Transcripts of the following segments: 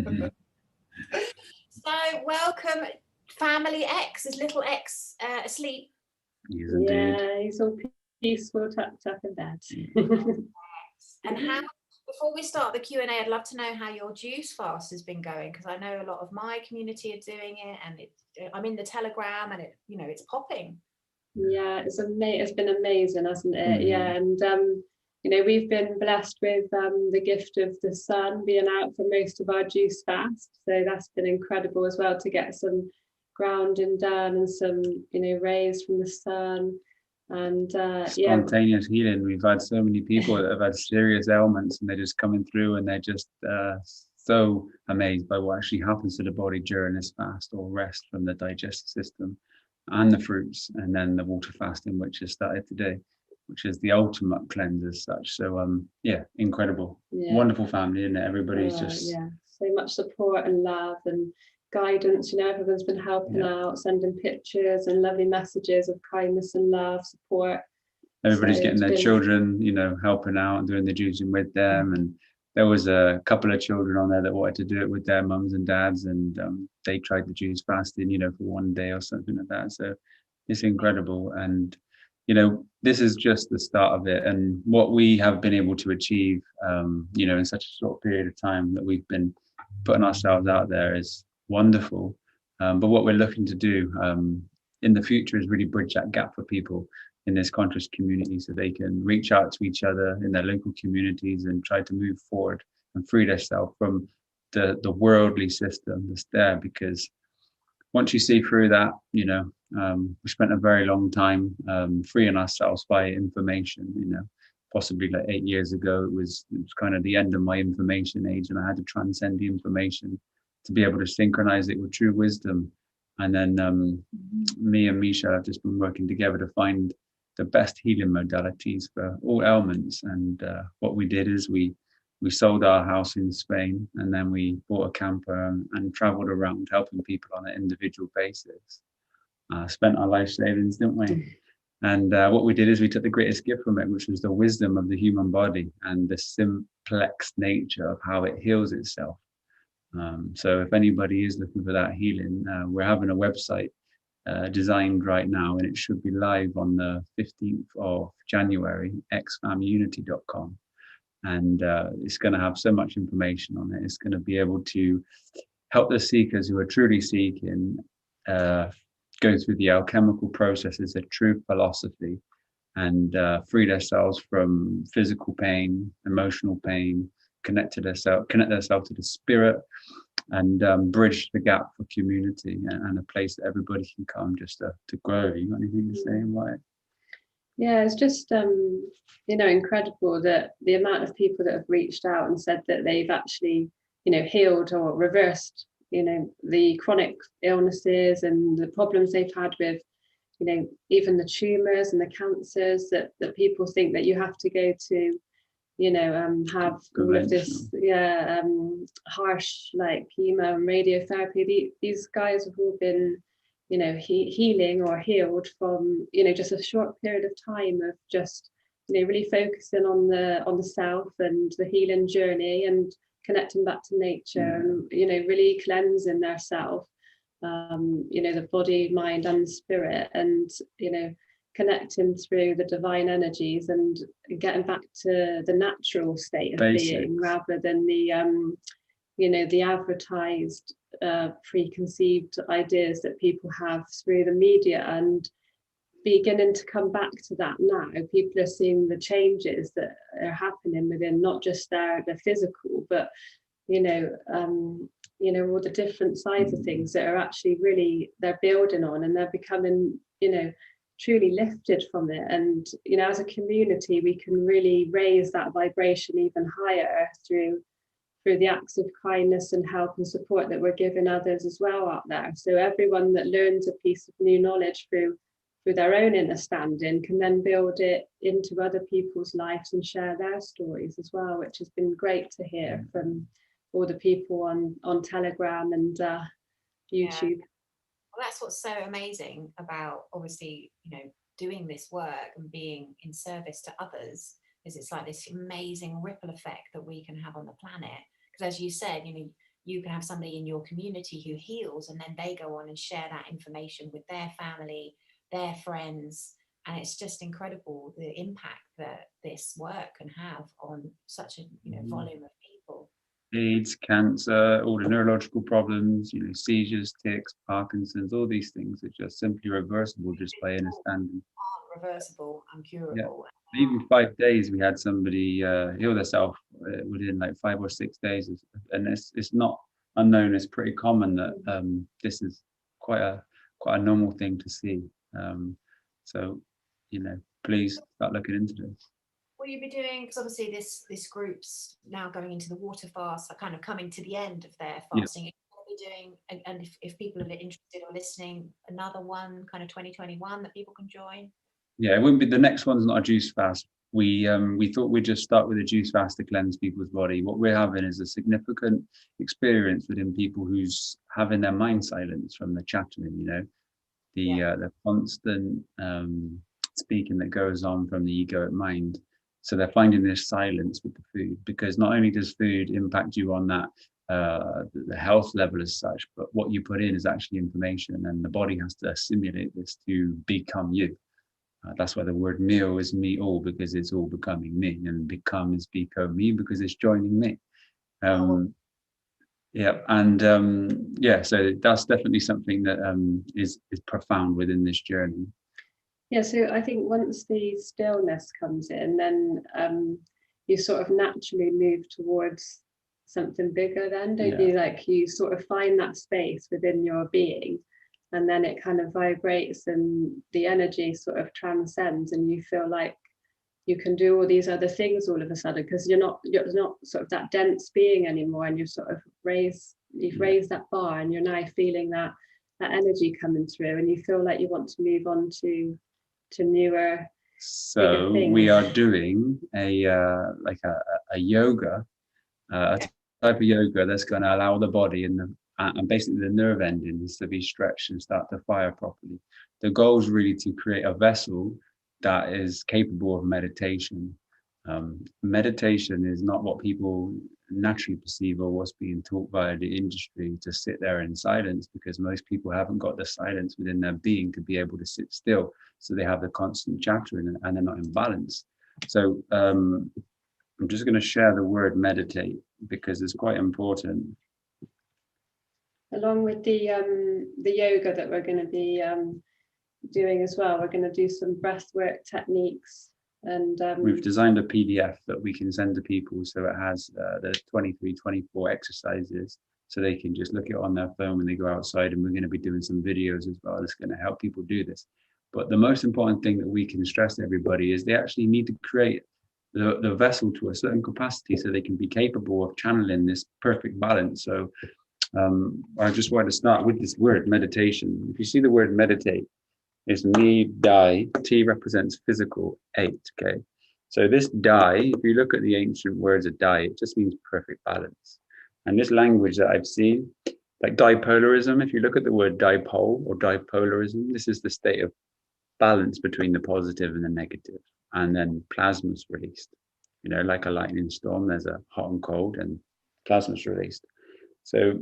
So welcome, family X. Is little X asleep? Yes, indeed. Yeah, he's all peaceful, tucked up in bed. And how, before we start the Q&A, I'd love to know how your juice fast has been going, because I know a lot of my community are doing it, and I'm in the Telegram, and it's popping. Yeah, it's been amazing, hasn't it? Mm-hmm. Yeah, and we've been blessed with the gift of the sun being out for most of our juice fast, so that's been incredible as well, to get some grounding done and some rays from the sun. And spontaneous healing. We've had so many people that have had serious ailments, and they're just coming through, and they're just so amazed by what actually happens to the body during this fast or rest from the digestive system, and the fruits, and then the water fasting, which has started today, which is the ultimate cleanse as such. So incredible. Wonderful family, isn't it? Everybody's just so much support and love and guidance. Everyone's been helping out, sending pictures and lovely messages of kindness and love, support. Everybody's getting their children, helping out and doing the juicing with them. And there was a couple of children on there that wanted to do it with their mums and dads, and they tried the juice fasting, for one day or something like that. So it's incredible. And this is just the start of it, and what we have been able to achieve in such a short period of time that we've been putting ourselves out there is wonderful. But what we're looking to do in the future is really bridge that gap for people in this conscious community, so they can reach out to each other in their local communities and try to move forward and free themselves from the worldly system that's there. Because once you see through that, we spent a very long time freeing ourselves by information. Possibly like 8 years ago, it was kind of the end of my information age, and I had to transcend the information to be able to synchronize it with true wisdom. And then me and Michele have just been working together to find the best healing modalities for all ailments. And what we did is we sold our house in Spain, and then we bought a camper and traveled around helping people on an individual basis. Spent our life savings, didn't we? And what we did is we took the greatest gift from it, which was the wisdom of the human body and the simplex nature of how it heals itself. So if anybody is looking for that healing, we're having a website designed right now, and it should be live on the 15th of January, xfamunity.com. And it's going to have so much information on it. It's going to be able to help the seekers who are truly seeking go through the alchemical processes of true philosophy, and free themselves from physical pain, emotional pain, connect themselves to the spirit, and bridge the gap for community and a place that everybody can come just to grow. You got anything to say about it? Yeah, it's just incredible that the amount of people that have reached out and said that they've actually healed or reversed the chronic illnesses and the problems they've had with even the tumors and the cancers that people think that you have to go to have all of this harsh like chemo and radiotherapy. These guys have all been healing or healed from just a short period of time of just really focusing on the self and the healing journey and connecting back to nature and really cleansing their self, the body, mind and spirit, and connecting through the divine energies and getting back to the natural state of being, rather than the the advertised preconceived ideas that people have through the media. And beginning to come back to that now, people are seeing the changes that are happening within not just their physical, but all the different sides of things that are actually really they're building on, and they're becoming truly lifted from it. And as a community we can really raise that vibration even higher through the acts of kindness and help and support that we're giving others as well out there. So everyone that learns a piece of new knowledge through their own understanding can then build it into other people's lives and share their stories as well, which has been great to hear from all the people on Telegram and YouTube. Well, that's what's so amazing about obviously doing this work and being in service to others, is it's like this amazing ripple effect that we can have on the planet. Because as you said, you can have somebody in your community who heals, and then they go on and share that information with their family, their friends. And it's just incredible the impact that this work can have on such a volume of people. AIDS, cancer, all the neurological problems, seizures, tics, Parkinson's, all these things are just simply reversible just by understanding. Reversible and curable. Yeah. Even 5 days, we had somebody heal themselves within like 5 or 6 days, and it's not unknown. It's pretty common that this is quite a normal thing to see. So, please start looking into this. Will you be doing, because obviously this group's now going into the water fast, are kind of coming to the end of their fasting. Will you be doing, and if people are interested or listening, another one kind of 2021 that people can join? Yeah, it wouldn't be, the next one's not a juice fast. We thought we'd just start with a juice fast to cleanse people's body. What we're having is a significant experience within people who's having their mind silenced from the chattering, the constant speaking that goes on from the egoic mind. So they're finding this silence with the food, because not only does food impact you on that the health level as such, but what you put in is actually information, and the body has to assimilate this to become you. That's why the word meal is me all, because it's all becoming me, and become is become me because it's joining me. So that's definitely something that is profound within this journey. Yeah, so I think once the stillness comes in, then you sort of naturally move towards something bigger then, don't you? Like you sort of find that space within your being, and then it kind of vibrates and the energy sort of transcends, and you feel like you can do all these other things all of a sudden, because you're not sort of that dense being anymore, and you've sort of raised that bar, and you're now feeling that energy coming through, and you feel like you want to move on to newer. So we are doing a yoga, a type of yoga that's going to allow the body and basically the nerve endings to be stretched and start to fire properly. The goal is really to create a vessel that is capable of meditation. Meditation is not what people naturally perceive or what's being taught by the industry, to sit there in silence, because most people haven't got the silence within their being to be able to sit still. So they have the constant chattering and they're not in balance. So I'm just going to share the word meditate, because it's quite important. Along with the yoga that we're going to be doing as well, we're going to do some breathwork techniques. And we've designed a PDF that we can send to people, so it has the 23, 24 exercises, so they can just look at it on their phone when they go outside. And we're going to be doing some videos as well that's going to help people do this. But the most important thing that we can stress to everybody is they actually need to create the vessel to a certain capacity so they can be capable of channeling this perfect balance. So I just wanted to start with this word meditation. If you see the word meditate, it's me, die. T represents physical, 8. Okay, so this die, if you look at the ancient words of die, it just means perfect balance. And this language that I've seen, like dipolarism, if you look at the word dipole or dipolarism, this is the state of balance between the positive and the negative. And then plasma's released. Like a lightning storm, there's a hot and cold, and plasma's released. So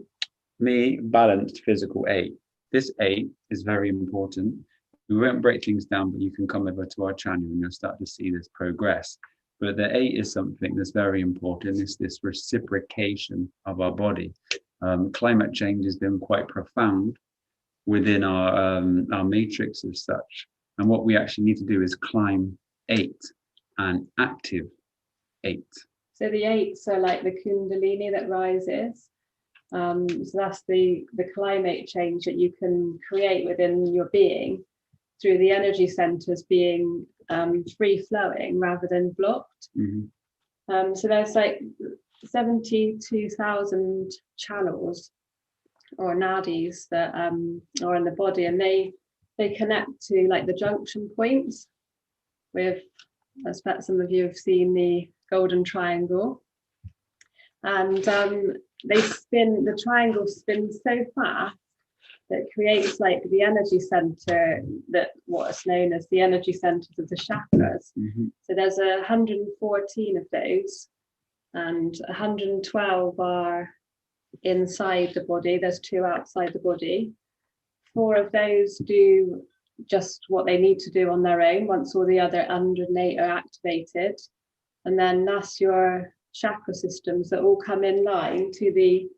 me, balanced, physical, 8. This 8 is very important. We won't break things down, but you can come over to our channel and you'll start to see this progress. But the 8 is something that's very important. It's this reciprocation of our body. Climate change has been quite profound within our matrix as such. And what we actually need to do is climb 8 and active 8. So the 8s are like the kundalini that rises. So that's the climate change that you can create within your being through the energy centers being free flowing rather than blocked. Mm-hmm. So there's like 72,000 channels or nadis that are in the body, and they connect to like the junction points with, I expect some of you have seen the golden triangle, and the triangle spins so fast that creates like the energy center, that what's known as the energy centers of the chakras. Mm-hmm. So there's 114 of those, and 112 are inside the body, there's 2 outside the body. 4 of those do just what they need to do on their own once all the other 108 are activated. And then that's your chakra systems that all come in line to the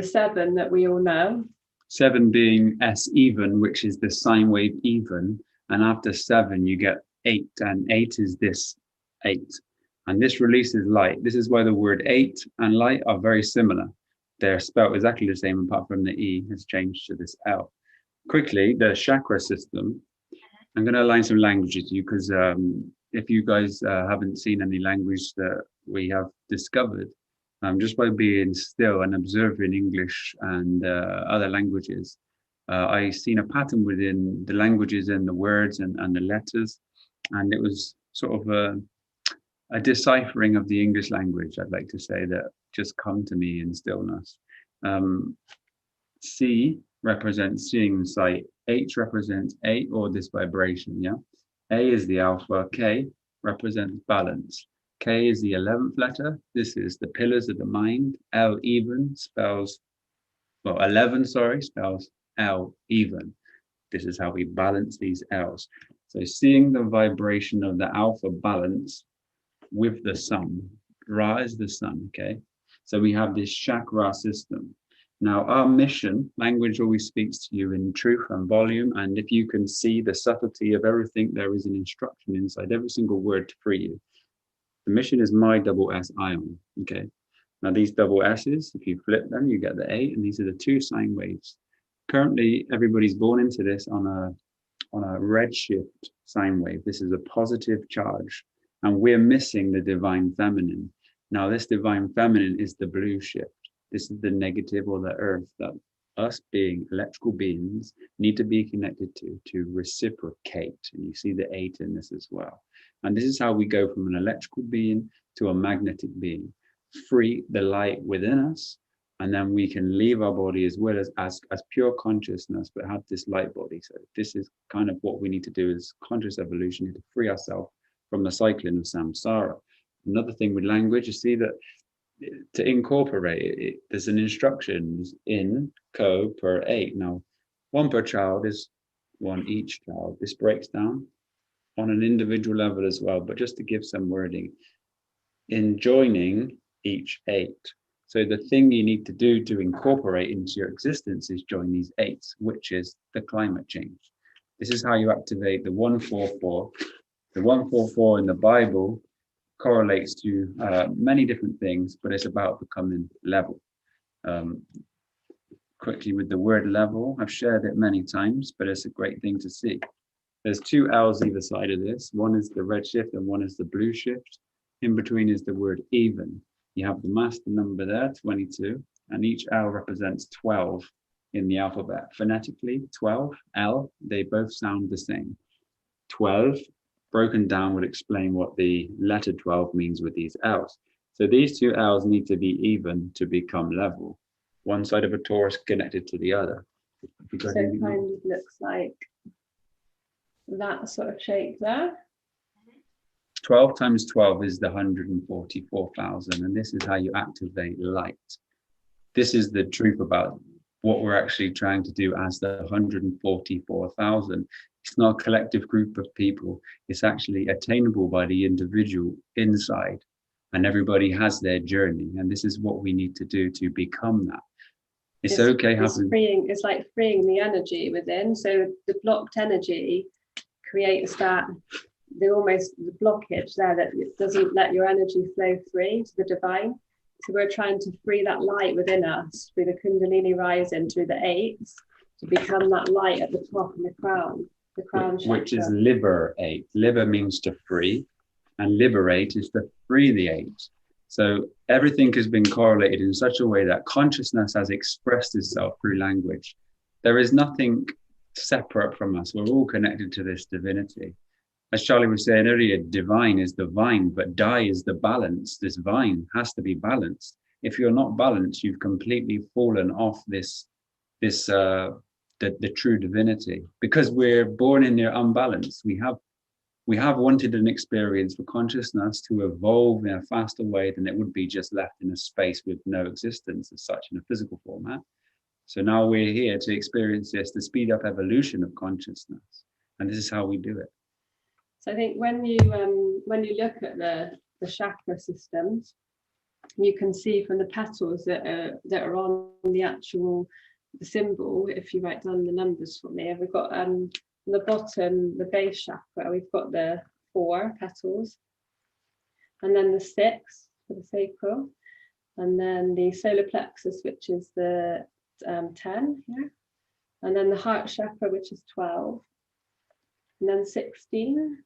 7 that we all know. 7 being S even, which is the sine wave even, and after 7 you get 8, and 8 is this 8, and this releases light. This is why the word 8 and light are very similar. They're spelled exactly the same, apart from the E has changed to this L. Quickly, the chakra system. I'm going to align some languages to you, because if you guys haven't seen any language that we have discovered, just by being still and observing English and other languages, I seen a pattern within the languages and the words and the letters, and it was sort of a deciphering of the English language, I'd like to say, that just come to me in stillness. C represents seeing sight, H represents 8, or this vibration, yeah? A is the alpha, K represents balance. K is the 11th letter. This is the pillars of the mind. L even spells, well, 11, sorry, spells L even. This is how we balance these L's. So seeing the vibration of the alpha balance with the sun. Ra is the sun, okay? So we have this chakra system. Now our mission, language always speaks to you in truth and volume, and if you can see the subtlety of everything, there is an instruction inside every single word to free you. The mission is my double S ion, okay? Now these double S's, if you flip them, you get the 8, and these are the 2 sine waves. Currently, everybody's born into this on a redshift sine wave. This is a positive charge, and we're missing the divine feminine. Now this divine feminine is the blue shift. This is the negative, or the earth, that us being electrical beings need to be connected to reciprocate. And you see the 8 in this as well. And this is how we go from an electrical being to a magnetic being. Free the light within us, and then we can leave our body as well as pure consciousness, but have this light body. So this is kind of what we need to do as conscious evolution, to free ourselves from the cycling of samsara. Another thing with language, you see that to incorporate it, there's an instructions in co per 8. Now 1 per child is 1 each child. This breaks down on an individual level as well, but just to give some wording, in joining each 8. So the thing you need to do to incorporate into your existence is join these 8s, which is the climate change. This is how you activate the 144. The 144 in the Bible correlates to many different things, but it's about becoming level. Quickly with the word level, I've shared it many times, but it's a great thing to see. There's 2 L's either side of this. One is the red shift and one is the blue shift. In between is the word even. You have the master number there, 22, and each L represents 12 in the alphabet. Phonetically, 12, L, they both sound the same. 12 broken down would explain what the letter 12 means with these L's. So these 2 L's need to be even to become level. One side of a torus connected to the other. So it kind of looks like that sort of shape there. 12 times 12 is the 144,000, and this is how you activate light. This is the truth about what we're actually trying to do as the 144,000. It's not a collective group of people. It's actually attainable by the individual inside, and everybody has their journey, and this is what we need to do to become that. It's okay having... It's like freeing the energy within. So the blocked energy creates that, the blockage there that doesn't let your energy flow free to the divine. So we're trying to free that light within us through the Kundalini rising through the 8s to become that light at the top and the crown chakra. Which is liberate. Liber means to free, and liberate is to free the 8. So everything has been correlated in such a way that consciousness has expressed itself through language. There is nothing separate from us. We're all connected to this divinity. As Charlie was saying earlier, divine is the vine, but Dai is the balance. This vine has to be balanced. If you're not balanced, you've completely fallen off the true divinity, because we're born in their unbalance. We have we have wanted an experience for consciousness to evolve in a faster way than it would be just left in a space with no existence as such in a physical format. So now we're here to experience this, to speed up evolution of consciousness. And this is how we do it. So I think when you look at the chakra systems, you can see from the petals that are on the symbol, if you write down the numbers for me, we've got on the bottom, the base chakra, we've got the 4 petals, and then the 6 for the sacral, and then the solar plexus, which is the 10 here, and then the heart chakra, which is 12, and then 16,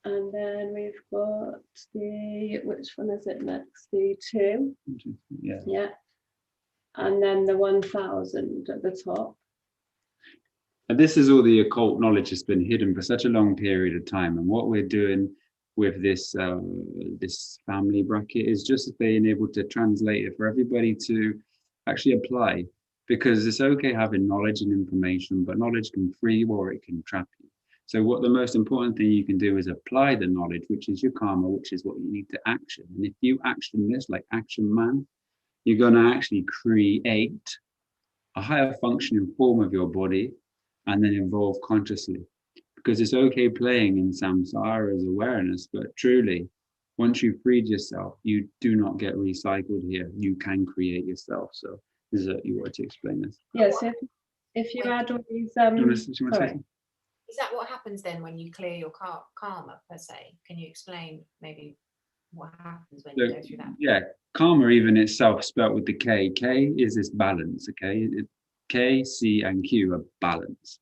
and then we've got which one is it next? The 2, yeah, and then the 1000 at the top. And this is all the occult knowledge that's been hidden for such a long period of time. And what we're doing with this this family bracket is just being able to translate it for everybody to actually apply, because it's okay having knowledge and information, but knowledge can free you or it can trap you. So what the most important thing you can do is apply the knowledge, which is your karma, which is what you need to action. And if you action this like Action Man, you're going to actually create a higher functioning form of your body and then evolve consciously. Because it's okay playing in samsara as awareness, but truly, once you've freed yourself, you do not get recycled here. You can create yourself. So you wanted to explain this? Yes, yeah, so if you add all these... Is that what happens then when you clear your karma, per se? Can you explain maybe what happens when you go through that? Yeah, karma even itself spelt with the K. K is this balance, okay? K, C, and Q are balance.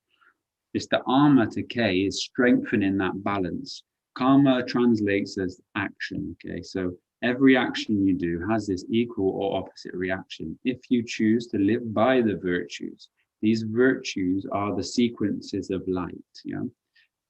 It's the armor to K is strengthening that balance. Karma translates as action, okay? So every action you do has this equal or opposite reaction. If you choose to live by the virtues, these virtues are the sequences of light, yeah?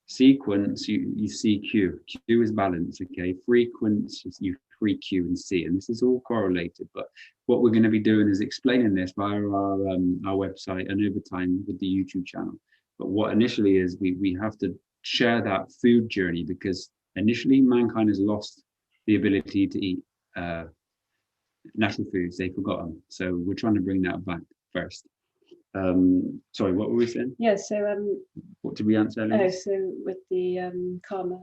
Sequence, you see Q. Q is balance, okay? Frequency, you free Q and C, and this is all correlated. But what we're going to be doing is explaining this via our website and over time with the YouTube channel. But what initially is we have to share that food journey, because initially mankind has lost the ability to eat natural foods. They've forgotten. So we're trying to bring that back first. Sorry, what were we saying? Yeah, so what did we answer earlier? Oh, so with the karma.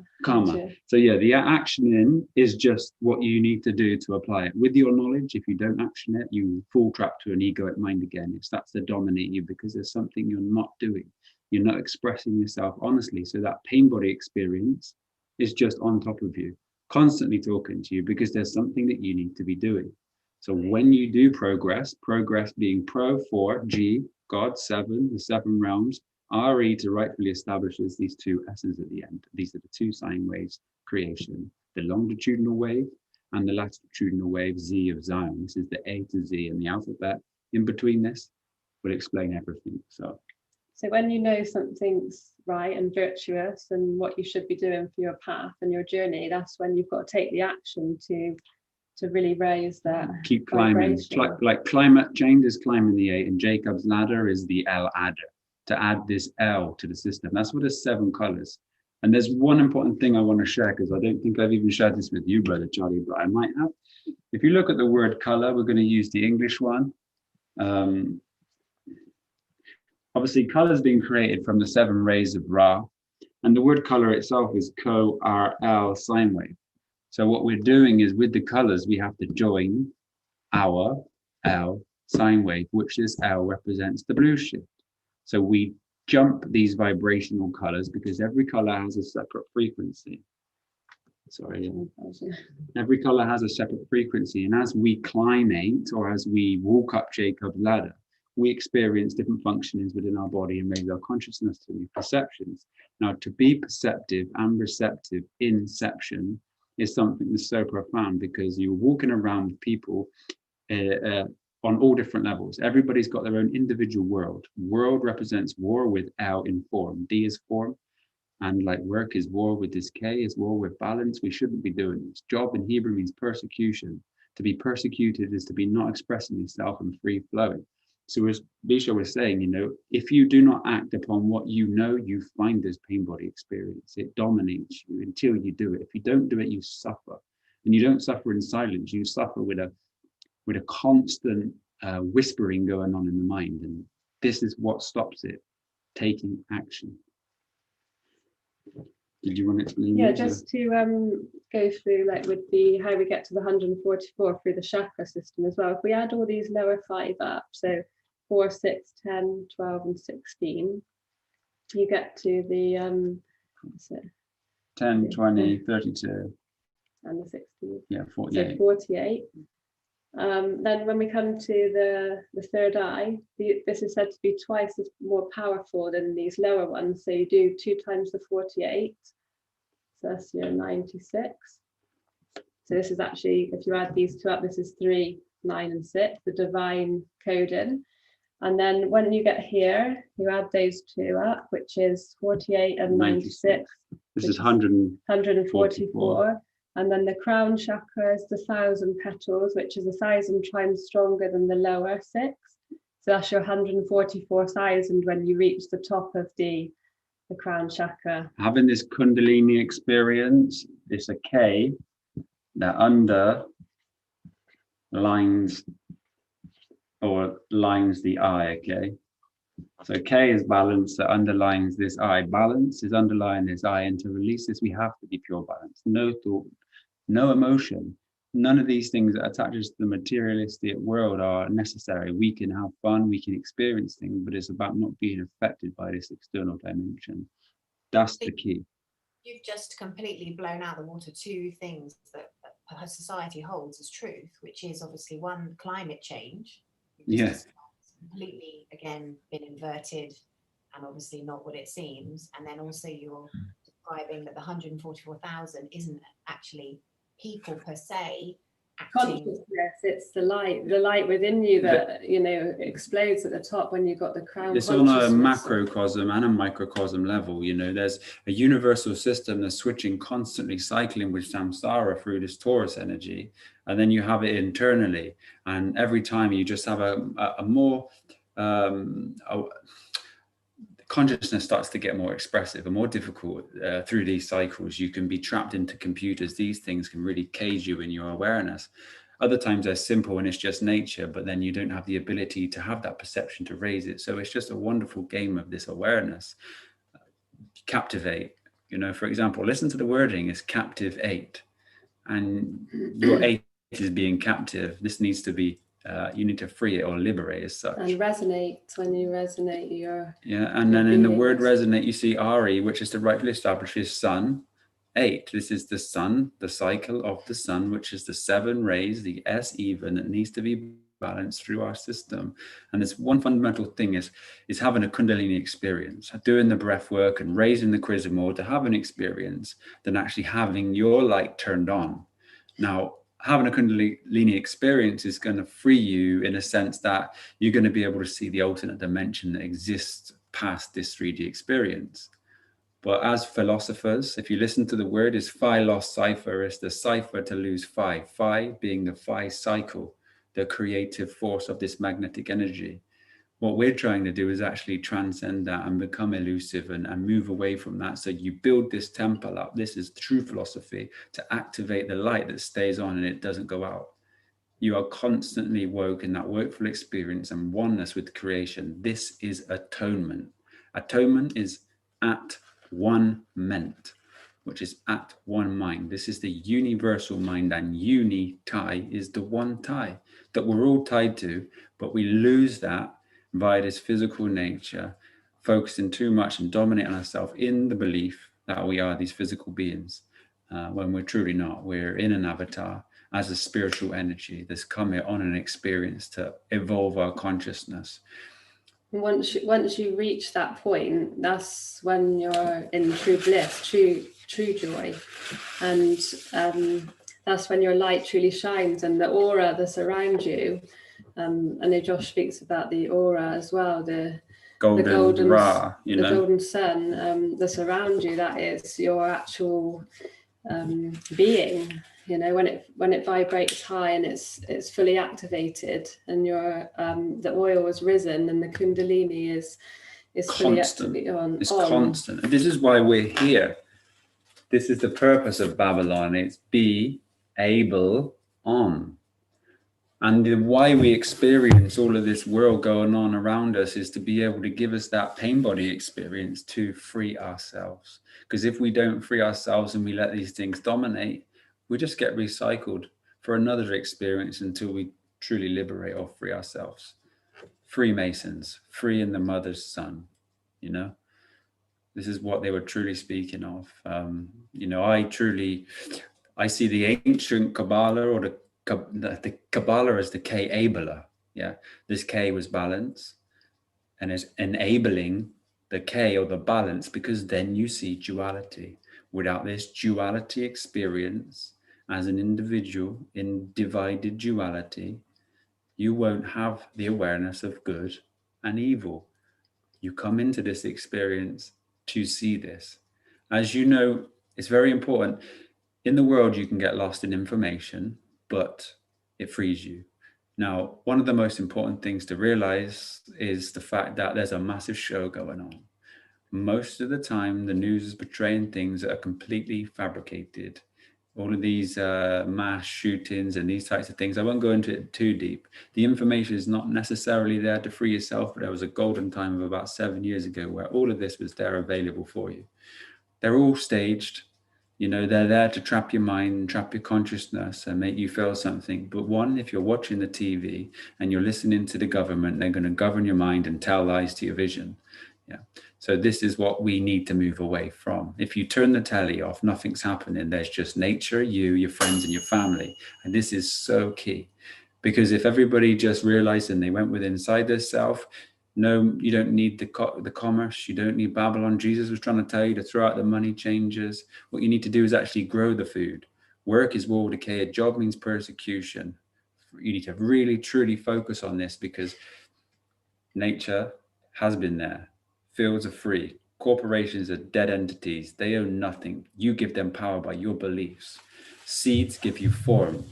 So yeah, the actioning is just what you need to do to apply it. With your knowledge, if you don't action it, you fall trapped to an egoic mind again. It starts to dominate you because there's something you're not doing. You're not expressing yourself honestly. So that pain body experience is just on top of you, constantly talking to you, because there's something that you need to be doing. So when you do progress being pro 4, G, God 7, the 7 realms, RE to rightfully establishes these 2 S's at the end. These are the 2 sine waves creation, the longitudinal wave and the latitudinal wave, Z of Zion. This is the A to Z, and the alphabet in between this will explain everything. So when you know something's right and virtuous and what you should be doing for your path and your journey, that's when you've got to take the action to really raise that. Keep climbing. Like climate change is climbing the 8, and Jacob's ladder is the L adder, to add this L to the system. That's what the 7 colors. And there's one important thing I want to share, because I don't think I've even shared this with you, Brother Charlie, but I might have. If you look at the word color, we're going to use the English one. Obviously, color is being created from the 7 rays of Ra, and the word color itself is co-RL sine wave. So what we're doing is, with the colors, we have to join our L sine wave, which this L represents the blue shift. So we jump these vibrational colors because every color has a separate frequency. Sorry, every color has a separate frequency. And as we climate, or as we walk up Jacob's ladder, we experience different functionings within our body and raise our consciousness to new perceptions. Now, to be perceptive and receptive in inception is something that's so profound, because you're walking around with people on all different levels. Everybody's got their own individual world. World represents war with L in form. D is form. And like work is war with this K, is war with balance. We shouldn't be doing this. Job in Hebrew means persecution. To be persecuted is to be not expressing yourself and free flowing. So as Bisha was saying, you know, if you do not act upon what you know, you find this pain body experience. It dominates you until you do it. If you don't do it, you suffer. And you don't suffer in silence. You suffer with a constant whispering going on in the mind. And this is what stops it taking action. Did you want to explain? Yeah, just to go through like with the how we get to the 144 through the chakra system as well. If we add all these lower 5 up, so 4, 6, 10, 12, and 16, you get to the 10, 20, 32. And the 16. Yeah, 48. So 48. Then when we come to the third eye, this is said to be twice as more powerful than these lower ones. So you do 2 times the 48. So that's your 96. So this is actually, if you add these two up, this is 3, 9, and 6, the divine coding. And then when you get here, you add those 2 up, which is 48 and 96. This is 144. And then the crown chakra is the 1,000 petals, which is 1,000 times stronger than the lower 6. So that's your 144,000 when you reach the top of the crown chakra. Having this Kundalini experience, it's a K that underlines or lines the I, okay? So K is balance that underlines this I. Balance is underlying this I, and to release this, we have to be pure balance. No thought, no emotion. None of these things that attaches to the materialistic world are necessary. We can have fun, we can experience things, but it's about not being affected by this external dimension. That's the key. You've just completely blown out the water 2 things that society holds as truth, which is obviously one, climate change. Yes. Completely, again, been inverted and obviously not what it seems. And then also you're describing that the 144,000 isn't actually people per se acting. Consciousness, it's the light within you that, you know, explodes at the top when you've got the crown. It's on a macrocosm and a microcosm level. You know, there's a universal system that's switching, constantly cycling with samsara through this Taurus energy, and then you have it internally, and every time you just have a more consciousness starts to get more expressive and more difficult through these cycles. You can be trapped into computers. These things can really cage you in your awareness. Other times they're simple and it's just nature, but then you don't have the ability to have that perception to raise it. So it's just a wonderful game of this awareness. Captivate, you know, for example, listen to the wording, it's captivate. And your 8 is being captive. This needs to be you need to free it or liberate as such. And resonate, when you resonate, and then in the word resonate, you see Ari, which is the rightfully established is sun. 8, this is the sun, the cycle of the sun, which is the 7 rays, the S even, that needs to be balanced through our system. And this one fundamental thing is having a Kundalini experience, doing the breath work and raising the Chrism to have an experience, than actually having your light turned on. Now, having a Kundalini experience is going to free you in a sense that you're going to be able to see the alternate dimension that exists past this 3D experience. But as philosophers, if you listen to the word, is phi lost cipher, is the cipher to lose phi. Phi being the phi cycle, the creative force of this magnetic energy. What we're trying to do is actually transcend that and become elusive and move away from that. So you build this temple up. This is true philosophy, to activate the light that stays on and it doesn't go out. You are constantly woke in that workful experience and oneness with creation. This is atonement. Atonement is at one ment, which is at one mind. This is the universal mind, and uni-tie is the one tie that we're all tied to, but we lose that via this physical nature, focusing too much and dominating ourselves in the belief that we are these physical beings, when we're truly not. We're in an avatar as a spiritual energy that's come here on an experience to evolve our consciousness. Once you reach that point, that's when you're in true bliss, true joy, and that's when your light truly shines, and the aura that's around you. I know Josh speaks about the aura as well, the golden Ra, the golden sun that's around you. That is your actual being, You know, when it vibrates high and it's fully activated, and your the oil has risen and the kundalini is fully activated on. It's constant. And this is why we're here. This is the purpose of Babylon. It's be able on. And why we experience all of this world going on around us is to be able to give us that pain body experience to free ourselves. Because if we don't free ourselves and we let these things dominate, we just get recycled for another experience until we truly liberate or free ourselves. Freemasons, free in the mother's son, you know? This is what they were truly speaking of. You know, I see the ancient Kabbalah, or the Kabbalah as the K-abler. Yeah, this K was balance, and it's enabling the K, or the balance, because then you see duality. Without this duality experience as an individual in divided duality, you won't have the awareness of good and evil. You come into this experience to see this. As you know, it's very important. In the world, you can get lost in information, but it frees you. Now, one of the most important things to realize is the fact that there's a massive show going on. Most of the time, the news is portraying things that are completely fabricated. All of these mass shootings and these types of things, I won't go into it too deep. The information is not necessarily there to free yourself, but there was a golden time of about 7 years ago where all of this was there available for you. They're all staged. You know, they're there to trap your mind, trap your consciousness, and make you feel something. But one, if you're watching the TV and you're listening to the government, they're going to govern your mind and tell lies to your vision. Yeah. So this is what we need to move away from. If you turn the telly off, nothing's happening. There's just nature, you, your friends, and your family. And this is so key. Because if everybody just realized and they went within inside their self, no, you don't need the commerce. You don't need Babylon. Jesus was trying to tell you to throw out the money changers. What you need to do is actually grow the food. Work is war decay. A job means persecution. You need to really, truly focus on this, because nature has been there. Fields are free. Corporations are dead entities. They own nothing. You give them power by your beliefs. Seeds give you form.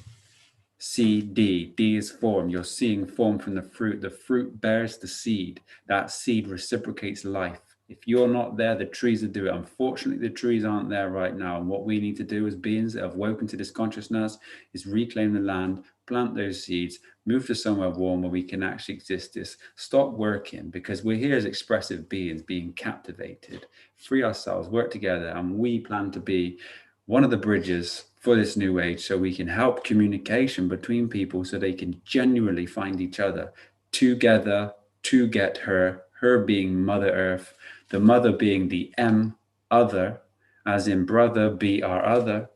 CD, D is form. You're seeing form from the fruit. The fruit bears the seed. That seed reciprocates life. If you're not there, the trees will do it. Unfortunately, the trees aren't there right now. And what we need to do as beings that have woken to this consciousness is reclaim the land, plant those seeds, move to somewhere warm where we can actually exist this. Stop working, because we're here as expressive beings being captivated. Free ourselves, work together, and we plan to be one of the bridges for this new age, so we can help communication between people so they can genuinely find each other together to get her being Mother Earth, the mother being the M, other, as in brother, be our other.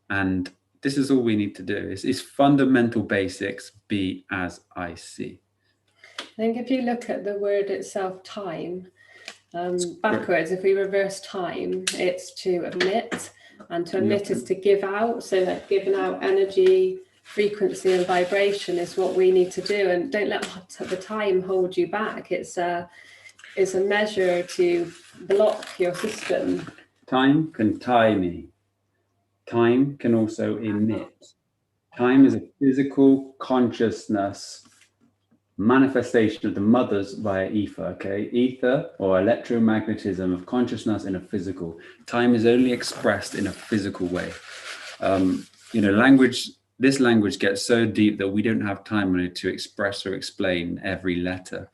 And this is all we need to do. It's fundamental basics, be as I see. I think if you look at the word itself, time, backwards, if we reverse time, it's to emit. And to emit is to give out, so that giving out energy, frequency and vibration is what we need to do. And don't let the time hold you back. It's a measure to block your system. Time can tie me. Time can also emit. Time is a physical consciousness manifestation of the mothers via ether, okay? Ether, or electromagnetism of consciousness in a physical. Time is only expressed in a physical way. You know, this language gets so deep that we don't have time really to express or explain every letter.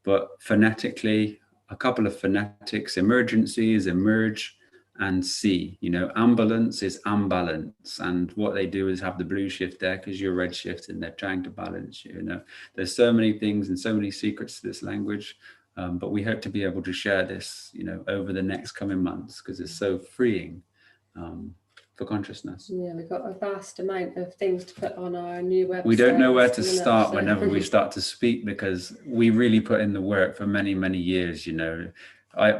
But phonetically, a couple of phonetics: emergencies, emerge, and see. You know, ambulance is ambalance, and what they do is have the blue shift there because you're red shift and they're trying to balance you. You know, there's so many things and so many secrets to this language, but we hope to be able to share this, you know, over the next coming months, because it's so freeing for consciousness. Yeah, we've got a vast amount of things to put on our new website. We don't know where to start whenever we start to speak, because we really put in the work for many, many years. You know,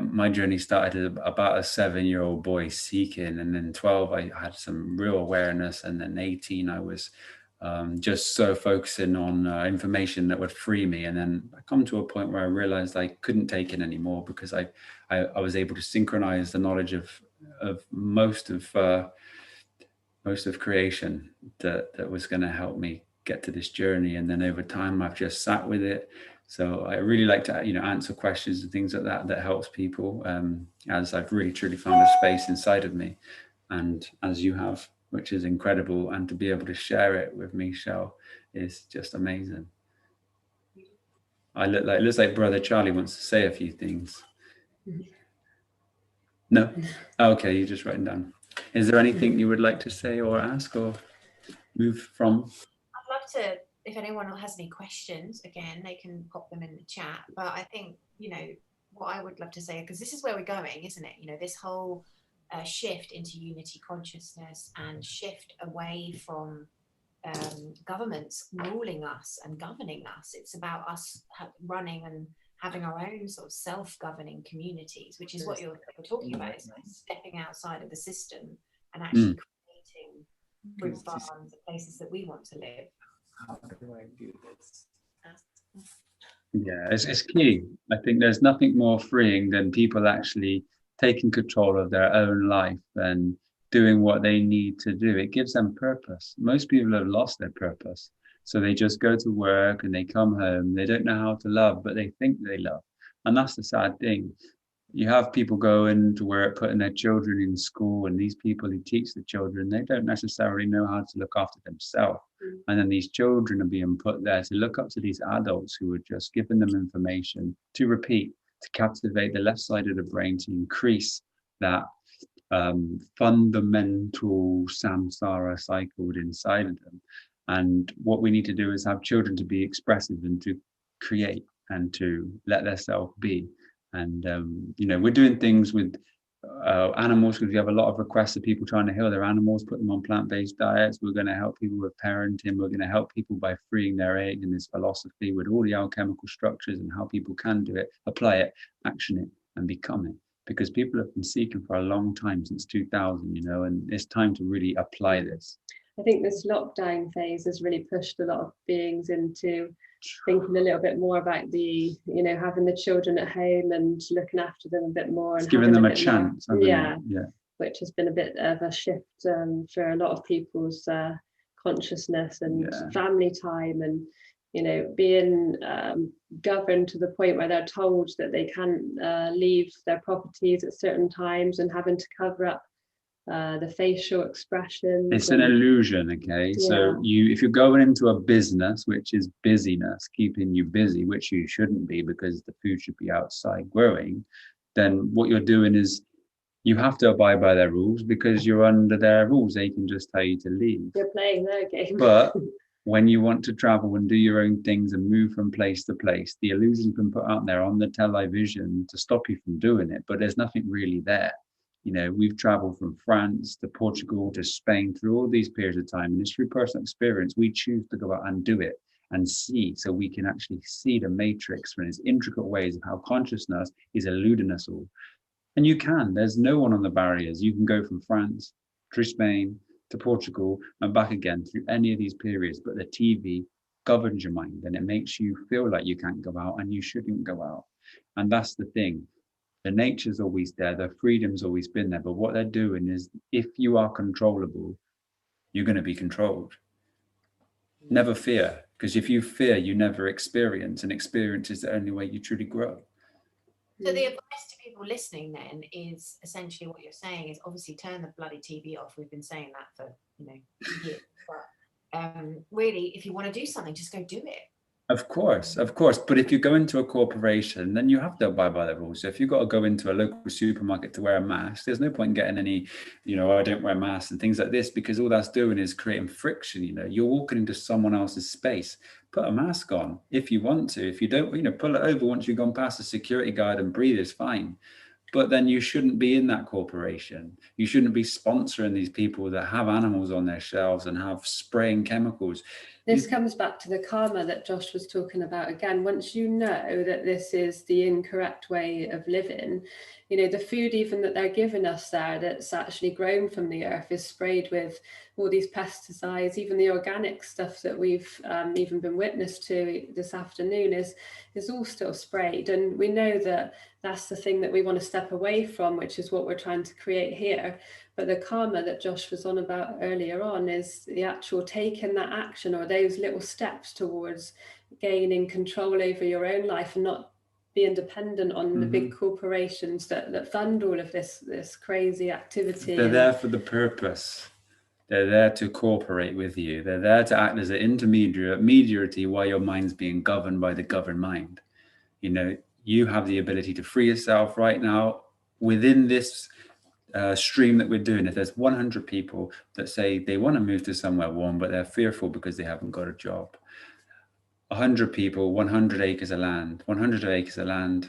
my journey started at about a 7-year-old boy seeking, and then 12 I had some real awareness, and then 18 I was just so focusing on information that would free me. And then I come to a point where I realized I couldn't take it anymore, because I was able to synchronize the knowledge of most of most of creation that was going to help me get to this journey. And then over time, I've just sat with it. So I really like to, answer questions and things like that helps people, as I've really truly found a space inside of me, and as you have, which is incredible. And to be able to share it with Michele is just amazing. It looks like Brother Charlie wants to say a few things. No? Okay, you're just writing down. Is there anything you would like to say or ask or move from? I'd love to, if anyone has any questions, again, they can pop them in the chat. But I think, what I would love to say, because this is where we're going, isn't it? This whole shift into unity consciousness and shift away from governments ruling us and governing us. It's about us running and having our own sort of self-governing communities, which is what you're talking about, is stepping outside of the system and actually creating fruit farms, the places that we want to live. How do I do this? Yeah, it's key. I think there's nothing more freeing than people actually taking control of their own life and doing what they need to do. It gives them purpose. Most people have lost their purpose. So they just go to work and they come home. They don't know how to love, but they think they love. And that's the sad thing. You have people going to work, putting their children in school, and these people who teach the children, they don't necessarily know how to look after themselves. And then these children are being put there to look up to these adults who are just giving them information to repeat, to captivate the left side of the brain, to increase that fundamental samsara cycle inside of them. And what we need to do is have children to be expressive and to create and to let themselves be. And, we're doing things with animals, because we have a lot of requests of people trying to heal their animals, put them on plant-based diets. We're going to help people with parenting. We're going to help people by freeing their egg in this philosophy with all the alchemical structures and how people can do it, apply it, action it, and become it. Because people have been seeking for a long time, since 2000, and it's time to really apply this. I think this lockdown phase has really pushed a lot of beings into thinking a little bit more about the, having the children at home and looking after them a bit more. And giving them a chance. Yeah, which has been a bit of a shift for a lot of people's consciousness and family time, and, being governed to the point where they're told that they can't leave their properties at certain times, and having to cover up the facial expressions. It's an illusion, okay? So if you're going into a business, which is busyness, keeping you busy, which you shouldn't be, because the food should be outside growing, then what you're doing is you have to abide by their rules, because you're under their rules. They can just tell you to leave. You're playing their game. But when you want to travel and do your own things and move from place to place, the illusion's been put out there on the television to stop you from doing it, but there's nothing really there. We've traveled from France to Portugal to Spain through all these periods of time, and it's through personal experience. We choose to go out and do it and see, so we can actually see the matrix in its intricate ways of how consciousness is eluding us all. And there's no one on the barriers. You can go from France through Spain to Portugal and back again through any of these periods, but the TV governs your mind, and it makes you feel like you can't go out and you shouldn't go out. And that's the thing. The nature's always there, the freedom's always been there, but what they're doing is, if you are controllable, you're going to be controlled. Never fear, because if you fear, you never experience, and experience is the only way you truly grow. So the advice to people listening then is essentially what you're saying is, obviously turn the bloody TV off. We've been saying that for years, but really, if you want to do something, just go do it. Of course. But if you go into a corporation, then you have to abide by the rules. So if you've got to go into a local supermarket to wear a mask, there's no point in getting any, I don't wear masks and things like this, because all that's doing is creating friction. You're walking into someone else's space. Put a mask on if you want to. If you don't, pull it over once you've gone past the security guard and breathe is fine. But then you shouldn't be in that corporation. You shouldn't be sponsoring these people that have animals on their shelves and have spraying chemicals. This comes back to the karma that Josh was talking about again. Once you know that this is the incorrect way of living, the food even that they're giving us there, that's actually grown from the earth, is sprayed with all these pesticides. Even the organic stuff that we've even been witness to this afternoon is all still sprayed. And we know that that's the thing that we want to step away from, which is what we're trying to create here. But the karma that Josh was on about earlier on is the actual taking that action, or those little steps towards gaining control over your own life and not being dependent on the big corporations that fund all of this crazy activity. They're there for the purpose. They're there to cooperate with you. They're there to act as an intermediary while your mind's being governed by the governed mind. You know, you have the ability to free yourself right now within this stream that we're doing. If there's 100 people that say they want to move to somewhere warm, but they're fearful because they haven't got a job. 100 people, 100 acres of land, 100 acres of land,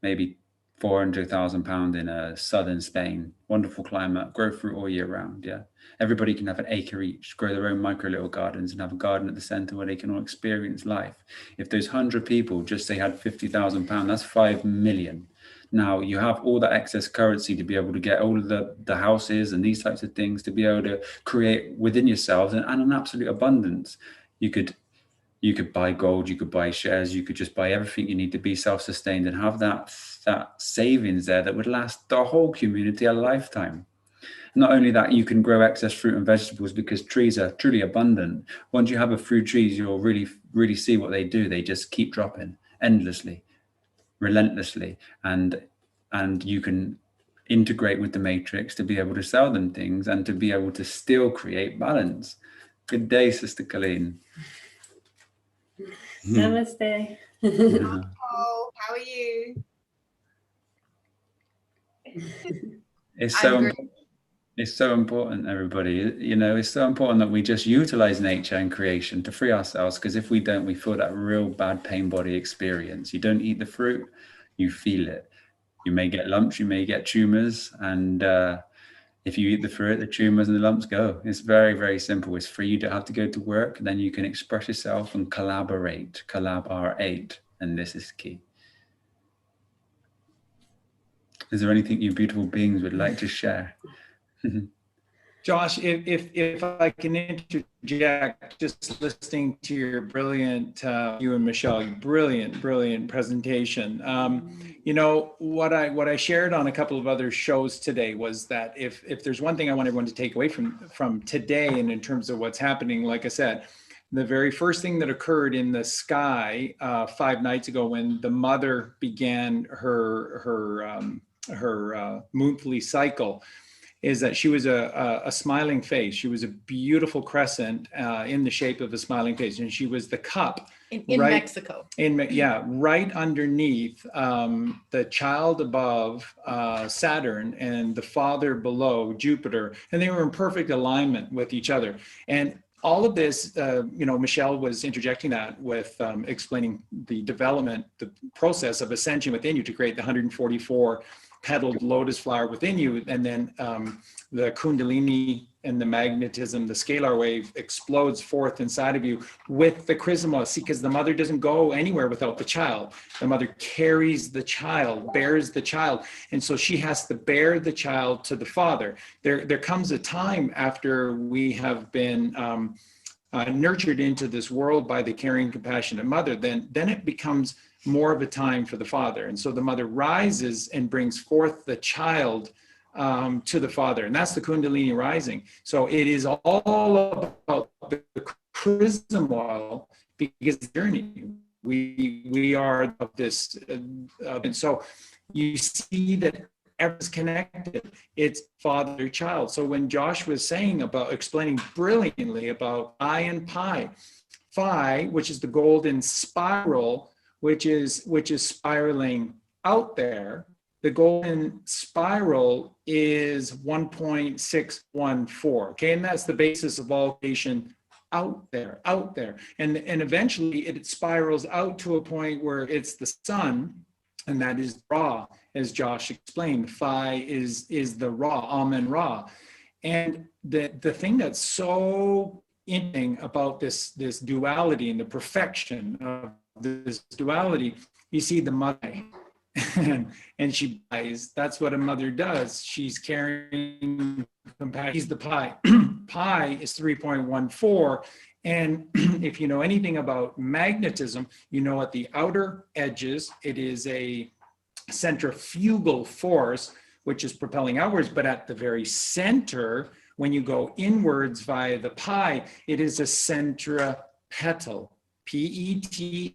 maybe £400,000 in southern Spain, wonderful climate, grow fruit all year round. Yeah, everybody can have an acre each, grow their own micro little gardens, and have a garden at the center where they can all experience life. If those 100 people just say had £50,000, that's 5 million. Now you have all that excess currency to be able to get all of the houses and these types of things, to be able to create within yourselves and an absolute abundance. You could buy gold, you could buy shares, you could just buy everything you need to be self-sustained and have that savings there that would last the whole community a lifetime. Not only that, you can grow excess fruit and vegetables because trees are truly abundant. Once you have a few trees, you'll really see what they do. They just keep dropping endlessly, relentlessly, and you can integrate with the matrix to be able to sell them things and to be able to still create balance. Good day, Sister Colleen. Namaste. Oh, how are you? It's so important, everybody. You know, it's so important that we just utilize nature and creation to free ourselves, because if we don't, we feel that real bad pain body experience. You don't eat the fruit, you feel it. You may get lumps, you may get tumors, and if you eat the fruit, the tumors and the lumps go. It's very, very simple. It's free. You don't have to go to work. Then you can express yourself and collaborate, and this is key. Is there anything you beautiful beings would like to share? Josh, if I can interject, just listening to your brilliant, you and Michelle, brilliant presentation. You know, what I shared on a couple of other shows today was that if there's one thing I want everyone to take away from today, and in terms of what's happening, like I said, the very first thing that occurred in the sky 5 nights ago when the mother began her monthly cycle is that she was a smiling face. She was a beautiful crescent in the shape of a smiling face, and she was the cup in right, Mexico. Right underneath the child above Saturn and the father below Jupiter, and they were in perfect alignment with each other. And all of this, you know, Michelle was interjecting that with explaining the development, the process of ascension within you to create the 144 petaled lotus flower within you, and then the kundalini and the magnetism, the scalar wave explodes forth inside of you with the charisma. See, because the mother doesn't go anywhere without the child. The mother carries the child, bears the child, and so she has to bear the child to the father. There comes a time after we have been nurtured into this world by the caring, compassionate mother, then it becomes more of a time for the father. And so the mother rises and brings forth the child to the father. And that's the Kundalini rising. So it is all about the chrism oil, because the journey, we are of this. And so you see that everyone's connected. It's father-child. So when Josh was saying about, explaining brilliantly about I and Pi, Phi, which is the golden spiral, which is spiraling out there. The golden spiral is 1.614. Okay, and that's the basis of all creation out there. And eventually it spirals out to a point where it's the sun, and that is Ra, as Josh explained. Phi is the Ra, Amen Ra. And the thing that's so interesting about this duality and the perfection of this duality, you see the mother and she buys. That's what a mother does. She's carrying compassion. She's the pi. Pi is 3.14. And if you know anything about magnetism, you know at the outer edges, it is a centrifugal force which is propelling outwards, but at the very center, when you go inwards via the pi, it is a centripetal, P-E-T-A-L,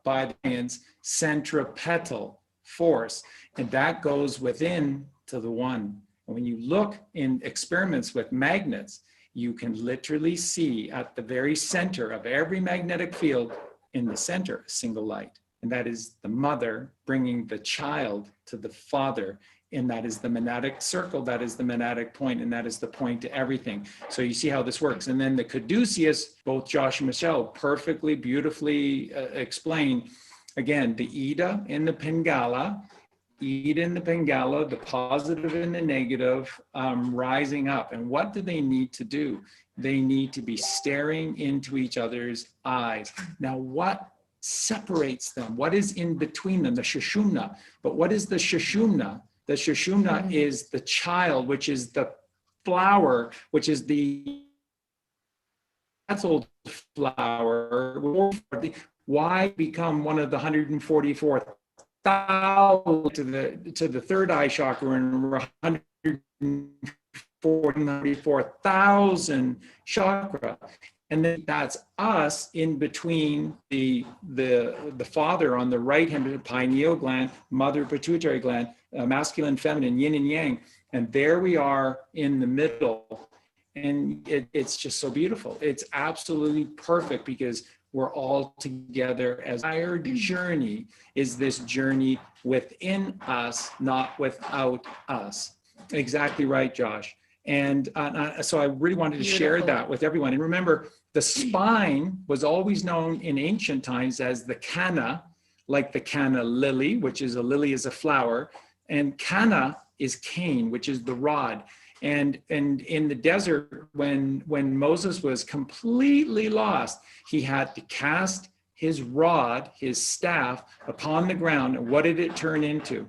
by the science, centripetal force. And that goes within to the one. And when you look in experiments with magnets, you can literally see at the very center of every magnetic field, in the center, a single light. And that is the mother bringing the child to the father. And that is the monadic circle, that is the monadic point, and that is the point to everything. So you see how this works. And then the caduceus, both Josh and Michele perfectly, beautifully explain, again, the Ida and the Pingala, the positive and the negative, rising up. And what do they need to do? They need to be staring into each other's eyes. Now, what separates them? What is in between them? The Sushumna. But what is the Sushumna? The Sushumna is the child, which is the flower, which is the petal flower. Why become one of the 144,000 to the third eye chakra and 144,000 chakra? And then that's us in between the father on the right hand, pineal gland, mother pituitary gland, masculine, feminine, yin and yang. And there we are in the middle. And it's just so beautiful. It's absolutely perfect because we're all together. As our journey is this journey within us, not without us. Exactly right, Josh. And so I really wanted to share that with everyone. And remember, the spine was always known in ancient times as the canna, like the canna lily, which is a lily is a flower, and canna is cane, which is the rod. And in the desert, when Moses was completely lost, he had to cast his rod, his staff, upon the ground. And what did it turn into?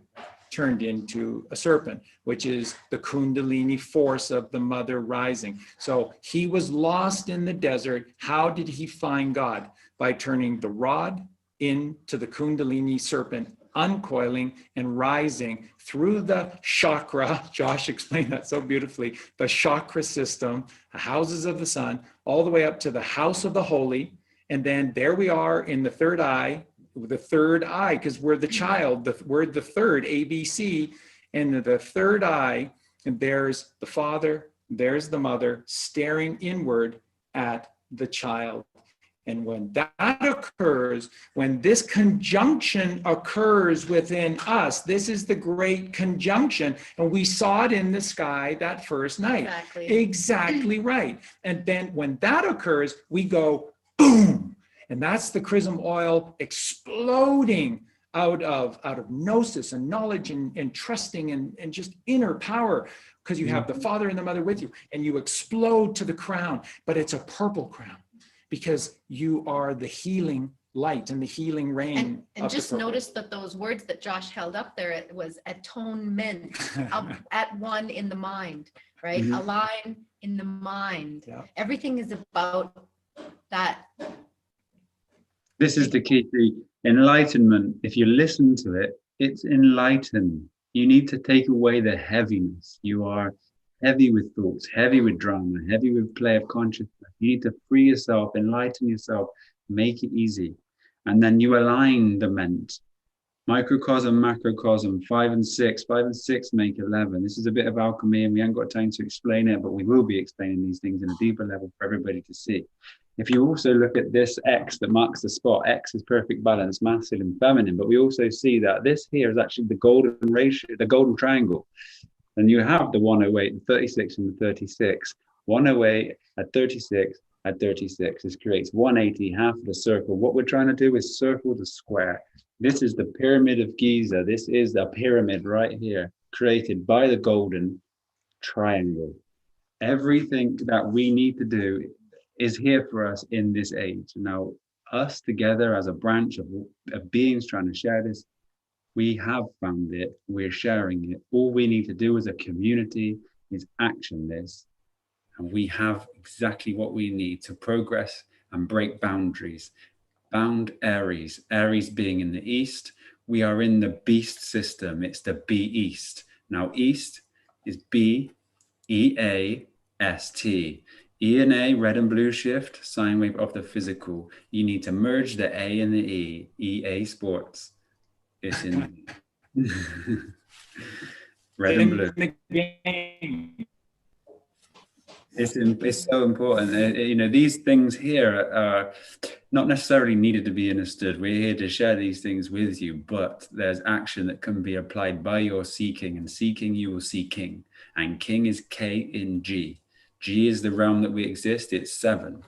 Turned into a serpent, which is the Kundalini force of the mother rising. So he was lost in the desert. How did he find God? By turning the rod into the Kundalini serpent, uncoiling and rising through the chakra. Josh explained that so beautifully. The chakra system, the houses of the sun, all the way up to the house of the holy. And then there we are in the third eye, because we're the child, we're the third, ABC, and the third eye, and there's the father, there's the mother, staring inward at the child. And when that occurs, when this conjunction occurs within us, this is the great conjunction. And we saw it in the sky that first night. Exactly right. And then when that occurs, we go boom. And that's the chrism oil exploding out of gnosis and knowledge and trusting and just inner power, because you have the father and the mother with you, and you explode to the crown, but it's a purple crown because you are the healing light and the healing rain. And just notice that those words that Josh held up there, it was atonement, at one in the mind, right? Align in the mind. Yeah. Everything is about that. This is the key to enlightenment. If you listen to it, it's enlightened. You need to take away the heaviness. You are heavy with thoughts, heavy with drama, heavy with play of consciousness. You need to free yourself, enlighten yourself, make it easy. And then you align the ment. Microcosm, macrocosm, 5 and 6. 5 and 6 make 11. This is a bit of alchemy, and we haven't got time to explain it, but we will be explaining these things in a deeper level for everybody to see. If you also look at this X that marks the spot, X is perfect balance, masculine, feminine, but we also see that this here is actually the golden ratio, the golden triangle. And you have the 108, the 36, and the 36. 108 at 36 at 36. This creates 180, half of the circle. What we're trying to do is circle the square. This is the pyramid of Giza. This is the pyramid right here, created by the golden triangle. Everything that we need to do is here for us in this age. Now, us together as a branch of beings trying to share this, we have found it, we're sharing it. All we need to do as a community is action this, and we have exactly what we need to progress and break boundaries. Bound Aries, Aries being in the east, we are in the beast system, it's the Be East. Now East is B-E-A-S-T. E and A, red and blue shift, sine wave of the physical. You need to merge the A and the E. EA Sports. It's in red and blue. It's so important. You know, these things here are not necessarily needed to be understood. We're here to share these things with you, but there's action that can be applied by your seeking, and seeking you will see king. And king is K in G. G is the realm that we exist. It's 7.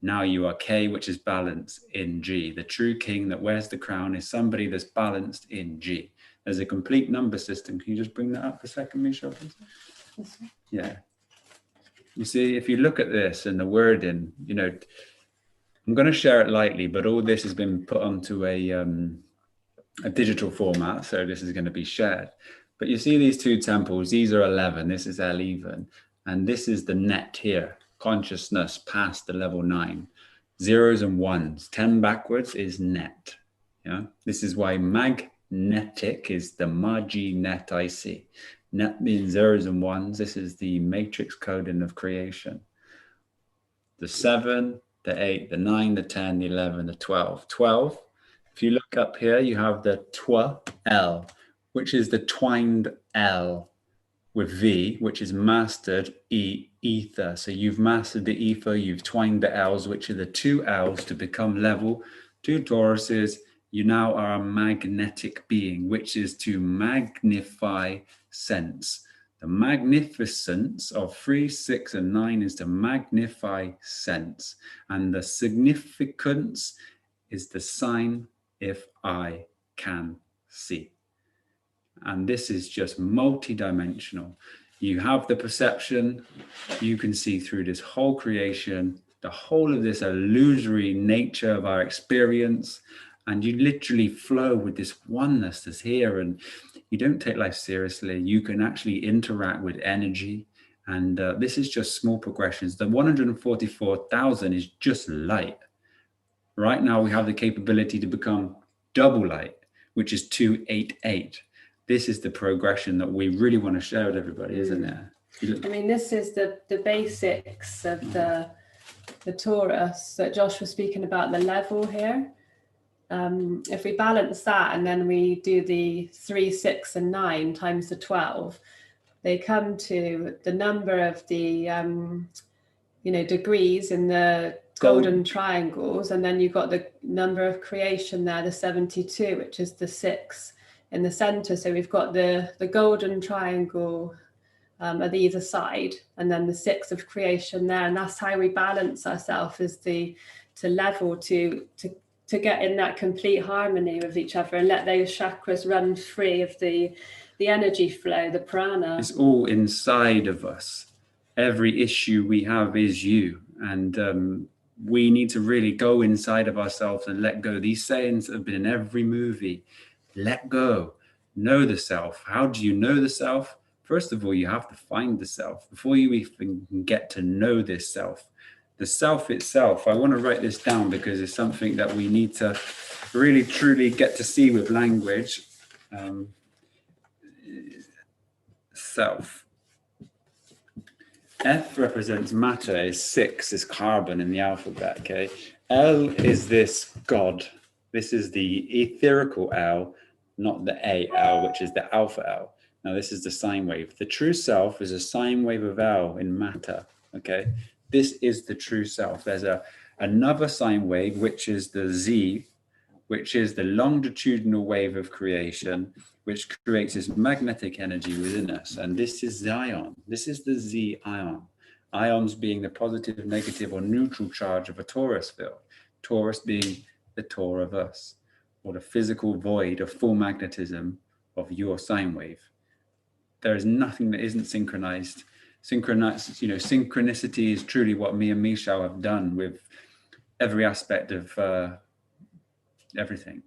Now you are K, which is balance in G. The true king that wears the crown is somebody that's balanced in G. There's a complete number system. Can you just bring that up a second, Michele, please? Yeah. You see, if you look at this and the wording, you know, I'm going to share it lightly, but all this has been put onto a digital format. So this is going to be shared. But you see these 2 temples, these are 11. This is L11. And this is the net here, consciousness past the level 9. 0s and 1s, 10 backwards is net. Yeah, this is why magnetic is the magi net I see. Net means 0s and 1s. This is the matrix coding of creation. The 7, the 8, the 9, the 10, the 11, the 12. 12, if you look up here, you have the twa L, which is the twined L with V, which is mastered ether. So you've mastered the ether, you've twined the L's, which are the 2 L's to become level. 2 Tauruses, you now are a magnetic being, which is to magnify sense. The magnificence of 3, 6, and 9 is to magnify sense. And the significance is the sign if I can see. And this is just multi-dimensional. You have the perception, you can see through this whole creation, the whole of this illusory nature of our experience, and you literally flow with this oneness that's here, and you don't take life seriously. You can actually interact with energy, and this is just small progressions. The 144,000 is just light. Right now we have the capability to become double light, which is 288. This is the progression that we really want to share with everybody, isn't it? I mean, this is the basics of the Taurus that Josh was speaking about, the level here. If we balance that and then we do the 3, 6, and 9 times the 12, they come to the number of the degrees in the golden triangles, and then you've got the number of creation there, the 72, which is the 6 in the center. So we've got the golden triangle at either side, and then the 6 of creation there, and that's how we balance ourselves, is to level, to get in that complete harmony with each other and let those chakras run free of the energy flow, the prana. It's all inside of us. Every issue we have is you, and we need to really go inside of ourselves and let go. These sayings have been in every movie. Let go, know the self. How do you know the self? First of all, you have to find the self before you even get to know this self. The self itself, I want to write this down because it's something that we need to really truly get to see with language. Self. F represents matter, is 6, is carbon in the alphabet, okay? L is this God. This is the etherical L, not the AL, which is the alpha L. Now this is the sine wave. The true self is a sine wave of L in matter, okay? This is the true self. There's another sine wave, which is the Z, which is the longitudinal wave of creation, which creates this magnetic energy within us. And this is Zion. This is the Z ion. Ions being the positive, negative, or neutral charge of a torus field. Taurus being the Tor of us, or the physical void of full magnetism of your sine wave. There is nothing that isn't synchronized. Synchronicity is truly what me and Michele have done with every aspect of everything.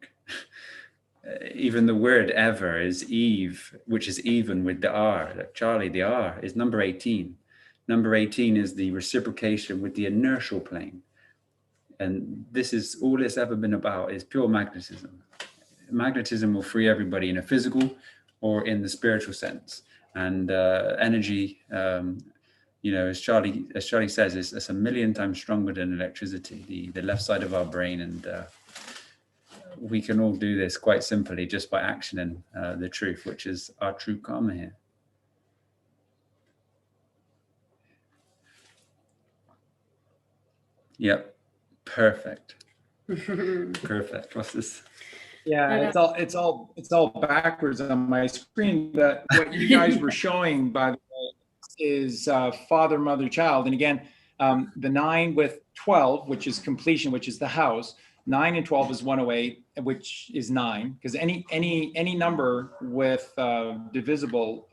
Even the word ever is Eve, which is even with the R. Charlie, the R is number 18. Number 18 is the reciprocation with the inertial plane. And this is all it's ever been about, is pure magnetism. Magnetism will free everybody in a physical or in the spiritual sense. And energy, as Charlie says, it's a million times stronger than electricity, the left side of our brain. And we can all do this quite simply just by actioning the truth, which is our true karma here. Yep. Perfect. Perfect. What's this? Yeah, it's all backwards on my screen. But what you guys were showing, by the way, is father, mother, child. And again, the 9 with 12, which is completion, which is the house. 9 and 12 is 108, which is 9, because any number with divisible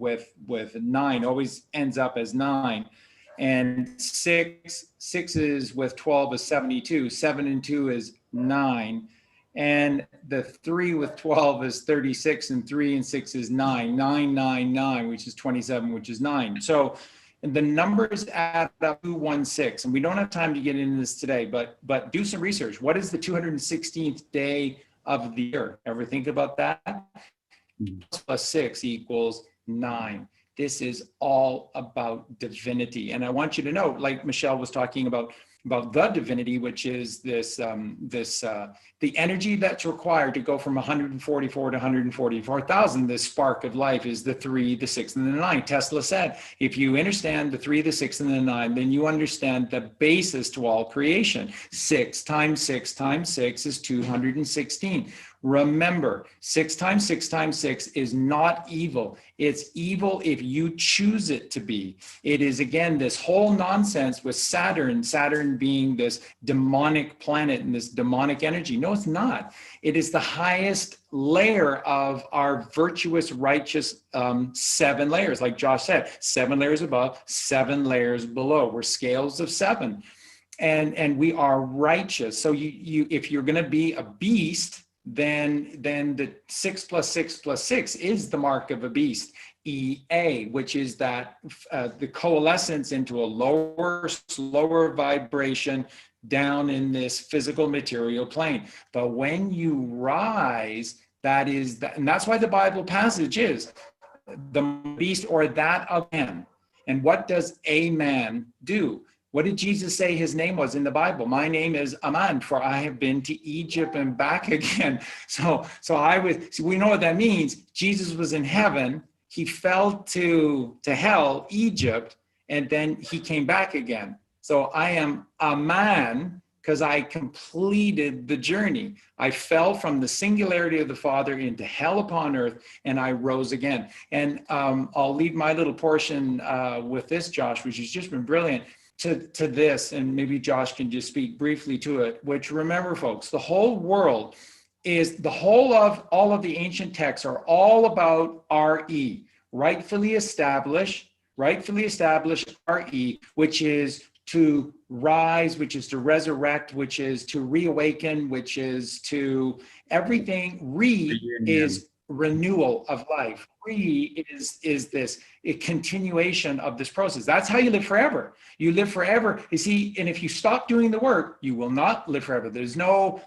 with 9 always ends up as 9. And 6 is with 12 is 72. 7 and 2 is 9. And the 3 with 12 is 36, and 3 and 6 is 9. 9, 9, 9, which is 27, which is 9. So the numbers add up to 216. And we don't have time to get into this today, but do some research. What is the 216th day of the year? Ever think about that? Plus 6 equals 9. This is all about divinity. And I want you to know, like Michele was talking about the divinity, which is the energy that's required to go from 144 to 144,000. This spark of life is the 3, the 6, and the 9. Tesla said, if you understand the 3, the 6, and the 9, then you understand the basis to all creation. 6 times 6 times 6 is 216. Remember, 6 times 6 times 6 is not evil. It's evil if you choose it to be. It is, again, this whole nonsense with Saturn being this demonic planet and this demonic energy. No, it's not. It is the highest layer of our virtuous, righteous 7 layers. Like Josh said, 7 layers above, 7 layers below. We're scales of 7. And we are righteous. So you if you're going to be a beast, then the 6 plus 6 plus 6 is the mark of a beast. EA, which is that the coalescence into a lower, slower vibration down in this physical material plane. But when you rise, that is that, and that's why the Bible passage is the beast or that of man. And what does a man do? What did Jesus say his name was in the Bible? My name is Aman, for I have been to Egypt and back again. So we know what that means. Jesus was in heaven. He fell to hell, Egypt, and then he came back again. So I am Aman because I completed the journey. I fell from the singularity of the Father into hell upon earth, and I rose again. And I'll leave my little portion with this, Josh, which has just been brilliant. To this, and maybe Josh can just speak briefly to it, which, remember, folks, the whole world is, the whole of all of the ancient texts are all about RE, rightfully establish RE, which is to rise, which is to resurrect, which is to reawaken, which is to everything. Is renewal of life. Is this a continuation of this process. That's how you live forever. You live forever. You see, and if you stop doing the work, you will not live forever. There's no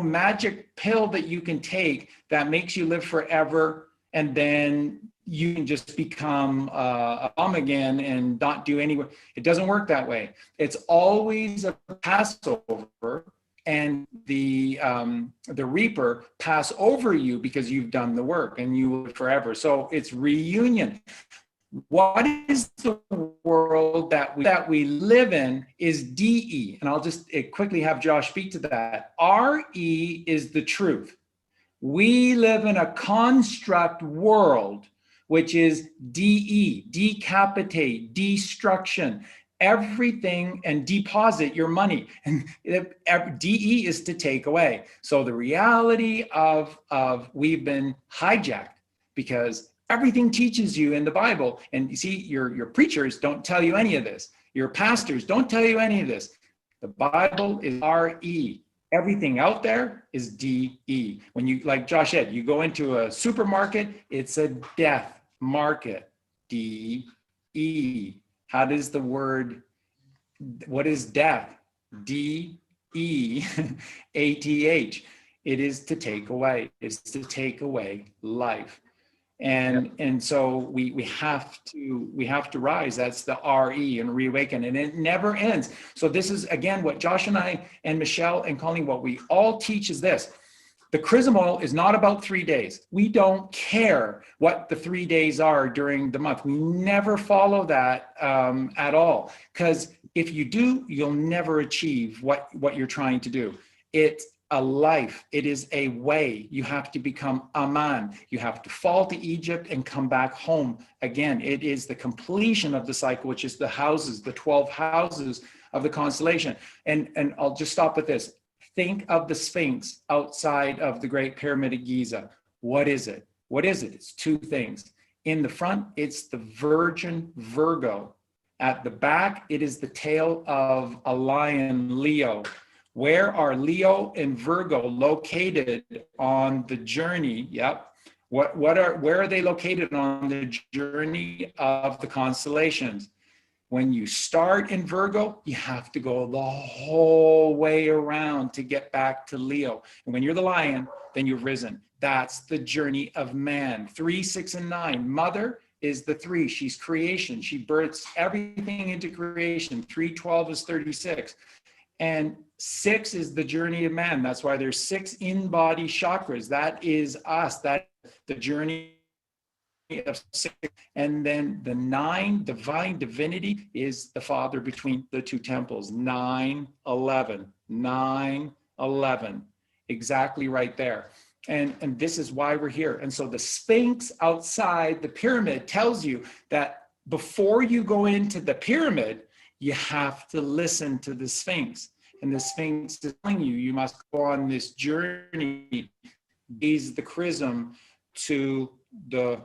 magic pill that you can take that makes you live forever, and then you can just become a bum again and not do any work. It doesn't work that way. It's always a Passover, and the reaper pass over you because you've done the work, and you will live forever. So it's reunion. What is the world that we live in is DE, and I'll just quickly have Josh speak to that. RE is the truth. We live in a construct world, which is DE, decapitate, destruction, everything, and deposit your money. And DE is to take away. So the reality of we've been hijacked because everything teaches you in the Bible. And you see, your preachers don't tell you any of this. Your pastors don't tell you any of this. The Bible is RE. Everything out there is DE. When you, like Josh said, you go into a supermarket, it's a death market. DE. How does the word, what is death? DEATH. It is to take away. It's to take away life. And so we have to rise. That's the RE and reawaken, and it never ends. So this is again what Josh and I and Michelle and Colleen, what we all teach is this: the chrism oil is not about 3 days. We don't care what the 3 days are during the month. We never follow that at all, because if you do, you'll never achieve what you're trying to do. It's a life. It is a way. You have to become a man. You have to fall to Egypt and come back home again. It is the completion of the cycle, which is the houses, the 12 houses of the constellation. And I'll just stop with this. Think of the Sphinx outside of the Great Pyramid of Giza. What is it? What is it? It's two things. In the front, it's the Virgin Virgo. At the back, it is the tail of a lion, Leo. Where are Leo and Virgo located on the journey? Yep. Where are they located on the journey of the constellations? When you start in Virgo, you have to go the whole way around to get back to Leo. And when you're the lion, then you've risen. That's the journey of man. 3, 6, and 9. Mother is the 3. She's creation. She births everything into creation. 3, 12 is 36. And 6 is the journey of man. That's why there's 6 in-body chakras. That is us. That's the journey of 6. And then the 9, divine divinity, is the Father between the 2 temples. 9, 11. 9, 11. Exactly right there. And this is why we're here. And so the Sphinx outside the pyramid tells you that before you go into the pyramid, you have to listen to the Sphinx. And the Sphinx is telling you, you must go on this journey, gaze the chrism to the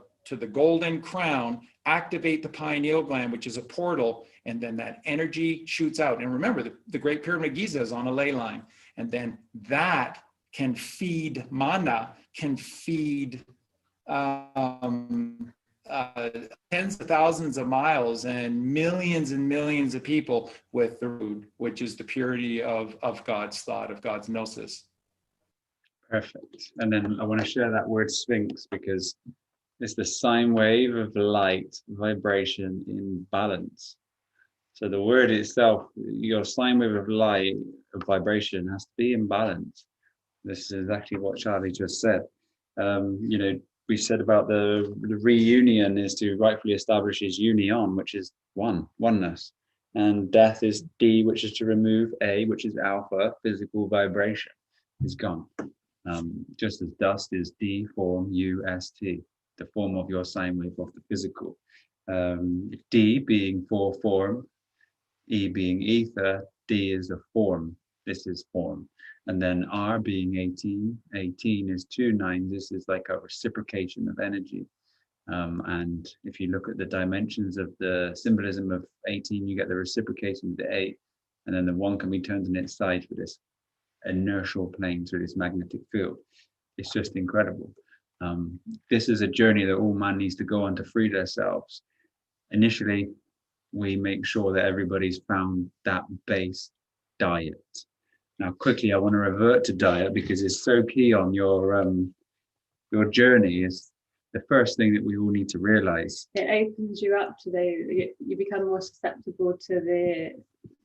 golden crown, activate the pineal gland, which is a portal, and then that energy shoots out. And remember, the Great Pyramid of Giza is on a ley line. And then that can feed mana, can feed tens of thousands of miles and millions of people with the root, which is the purity of God's thought, of God's gnosis. Perfect. And then I want to share that word Sphinx because it's the sine wave of light vibration in balance. So the word itself, your sine wave of light of vibration has to be in balance. This is exactly what Charlie just said. We said about the reunion is to rightfully establish his union, which is oneness. And death is D, which is to remove A, which is alpha, physical vibration, is gone. Just as dust is D, form, U-S-T, the form of your sine wave of the physical. D being for form, E being ether, D is a form. This is form. And then R being 18, 18 is 2 9. This is like a reciprocation of energy. And if you look at the dimensions of the symbolism of 18, you get the reciprocation of the 8. And then the 1 can be turned on its side for this inertial plane through this magnetic field. It's just incredible. This is a journey that all man needs to go on to free themselves. Initially, we make sure that everybody's found that base diet. Now, quickly, I want to revert to diet because it's so key on your journey. Is the first thing that we all need to realize. It opens you up to you become more susceptible to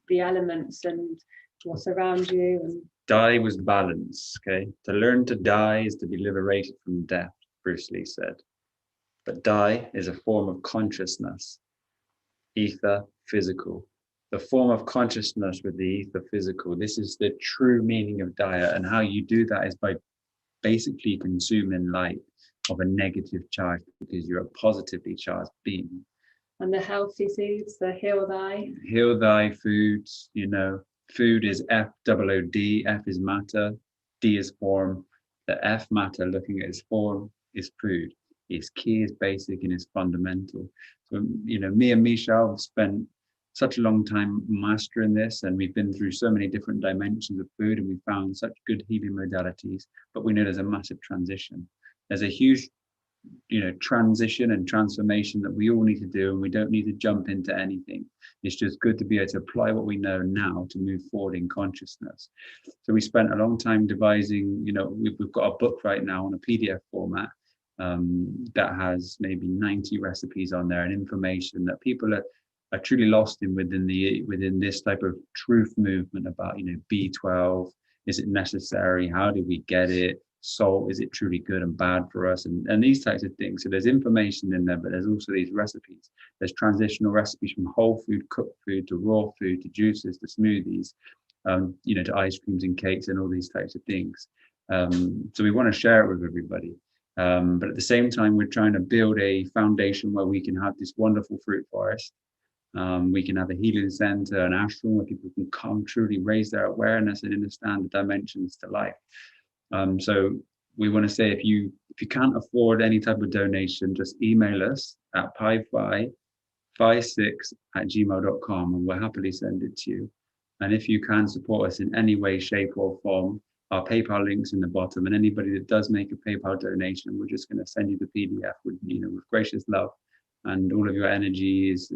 the elements and what's around you. And die was balance. Okay, to learn to die is to be liberated from death, Bruce Lee said. But die is a form of consciousness, ether, physical. The form of consciousness with the ether physical. This is the true meaning of diet, and how you do that is by basically consuming light of a negative charge because you're a positively charged being. And the healthy foods, the heal thy foods, food is F-O-O-D, F is matter, D is form. The F matter, looking at its form, is food. Its key is basic and is fundamental. So, me and Michele have spent such a long time mastering this, and we've been through so many different dimensions of food, and we found such good healing modalities, but we know there's a massive transition. There's a huge transition and transformation that we all need to do, and we don't need to jump into anything. It's just good to be able to apply what we know now to move forward in consciousness. So we spent a long time devising, we've got a book right now on a PDF format, that has maybe 90 recipes on there and information that people are truly lost in within this type of truth movement about, you know, B12, is it necessary? How do we get it? Salt, is it truly good and bad for us? And these types of things. So there's information in there, but there's also these recipes. There's transitional recipes from whole food, cooked food, to raw food, to juices, to smoothies, you know, to ice creams and cakes and all these types of things. So we want to share it with everybody. But at the same time, we're trying to build a foundation where we can have this wonderful fruit forest. We can have a healing center, an ashram where people can come truly raise their awareness and understand the dimensions to life. So we want to say, if you can't afford any type of donation, just email us at pi56@gmail.com and we'll happily send it to you. And if you can support us in any way, shape or form, our PayPal link's in the bottom, and anybody that does make a PayPal donation, we're just going to send you the PDF with, you know, with gracious love. And all of your energy is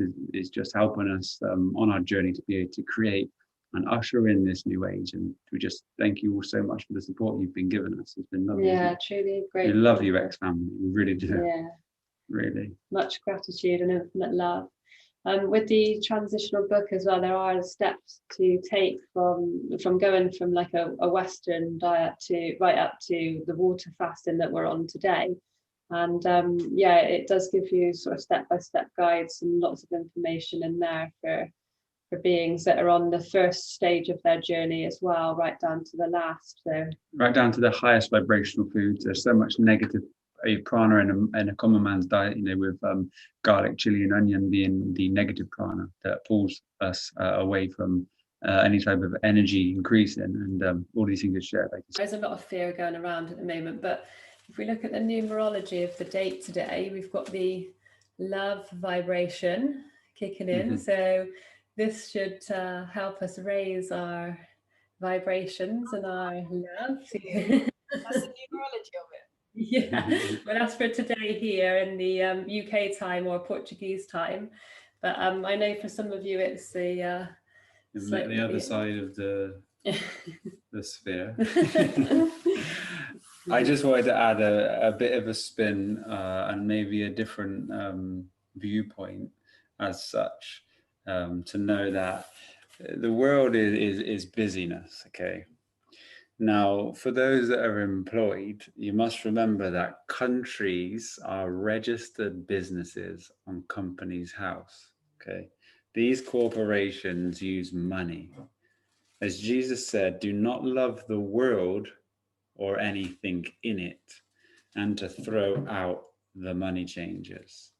just helping us on our journey to be able to create and usher in this new age. And we just thank you all so much for the support you've been giving us. It's been lovely. Yeah, truly great. We love you, X family. We really do. Yeah, really. Much gratitude and infinite love. With the transitional book as well, there are steps to take from going from like a Western diet to right up to the water fasting that we're on today. And yeah, it does give you sort of step-by-step guides and lots of information in there for beings that are on the first stage of their journey as well, right down to the last. So right down to the highest vibrational foods. There's so much negative prana in a common man's diet, you know, with garlic, chili and onion being the negative prana that pulls us away from any type of energy increasing, and all these things are shared. There's a lot of fear going around at the moment, but if we look at the numerology of the date today, we've got the love vibration kicking in. So this should help us raise our vibrations and our love. That's the numerology of it. Yeah, well, that's for today here in the UK time or Portuguese time. But I know for some of you it's the other side of the sphere. I just wanted to add a bit of a spin and maybe a different viewpoint as such, to know that the world is busyness, okay? Now, for those that are employed, you must remember that countries are registered businesses on Companies House, okay? These corporations use money. As Jesus said, do not love the world or anything in it, and to throw out the money changers.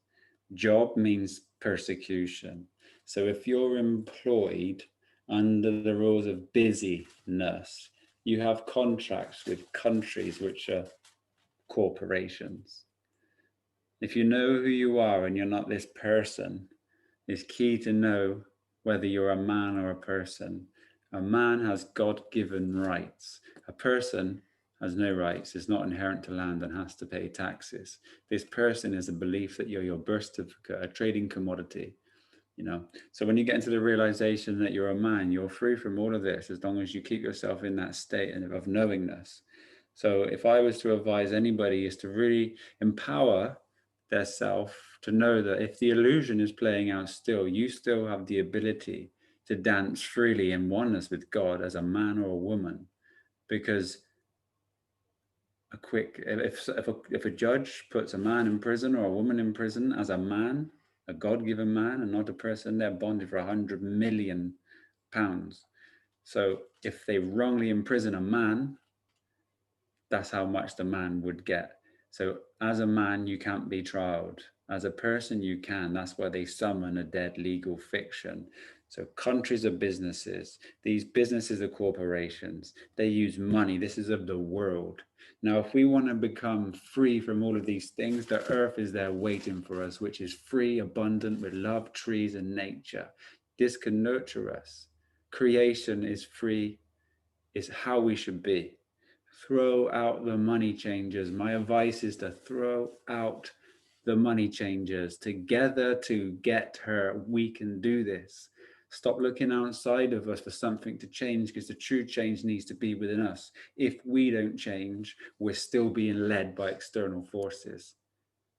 Job means persecution. So if you're employed under the rules of busyness, you have contracts with countries which are corporations. If you know who you are and you're not this person, it's key to know whether you're a man or a person. A man has God-given rights. A person has no rights, is not inherent to land and has to pay taxes. This person is a belief that you're your birth certificate, a trading commodity. You know, so when you get into the realization that you're a man, you're free from all of this as long as you keep yourself in that state of knowingness. So if I was to advise anybody, is to really empower their self to know that if the illusion is playing out still, you still have the ability to dance freely in oneness with God as a man or a woman. Because if a judge puts a man in prison or a woman in prison as a man, a God-given man and not a person, they're bonded for £100 million. So if they wrongly imprison a man, that's how much the man would get. So as a man, you can't be trialed. As a person, you can. That's why they summon a dead legal fiction. So countries are businesses. These businesses are corporations. They use money. This is of the world. Now, if we want to become free from all of these things, the earth is there waiting for us, which is free, abundant with love, trees, and nature. This can nurture us. Creation is free, is how we should be. Throw out the money changers. My advice is to throw out the money changers. Together to get her, we can do this. Stop looking outside of us for something to change, because the true change needs to be within us. If we don't change, we're still being led by external forces.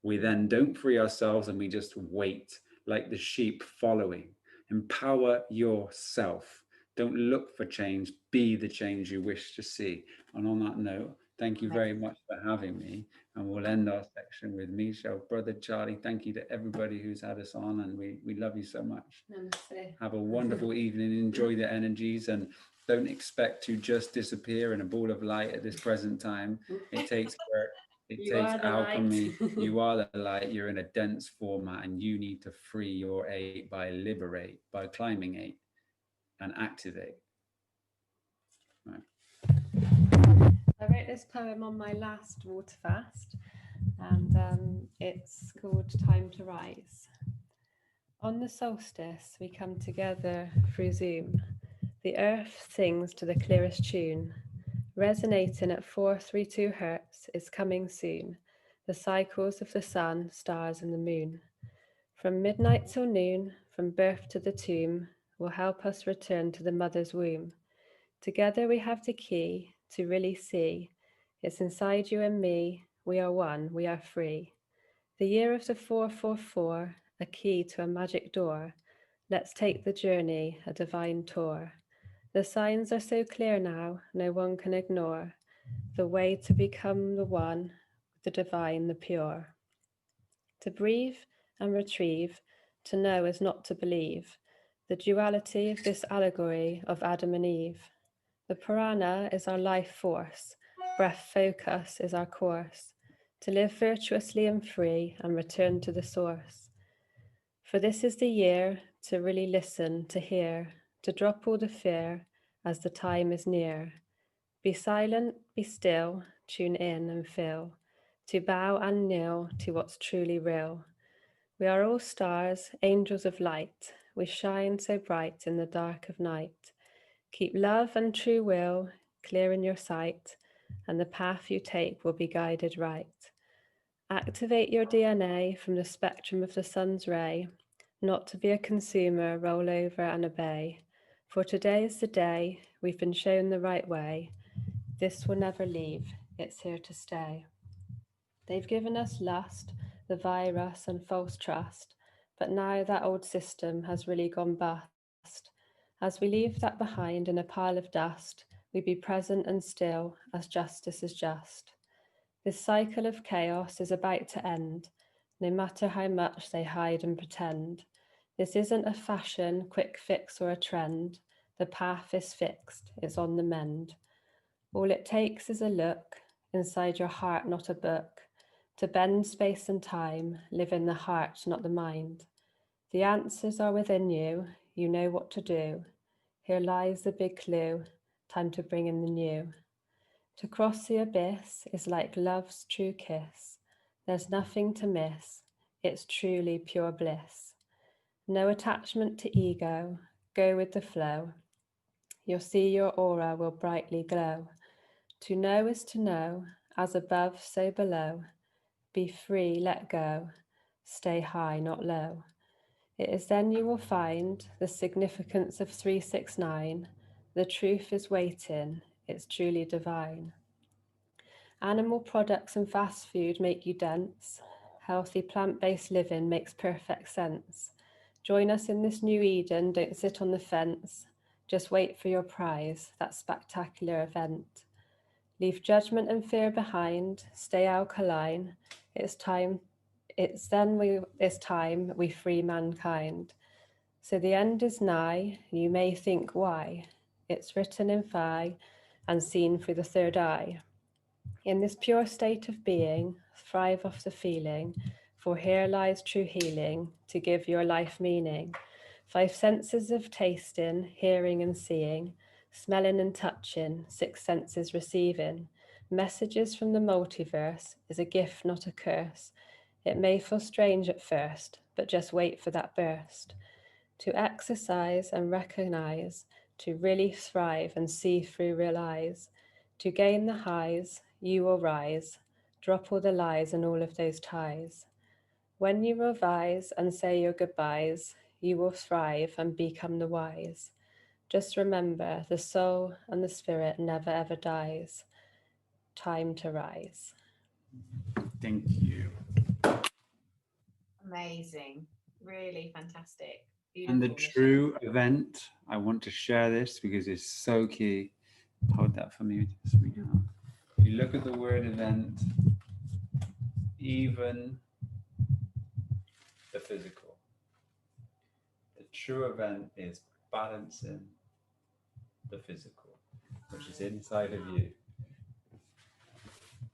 We then don't free ourselves and we just wait like the sheep following. Empower yourself. Don't look for change, be the change you wish to see. And on that note, thank you very much for having me. And we'll end our section with Michele, Brother Charlie. Thank you to everybody who's had us on, and we love you so much. Namaste. Have a wonderful evening. Enjoy the energies, and don't expect to just disappear in a ball of light at this present time. It takes work. It takes alchemy. You are the light. You're in a dense format, and you need to free your 8 by liberate, by climbing 8 and activate. Right. I wrote this poem on my last water fast, and it's called Time to Rise. On the solstice, we come together through Zoom. The earth sings to the clearest tune. Resonating at 432 Hertz is coming soon. The cycles of the sun, stars, and the moon. From midnight till noon, from birth to the tomb, will help us return to the mother's womb. Together we have the key to really see. It's inside you and me. We are one, we are free. The year of the 444, a key to a magic door. Let's take the journey, a divine tour. The signs are so clear now, no one can ignore. The way to become the one, the divine, the pure. To breathe and retrieve, to know is not to believe. The duality of this allegory of Adam and Eve. The prana is our life force, breath focus is our course, to live virtuously and free and return to the source. For this is the year to really listen, to hear, to drop all the fear as the time is near. Be silent, be still, tune in and feel, to bow and kneel to what's truly real. We are all stars, angels of light, we shine so bright in the dark of night. Keep love and true will clear in your sight, and the path you take will be guided right. Activate your DNA from the spectrum of the sun's ray, not to be a consumer, roll over and obey. For today is the day we've been shown the right way. This will never leave, it's here to stay. They've given us lust, the virus and false trust, but now that old system has really gone bust. As we leave that behind in a pile of dust, we be present and still as justice is just. This cycle of chaos is about to end, no matter how much they hide and pretend. This isn't a fashion, quick fix or a trend. The path is fixed, it's on the mend. All it takes is a look inside your heart, not a book, to bend space and time, live in the heart, not the mind. The answers are within you, you know what to do. Here lies the big clue, time to bring in the new. To cross the abyss is like love's true kiss. There's nothing to miss, it's truly pure bliss. No attachment to ego, go with the flow. You'll see your aura will brightly glow. To know is to know, as above, so below. Be free, let go, stay high, not low. It is then you will find the significance of 369. The truth is waiting, it's truly divine. Animal products and fast food make you dense. Healthy plant-based living makes perfect sense. Join us in this new Eden, don't sit on the fence. Just wait for your prize, that spectacular event. Leave judgment and fear behind, stay alkaline. It's time we free mankind. So the end is nigh, you may think why. It's written in phi and seen through the third eye. In this pure state of being, thrive off the feeling, for here lies true healing to give your life meaning. 5 senses of tasting, hearing and seeing, smelling and touching, 6 senses receiving. Messages from the multiverse is a gift, not a curse. It may feel strange at first, but just wait for that burst. To exercise and recognize, to really thrive and see through real eyes. To gain the highs, you will rise, drop all the lies and all of those ties. When you revise and say your goodbyes, you will thrive and become the wise. Just remember, the soul and the spirit never ever dies. Time to rise. Thank you. Amazing. Really fantastic. And the Beautiful, true event, I want to share this because it's so key. Hold that for me, sweetheart. If you look at the word event, even the physical, the true event is balancing the physical, which is inside of you.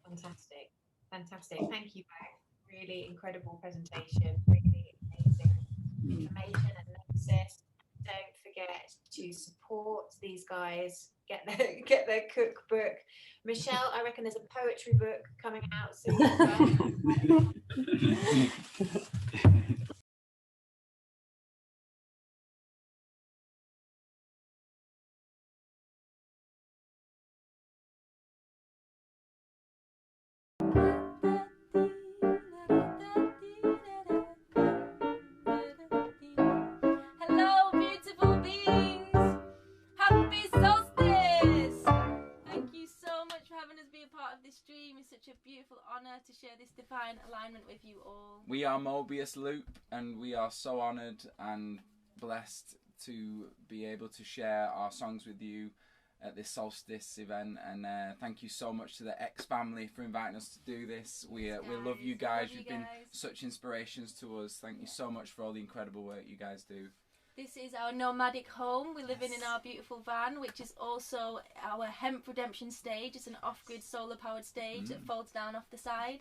Fantastic. Fantastic. Thank you both. Really incredible presentation. Really amazing information and gnosis. Don't forget to support these guys. Get their cookbook. Michele, I reckon there's a poetry book coming out soon as well. Hello, beautiful beings. Happy solstice. Thank you so much for having us be a part of this stream. It's such a beautiful honor to share this divine alignment with you all. We are Mobius Loop, and we are so honored and blessed to be able to share our songs with you at this solstice event. And thank you so much to the X family for inviting us to do this. We love you guys. You've been such inspirations to us. Thank you so much for all the incredible work you guys do. This is our nomadic home. We live in our beautiful van, which is also our hemp redemption stage. It's an off-grid solar-powered stage that folds down off the side.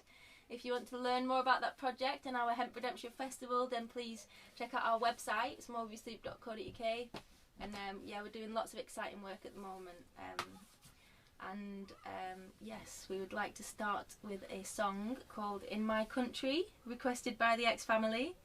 If you want to learn more about that project and our hemp redemption festival, then please check out our website. It's mobiusloop.co.uk. And yeah, we're doing lots of exciting work at the moment. Yes, we would like to start with a song called In My Country, requested by the X family.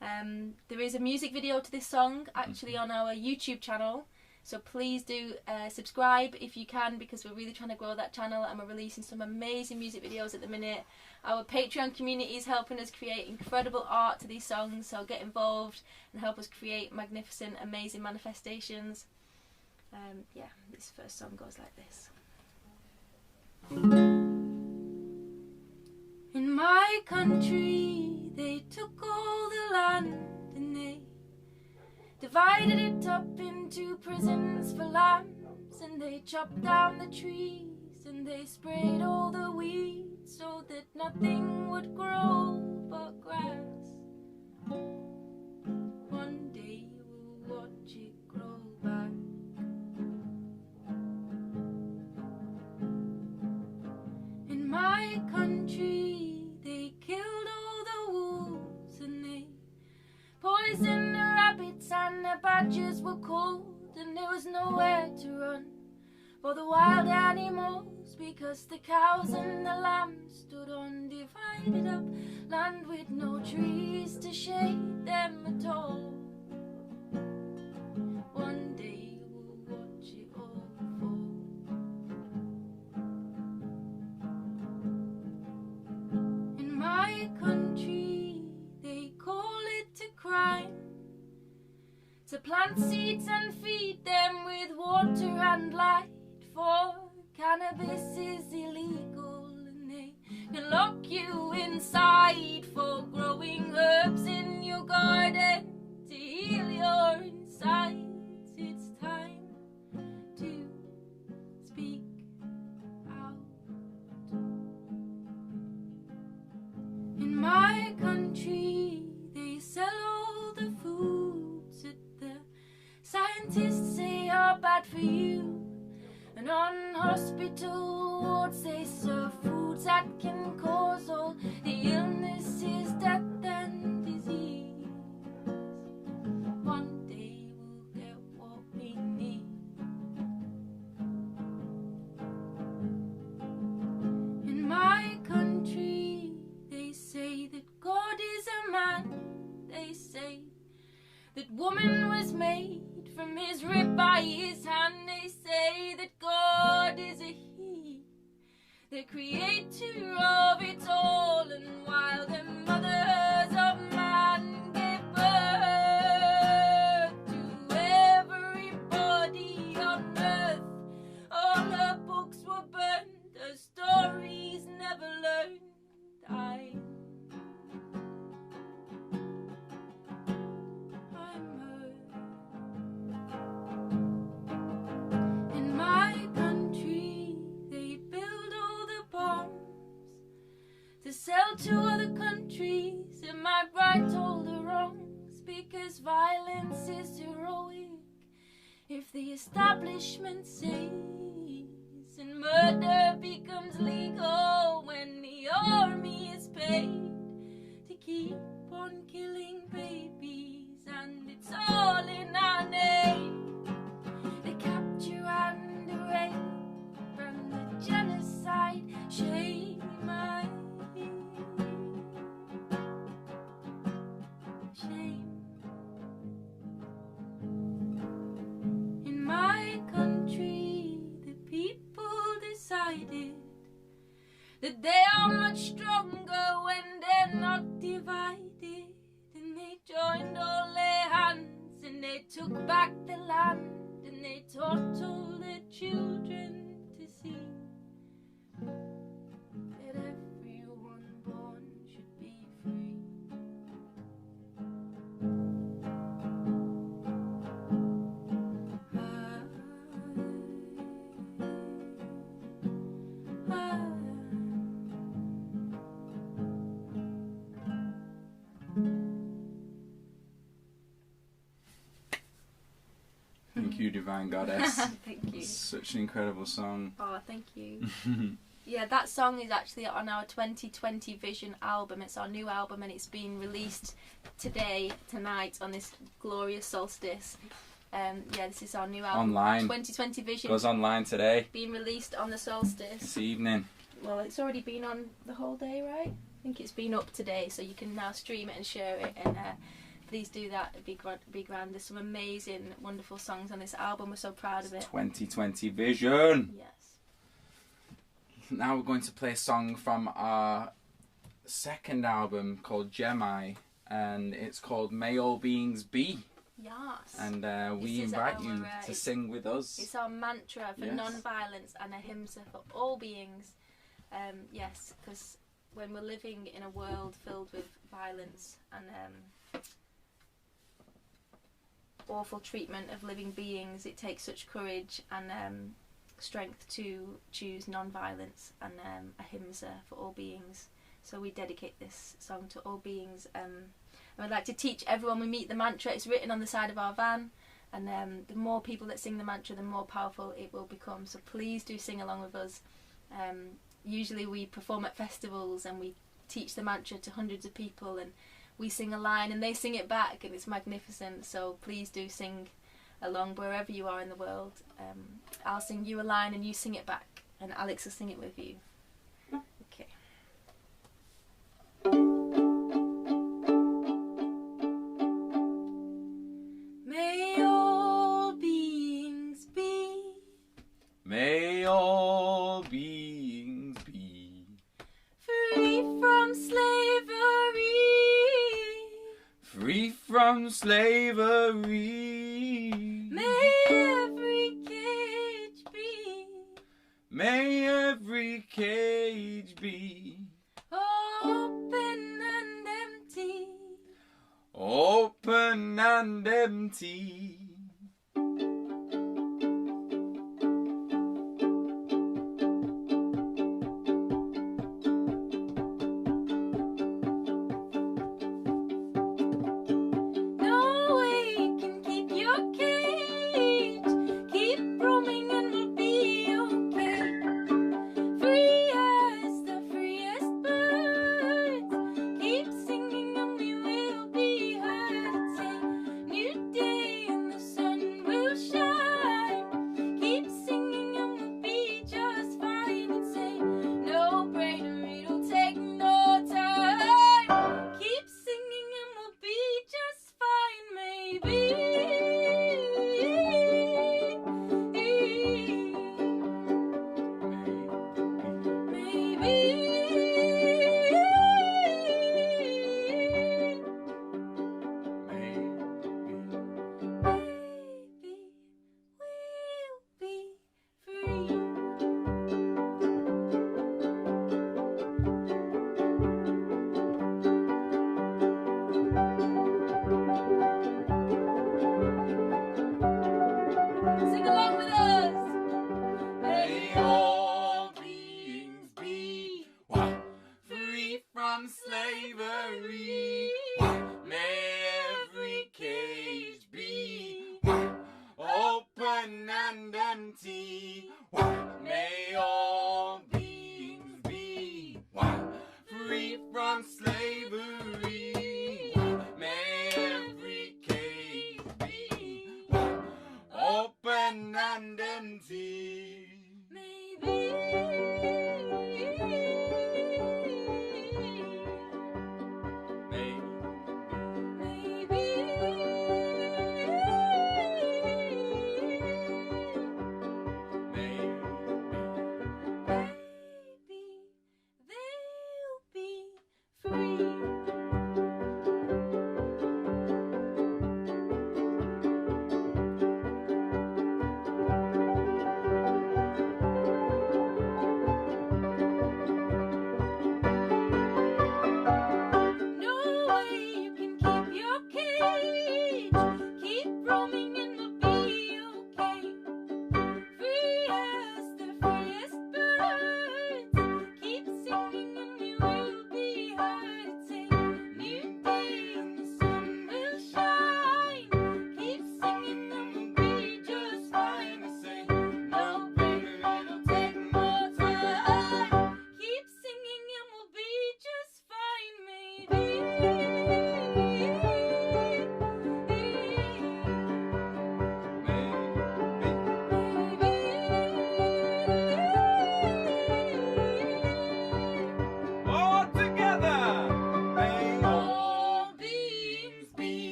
There is a music video to this song actually on our YouTube channel, so please do subscribe if you can, because we're really trying to grow that channel and we're releasing some amazing music videos at the minute. Our Patreon community is helping us create incredible art to these songs, so get involved and help us create magnificent, amazing manifestations. Yeah, this first song goes like this. In my country, they took all the land and they divided it up into prisons for lambs, and they chopped down the trees and they sprayed all the weeds so that nothing would grow but grass. One day we'll watch it grow back. In my country, they killed all the wolves and they poisoned the rabbits, and the badgers were cold, and there was nowhere to run for the wild animals, because the cows and the lambs stood on divided up land with no trees to shade them at all. One day we'll watch it all fall. In my country, they call it a crime to plant seeds and feed them with water and light, for cannabis is illegal and they can lock you inside for growing herbs in your garden to heal your insides. It's time to speak out. In my country, they sell all the foods that the scientists say are bad for you, and on hospital wards they serve foods that can cause all the illnesses, death and disease. One day we'll get what we need. In my country, they say that God is a man. They say that woman was made from his rib by his hand. They say that God is a he, the creator of it all. And while the mothers of man gave birth to sell to other countries. Am I right or the wrongs? Because violence is heroic if the establishment says, and murder becomes legal when the army is paid to keep on killing babies, and it's all in our name. The capture and the rape and the genocide, shame I shame. In my country, the people decided that they are much stronger when they're not divided, and they joined all their hands and they took back the land, and they taught all their children to see that everyone born should be free. Thank you, Divine Goddess. Thank you. Such an incredible song. Oh, thank you. Yeah, that song is actually on our 2020 Vision album. It's our new album, and it's being released tonight on this glorious solstice. Yeah, this is our new album. Online. 2020 Vision. Goes online today. Being released on the solstice. This evening. Well, it's already been on the whole day, right? I think it's been up today, so you can now stream it and share it, and please do that. It'd be grand. There's some amazing, wonderful songs on this album. We're so proud of it. 2020 Vision. Yes. Now we're going to play a song from our second album called Gemini, and it's called May All Beings Be. Yes. And we invite you to sing with us. It's our mantra for Yes. non-violence and ahimsa for all beings. Yes, because when we're living in a world filled with violence and awful treatment of living beings, it takes such courage and strength to choose non-violence and ahimsa for all beings. So we dedicate this song to all beings. And I'd like to teach everyone we meet the mantra. It's written on the side of our van, and the more people that sing the mantra, the more powerful it will become. So please do sing along with us. Usually we perform at festivals and we teach the mantra to hundreds of people, and we sing a line and they sing it back, and it's magnificent. So please do sing along wherever you are in the world. I'll sing you a line and you sing it back, and Alex will sing it with you. Okay. May all beings be. May all beings be Free from slavery. free from slavery. May every cage be. May every cage be Open and empty. open and empty. No way can keep your cage. Keep roaming and we'll be okay. Free as the freest birds. Keep singing and we will be heard. Say, new day and the sun will shine. Keep singing and we'll be just fine. And say, no brainer, it'll take no time. Keep singing and we'll be just fine, maybe. Maybe we'll be free. Sing along with us. May all beings be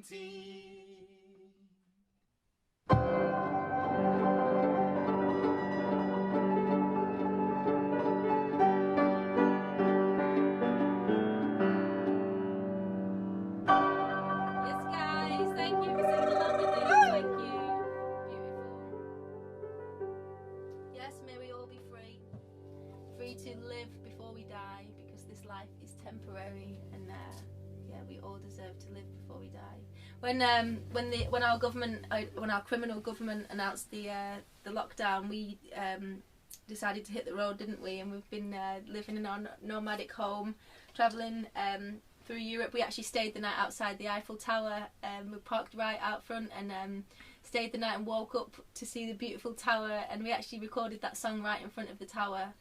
certainty. Yes, guys, thank you for singing along with us. Thank you. Beautiful. Yes, may we all be free. Free to live before we die, because this life is temporary, and yeah, we all deserve to live before we die. When our criminal government announced the lockdown, we decided to hit the road, didn't we? And we've been living in our nomadic home, traveling through Europe. We actually stayed the night outside the Eiffel Tower. We parked right out front and stayed the night and woke up to see the beautiful tower, and we actually recorded that song right in front of the tower.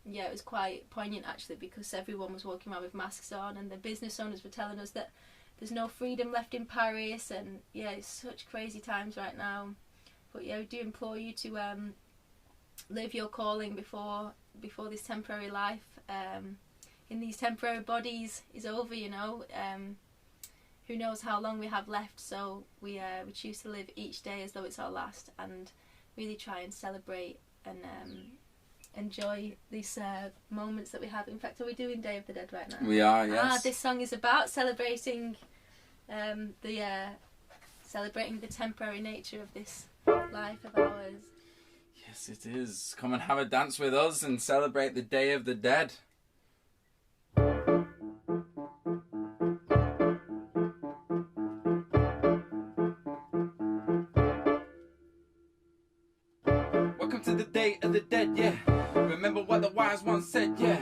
Yeah, it was quite poignant actually, because everyone was walking around with masks on, and the business owners were telling us that there's no freedom left in Paris, and yeah, it's such crazy times right now. But yeah, we do implore you to live your calling before this temporary life in these temporary bodies is over, you know. Who knows how long we have left, so we choose to live each day as though it's our last, and really try and celebrate and enjoy these moments that we have. In fact, are we doing Day of the Dead right now? We are, yes. This song is about celebrating celebrating the temporary nature of this life of ours. Yes, it is. Come and have a dance with us and celebrate the Day of the Dead. Welcome to the Day of the Dead, yeah. Remember what the wise one said, yeah.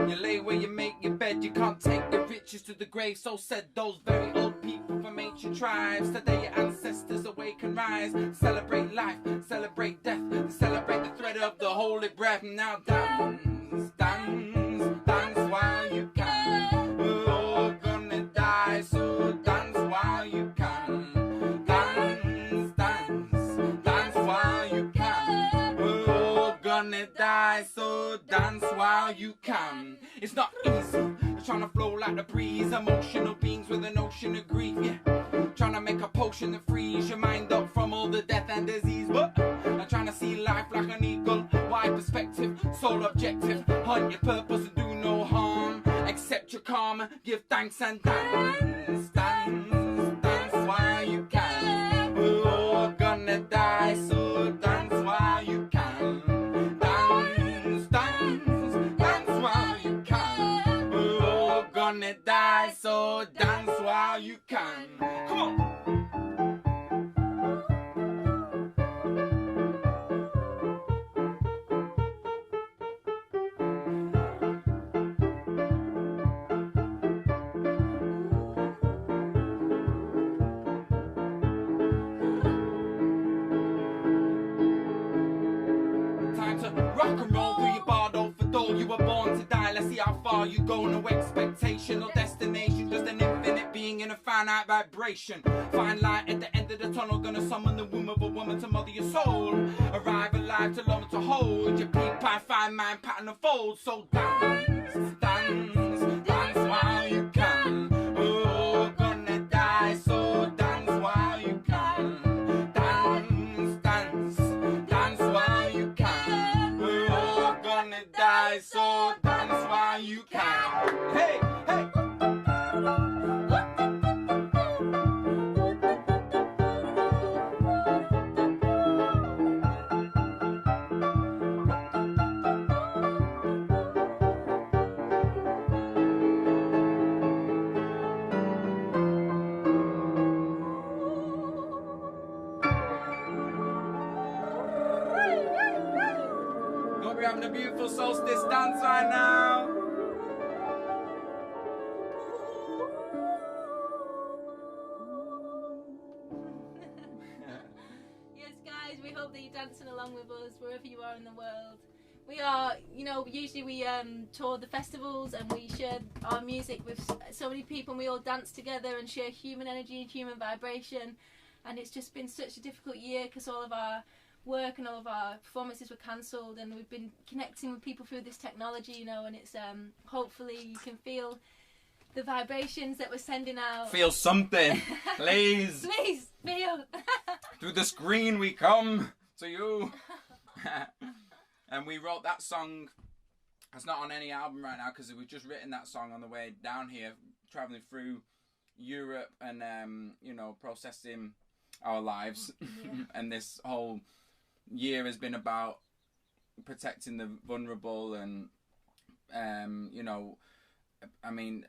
You lay where you make your bed, you can't take your riches to the grave. So said those very old people from ancient tribes. Today your ancestors awake and rise. Celebrate life, celebrate death, celebrate the thread of the holy breath. Now dance, dance, dance while you can. We're all gonna die, so dance while you can. Dance, dance, dance while you can. We're all gonna die, so dance while you can. It's not easy, trying to flow like the breeze. Emotional beings with an ocean of grief, yeah. Trying to make a potion that frees your mind up from all the death and disease. But I'm trying to see life like an eagle, wide perspective, sole objective. Hunt your purpose and do no harm. Accept your karma, give thanks and dance, dance, dance while you can. We're all gonna die, so dance while you can. Dance, dance, dance while you can. We're all gonna die, so dance while you can. Come on. Time to rock and roll through your bardo for dole. You were born to die, let's see how far you go. No expectation or destination, just an infinite being in a finite vibration. Find light at the end of the tunnel, gonna summon the womb of a woman to mother your soul. Arrive alive to love to hold your peak pie, fine mind pattern of fold. So dance, dance, dance while you can. We're all gonna die, so dance while you can. Dance, dance, dance while you can. We're all gonna die, so dance while you can. Hey, hey. We're having a beautiful solstice dance right now. Yes, guys, we hope that you're dancing along with us wherever you are in the world. We are, you know, usually we tour the festivals and we share our music with so many people, and we all dance together and share human energy and human vibration. And it's just been such a difficult year because all of our work and all of our performances were cancelled, and we've been connecting with people through this technology, you know, and it's hopefully you can feel the vibrations that we're sending out. Feel something, please. Please, feel. Through the screen we come to you. And we wrote that song. It's not on any album right now because we've just written that song on the way down here, traveling through Europe and you know, processing our lives. And this whole year has been about protecting the vulnerable and you know, I mean,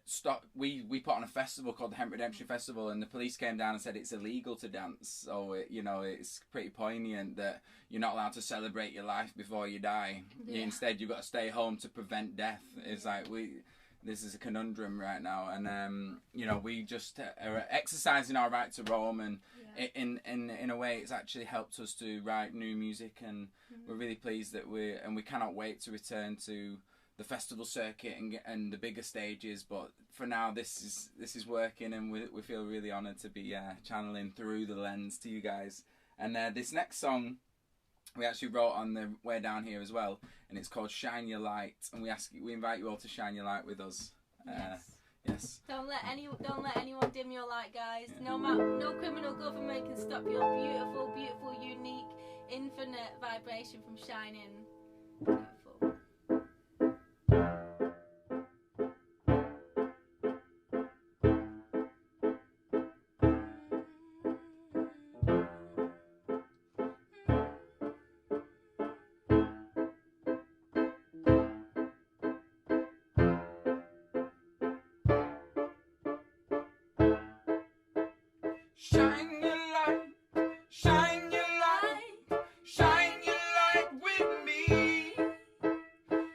we put on a festival called the Hemp Redemption Festival, and the police came down and said it's illegal to dance. So you know, it's pretty poignant that you're not allowed to celebrate your life before you die. Instead, you've got to stay home to prevent death. It's like this is a conundrum right now, and you know, we just are exercising our right to roam, and in a way, it's actually helped us to write new music, and we're really pleased that we cannot wait to return to the festival circuit and the bigger stages. But for now, this is working, and we feel really honoured to be channeling through the lens to you guys. And this next song we actually wrote on the way down here as well, and it's called "Shine Your Light." And we invite you all to shine your light with us. Yes. Don't let anyone dim your light, guys. No criminal government can stop your beautiful, beautiful, unique, infinite vibration from shining. Beautiful. Shine your light, shine your light, shine your light with me.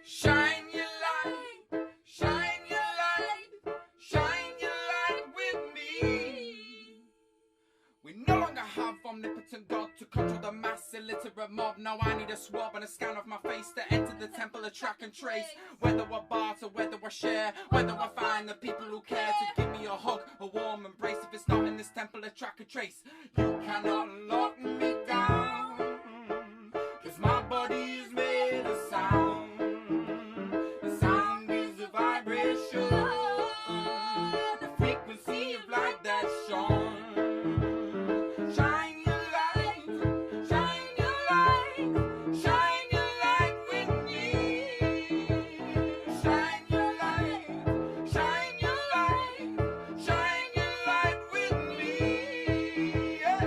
Shine your light, shine your light, shine your light with me. We no longer have omnipotent God to control the mass illiterate mob. Now I need a swab and a scan of my face to enter the temple of track and trace. Whether I barter, whether I share, whether I find the people who care to give me a hug, a warm embrace. If it's not in this temple of track and trace, you cannot lock me down, 'cause my body is made of sound. The sound is a vibration, the frequency of light that's shone. Shine your light, shine your light, shine your light with me. Shine your light, shine your light, shine your light with me. Yeah.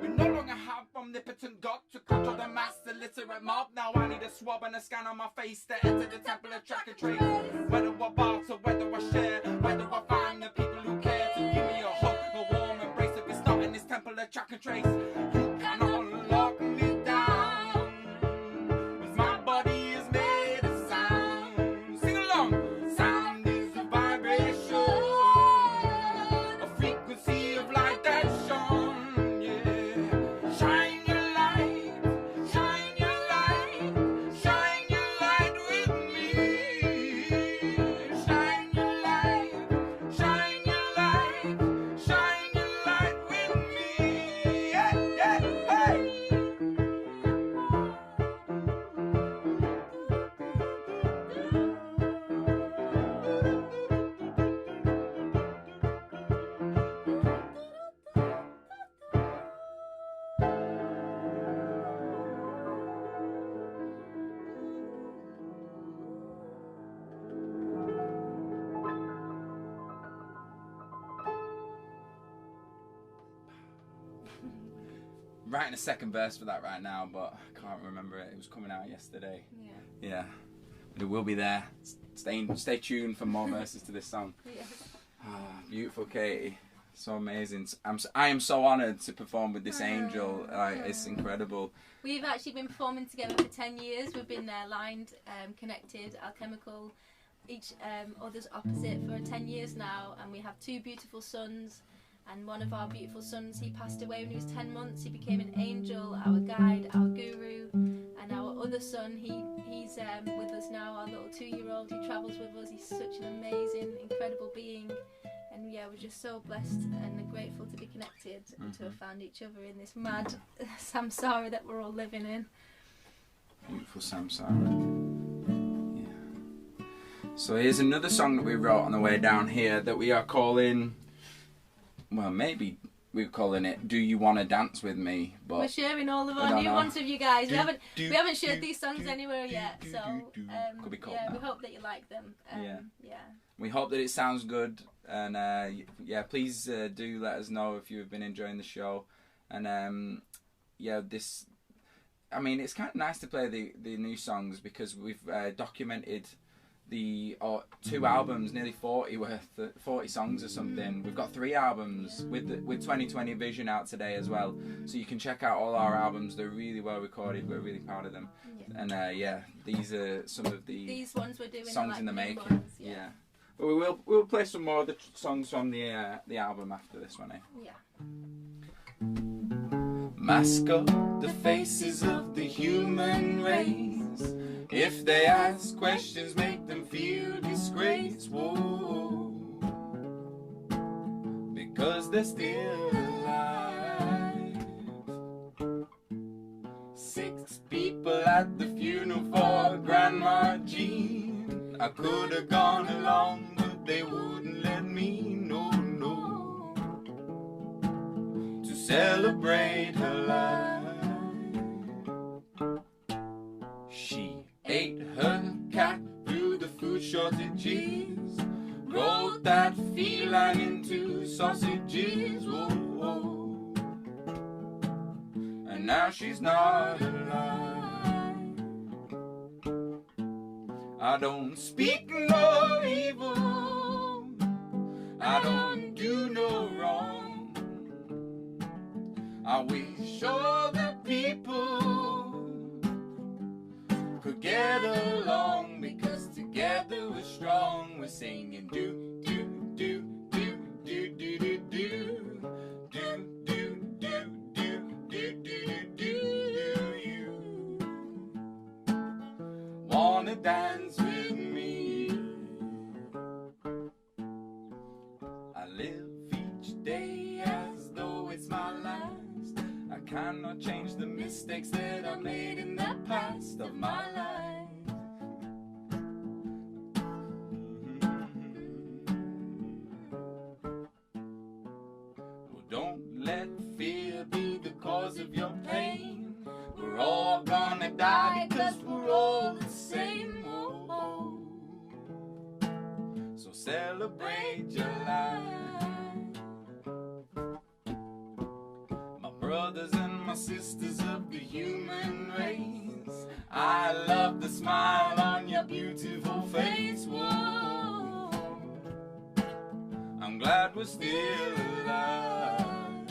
We no longer have omnipotent God to control the mass illiterate mob. Now I need a swab and a scan on my face to enter the temple of track and trace. Whether I barter, whether I share, whether I find the people who care to give me a hug, a warm embrace. If it's not in this temple of track and trace, you cannot lock me down, 'cause my body is made of sound. Sing along. Sound is a vibration, a frequency of light that's shone. Yeah. Shine your light, shine your light, shine your light with me. Shine your light, shine your light, shine your light with me. Yeah, hey. Writing a second verse for that right now, but I can't remember it. It was coming out yesterday. Yeah. But it will be there. Stay tuned for more verses to this song. Beautiful, Katie. So amazing. I am so honoured to perform with this angel. It's incredible. We've actually been performing together for 10 years. We've been lined, connected, alchemical, each other's opposite for 10 years now, and we have 2 beautiful sons. And one of our beautiful sons, he passed away when he was 10 months. He became an angel, our guide, our guru. And our other son, he's with us now, our little 2-year-old. He travels with us. He's such an amazing, incredible being. And yeah, we're just so blessed and grateful to be connected and to have found each other in this mad samsara that we're all living in. Beautiful samsara. Yeah. So here's another song that we wrote on the way down here that we are calling, well, maybe we're calling it "Do You Want to Dance With Me?" But we're sharing all of our new ones with you guys. We haven't shared these songs anywhere yet, so could be cool yeah, now. we hope that you like them. Yeah. We hope that it sounds good, and yeah, please do let us know if you've been enjoying the show. And yeah, this, I mean, it's kind of nice to play the new songs because we've documented the 2 albums, nearly 40 songs or something. We've got 3 albums with 2020 Vision out today as well, so you can check out all our albums. They're really well recorded. We're really proud of them. Yeah. And yeah, these are some of these ones we're doing songs like in the making. ones, yeah. But we'll play some more of the songs from the album after this one. Yeah. Mask up the faces of the human race. If they ask questions, make them feel disgrace. Whoa, because they're still alive. 6 people at the funeral for Grandma Jean. I could have gone along, but they wouldn't let me. No, to celebrate her life. She ate her cat through the food shortages, rolled that feline into sausages. Whoa, whoa. And now she's not alive. I don't speak no evil, I don't do no wrong. I wish all the people could get along, because together we're strong. We're singing do do do do do do do do do do do do do do do. You wanna dance with me? I live each day as though it's my last. I cannot change the mistakes that I made in the past of my life. Well, don't let fear be the cause of your pain. We're all gonna die because we're all the same. Oh, oh. So celebrate your life. Brothers and my sisters of the human race, I love the smile on your beautiful face. Whoa, I'm glad we're still alive.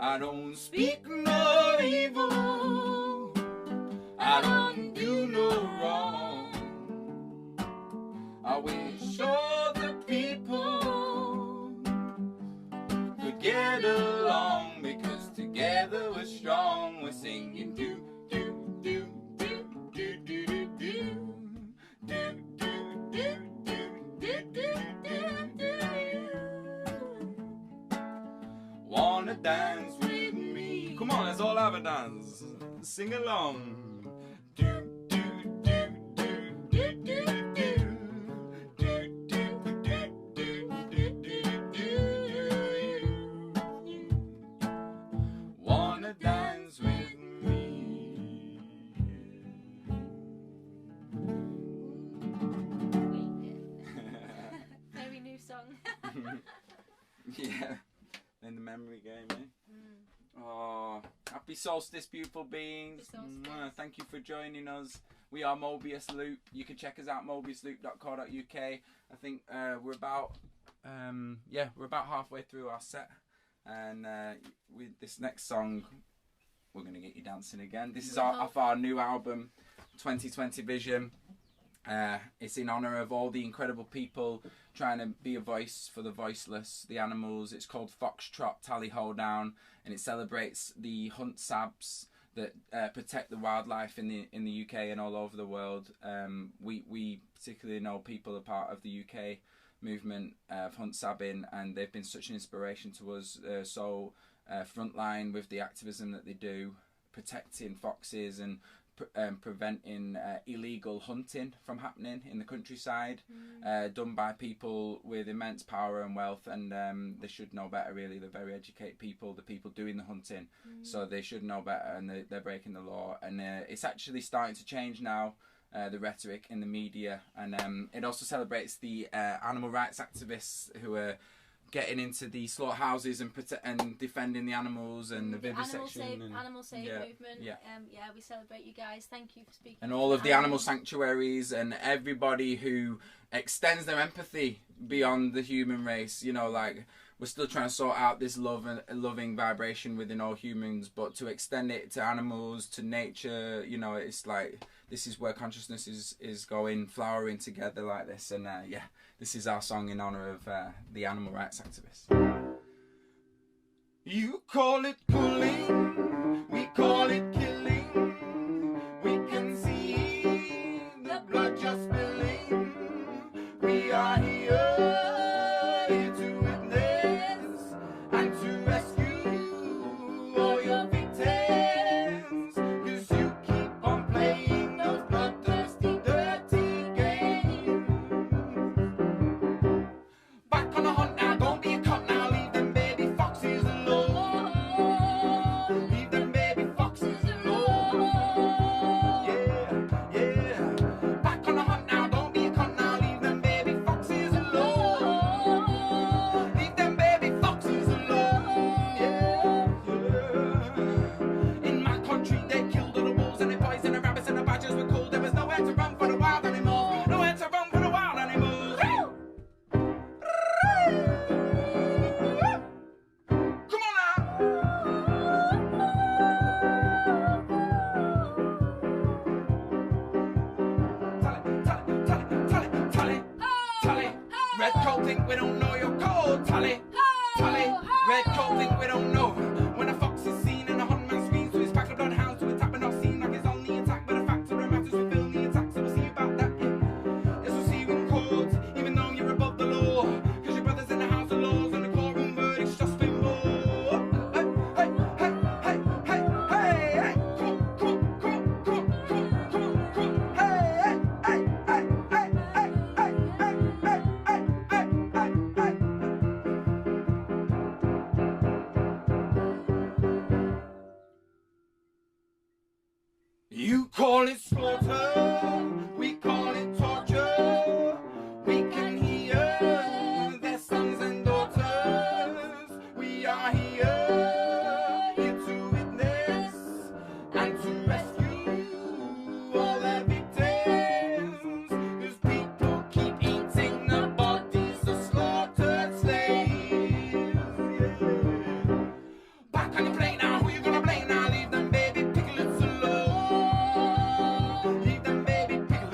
I don't speak no evil, I don't do no wrong. I wish all the people could get along, because together we're strong. We're singing do do do do do do do do do do do do do. Wanna dance with me? Come on, let's all have a dance. Sing along. Do do do do do do do. Dance with me. Very new song. Yeah, in the memory game, eh? Oh, happy solstice, beautiful beings. Thank you for joining us. We are Mobius Loop. You can check us out, mobiusloop.co.uk. I think we're about halfway through our set. And with this next song, we're going to get you dancing again. This is off our new album, 2020 Vision. It's in honor of all the incredible people trying to be a voice for the voiceless, the animals. It's called Foxtrot Tally Ho Down, and it celebrates the hunt sabs that protect the wildlife in the UK and all over the world. We particularly know people are part of the UK movement of hunt sabbing, and they've been such an inspiration to us. So frontline with the activism that they do, protecting foxes and preventing illegal hunting from happening in the countryside, done by people with immense power and wealth, and they should know better really. They're very educated people, the people doing the hunting, so they should know better, and they're breaking the law. And it's actually starting to change now, the rhetoric in the media, and it also celebrates the animal rights activists who are getting into the slaughterhouses and defending the animals and the vivisection. Animal save movement. Yeah, we celebrate you guys. Thank you for speaking. And all of the animal sanctuaries and everybody who extends their empathy beyond the human race. You know, like, we're still trying to sort out this love and loving vibration within all humans, but to extend it to animals, to nature, you know, it's like, this is where consciousness is going, flowering together like this. And yeah, this is our song in honor of the animal rights activists. You call it pulling, we call it killing. We can see the blood just spilling. We are here to witness and to rescue all your victims. 'Cause you keep on playing those bloodthirsty, dirty games. Back on the hunt now, don't be a cunt now. Leave them baby foxes alone. Leave them baby foxes alone. Yeah, yeah. Back on the hunt now, don't be a cunt now. Leave them baby foxes alone. Leave them baby foxes alone. Yeah, yeah. In my country, they killed all the wolves and they poisoned the rabbits and the badgers were cool. There was nowhere to run for the wild animals. Nowhere to run for the wild animals. Come on now. Tally. Red coat think we don't know your code. Tally. Red coat think we don't know. When a fox is seen and a huntsman screams to his pack of bloodhounds to attack, but not seen like it's on the attack. But the fact of the matter is we film the attack, so we'll see about that. Yes, we'll see you in court, even though you're above the law. 'Cause your brother's in the house of laws and the courtroom verdict's just been more. Hey. You call it slaughter, we call it torture. We can hear their sons and daughters. We are here to witness and to rescue all their victims. 'Cause people keep eating the bodies of slaughtered slaves. Yeah. Back on the plane now, who you gonna blame now? Leave them baby piglets alone. Leave them baby piglets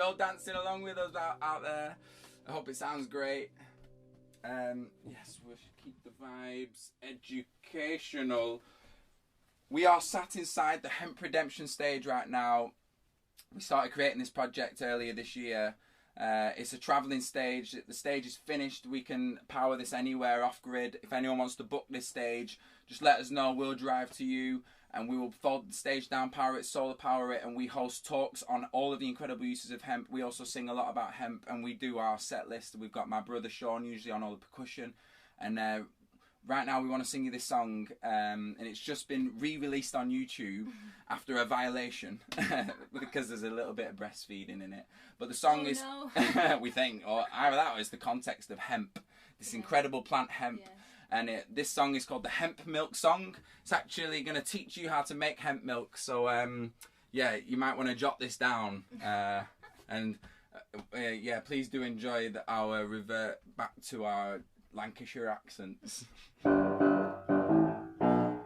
all dancing along with us out there. I hope it sounds great. Yes, we'll keep the vibes educational. We are sat inside the hemp redemption stage right now. We started creating this project earlier this year. It's a traveling stage. The stage is finished. We can power this anywhere off grid. If anyone wants to book this stage, just let us know. We'll drive to you and we will fold the stage down, power it, solar power it, and we host talks on all of the incredible uses of hemp. We also sing a lot about hemp and we do our set list. We've got my brother Sean usually on all the percussion, and right now we want to sing you this song, and it's just been re-released on YouTube after a violation because there's a little bit of breastfeeding in it. But the song is, we think, or either that or it's the context of hemp, this incredible plant hemp. Yeah. And this song is called the Hemp Milk Song. It's actually going to teach you how to make hemp milk. So, yeah, you might want to jot this down. And, yeah, please do enjoy our revert back to our Lancashire accents.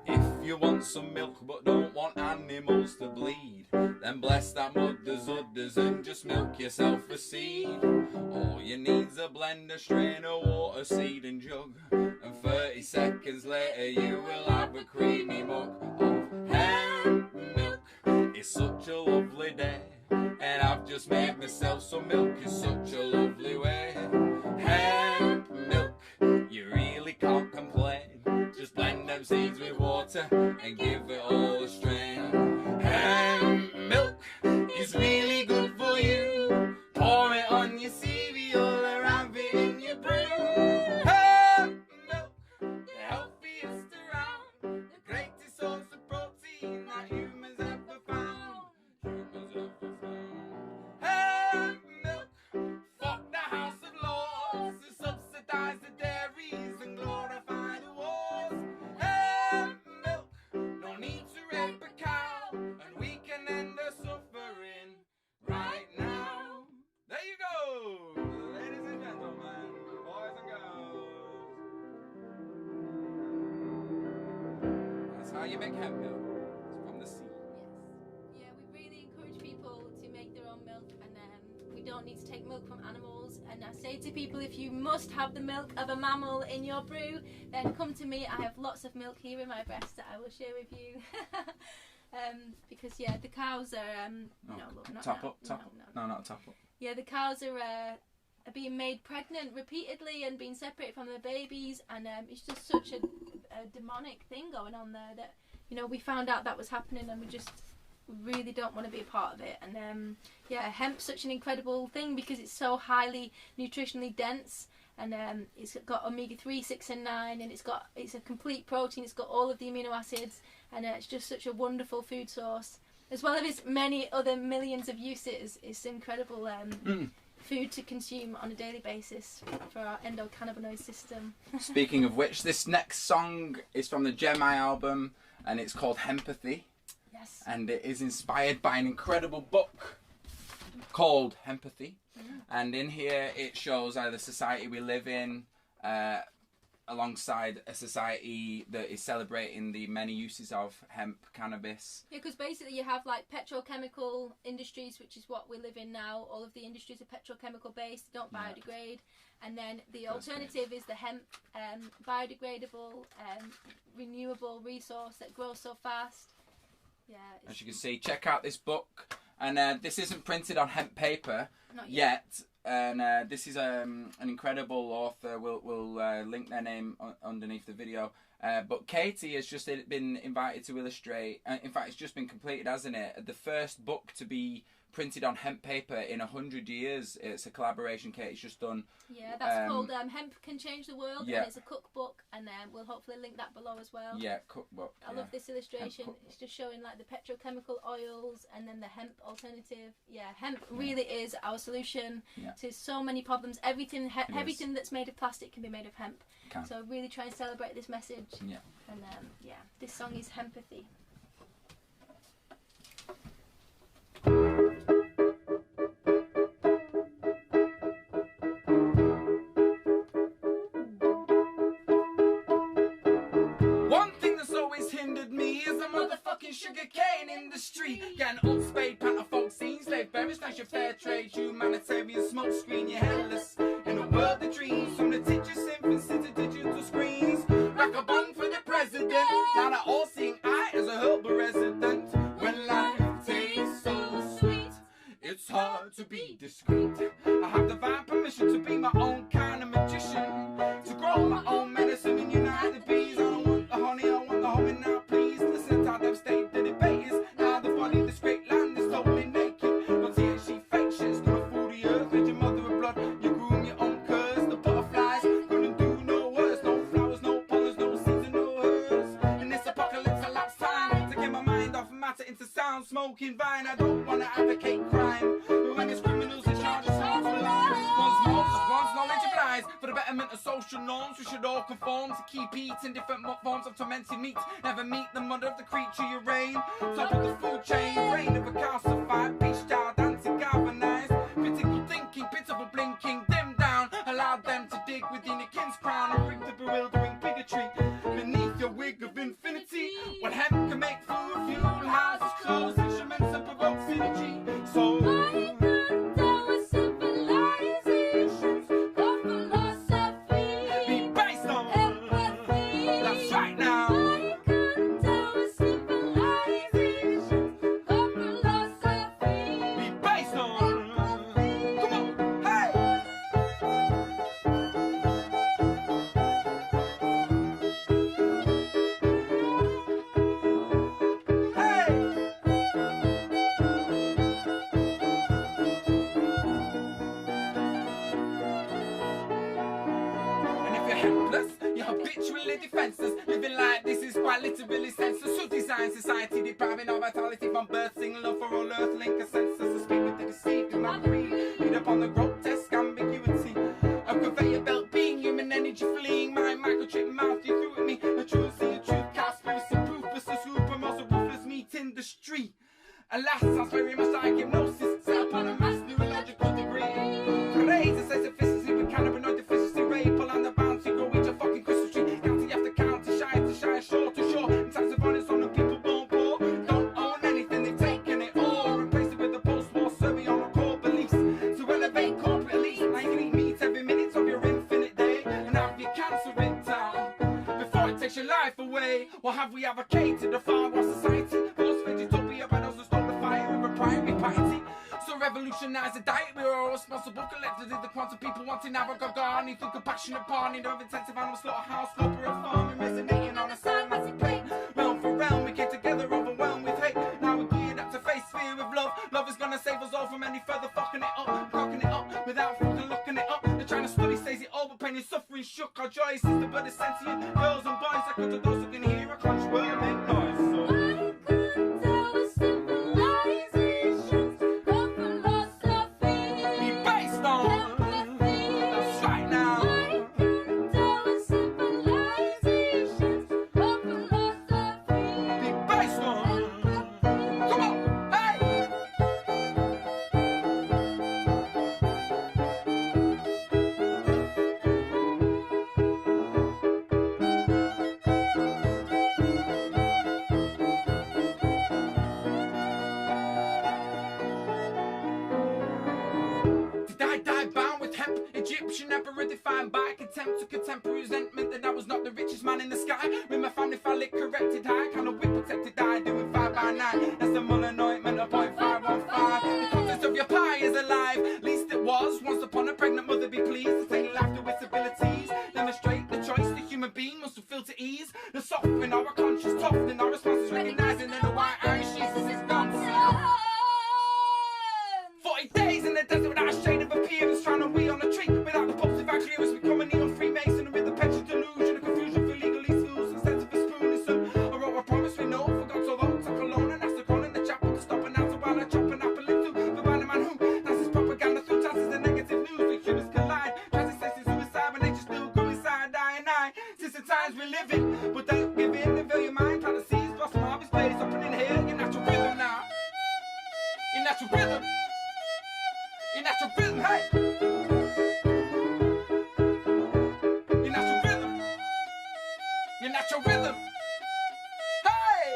If you want some milk but don't want animals to bleed, then bless that mother's udders and just milk yourself a seed. All you need's a blender, strain a water, seed and jug, and 30 seconds later you will have a creamy mug of hemp milk. It's such a lovely day, and I've just made myself some milk in such a lovely way. Hemp milk, you really can't complain. Just blend them seeds with water and give it all a strain. Hemp milk is really good for you. Pour it on your cereal or have it in your brew. Hemp milk, the healthiest around, the greatest source of protein that humans ever found. Hemp milk, fuck the House of Lords to subsidise the dairies and glorify the wars. Hemp milk, no need to rape a cow, and we can end the suffering right now. There you go, ladies and gentlemen, boys and girls. That's how you make hemp milk. It's from the sea. Yes. Yeah, we really encourage people to make their own milk, and we don't need to take milk from animals. And I say to people, if you must have the milk of a mammal in your brew, then come to me. I have lots of milk here in my breast that I will share with you. Because yeah, the cows are no, look, not top now. up, top up. No, not top up. Yeah, the cows are being made pregnant repeatedly and being separated from their babies, and it's just such a demonic thing going on there that, you know, we found out that was happening, and we just really don't want to be a part of it. And yeah, hemp's such an incredible thing because it's so highly nutritionally dense, and it's got omega-3, 6 and 9, and it's a complete protein. It's got all of the amino acids, and it's just such a wonderful food source, as well as its many other millions of uses. It's incredible food to consume on a daily basis for our endocannabinoid system. Speaking of which, this next song is from the Gemini album, and it's called Hempathy. Yes. And it is inspired by an incredible book called Hempathy. And in here it shows the society we live in, alongside a society that is celebrating the many uses of hemp, cannabis. Yeah, because basically you have like petrochemical industries, which is what we live in now. All of the industries are petrochemical based, don't biodegrade. And then the alternative is the hemp, biodegradable, renewable resource that grows so fast. Yeah. As you can see, check out this book. And this isn't printed on hemp paper yet. And this is an incredible author. We'll link their name underneath the video. But Katie has just been invited to illustrate. In fact, it's just been completed, hasn't it? The first book to be printed on hemp paper in 100 years. It's a collaboration Katie's just done. Yeah, that's called Hemp Can Change the World. Yeah. And it's a cookbook, and we'll hopefully link that below as well. Yeah, cookbook. I love this illustration. It's just showing like the petrochemical oils and then the hemp alternative. Yeah, hemp really is our solution to so many problems. Everything that's made of plastic can be made of hemp. So really try and celebrate this message. Yeah. And yeah, this song is Hempathy. Sugar cane industry, getting old spade, panther folk scenes, slave berries, flash your fair fair trade, humanitarian smoke screen. You're headless in a world of dreams. From the teacher's infancy to digital screens. Rock a bun for the president. Now the all-seeing eye as a herbal resident. When life tastes so sweet, it's hard to be discreet. I have divine permission to be my own kind of magician, to grow my own medicine and unite the bees. I don't want the honey, I want the honey now, please. Listen to how devastate the debate is. Now the body, this great land is totally naked. No THC fake shit's gonna fool the earth. Made your mother of blood, you groom your own curse. The butterflies couldn't do no worse. No flowers, no pollens, no seeds and no herbs. In this apocalypse, I lapse time to get my mind off matter into sound. Smoking vine, I don't wanna advocate crime, but when it's criminals in charge, it's hard to lie. Once more, just once knowledge applies. For the betterment of social norms, we should all conform to keep eating different forms of fermented meat. Never meet the mother of the creature you reign. Top of the food chain, brain of a calcified, beached out, anti-galvanized. Critical thinking, pitiful blinking, dim down. Allow them to dig within your kin's crown and bring the bewildering bigotry beneath your wig of infinity. What hemp can make food, fuel, houses, clothes, instruments, and provoke synergy. So defenseless, living like this is quite literally senseless. Who designed society, depriving our vitality from birth, sing love for all earthling consensus. To speak with the deceived and not read, read upon the grotesque ambiguity of conveyor belt being, human energy fleeing, my microchip mouth you threw at me. A truth, see a truth, conspiracy proof, but the super muscle ruthless meat industry. Alas, sounds very much like hypnosis, set upon a mass neurological degree. Praise the sense of efficiency with cannabinoid deficiency, rape, pull on the bounce, you go eat your fucking Christmas tree. County after county, shy, shore to shore. And tax of honest on the people born poor. Don't own anything, they've taken it all. Replace it with a post-war survey on our core beliefs. To elevate corporate elites, now you can eat meat every minute of your infinite day. And have your cancer in town before it takes your life away. Or have we advocated a far worse society? Post-vegetopia battles and stole the fire of a primary piety. So revolutionize the diet, we are all responsible collectively. The quantum people wanting our gargani through compassionate parting of intensive animal slaughterhouse, corporate farming, resonating on a cymatic plate. Realm for realm, we came together overwhelmed with hate. Now we're geared up to face fear with love. Love is gonna save us all from any further fucking it up, cocking it up without fucking looking it up. They're trying to study, says it all, but pain and suffering shook our joy. Since the blood is sentient, girls and boys, I cut to those who can hear a crunch word make noise. So. Emperor defined by contempt to contemporary resentment that I was not the richest man in the sky. With my family phallic corrected high, kind of whip protected die, doing 5 by 9. That's the Mullen ointment of 0.515. The contents of your pie is alive. Least it was once upon a pregnant mother be pleased to take laughter with abilities. Demonstrate the choice the human being must fulfill to ease. The soft in our conscious, tough in our responses, recognizing that the white iron Jesus is done. 40 days in the desert without a shade of appearance, trying to wee on a tree without the pulse of our clearance. Become a neon Freemason with the pension delusion, the confusion for legalese fools and sense of a spoonism. I wrote a promise we know, forgot so long, tuck alone and asked the call in the chapel to stop and answer while I chop an apple into the violent man who dances propaganda through chances the negative news. The humans collide, tries to say suicide, but they just still go inside, dying eye. Since the times we live in, but don't give in, reveal your mind, try to seize, blossom harvest days, opening here, your natural rhythm now. Your natural rhythm. Your natural rhythm, hey! Your natural rhythm! Your natural rhythm! Hey!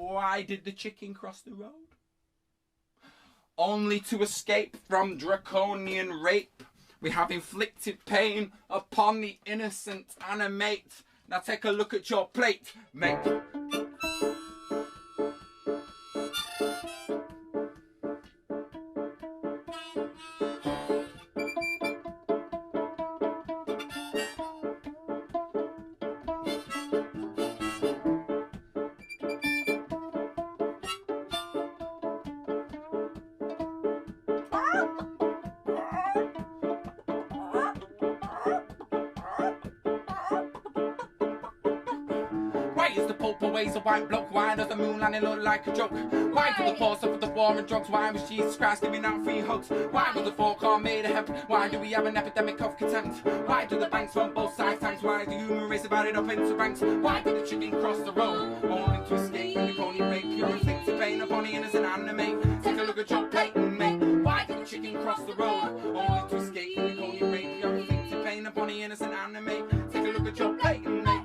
Why did the chicken cross the road? Only to escape from draconian rape. We have inflicted pain upon the innocent animate. Now take a look at your plate, mate. Always a white bloke. Why does the moon landing look like a joke? Why do the poor suffer the war and drugs? Why was Jesus Christ giving out free hugs? Why was the forecast made of heaven? Why do we have an epidemic of contempt? Why do the banks on both sides tanks? Why is the human race divided up into ranks? Why did the chicken cross the road? Only to escape from the coney rape. You're inflicting pain upon the innocent animate. Take a look at your plate, mate. Why did the chicken cross the road? Only to escape from the coney rape. You're inflicting pain upon the innocent animate. Take a look at your plate, mate.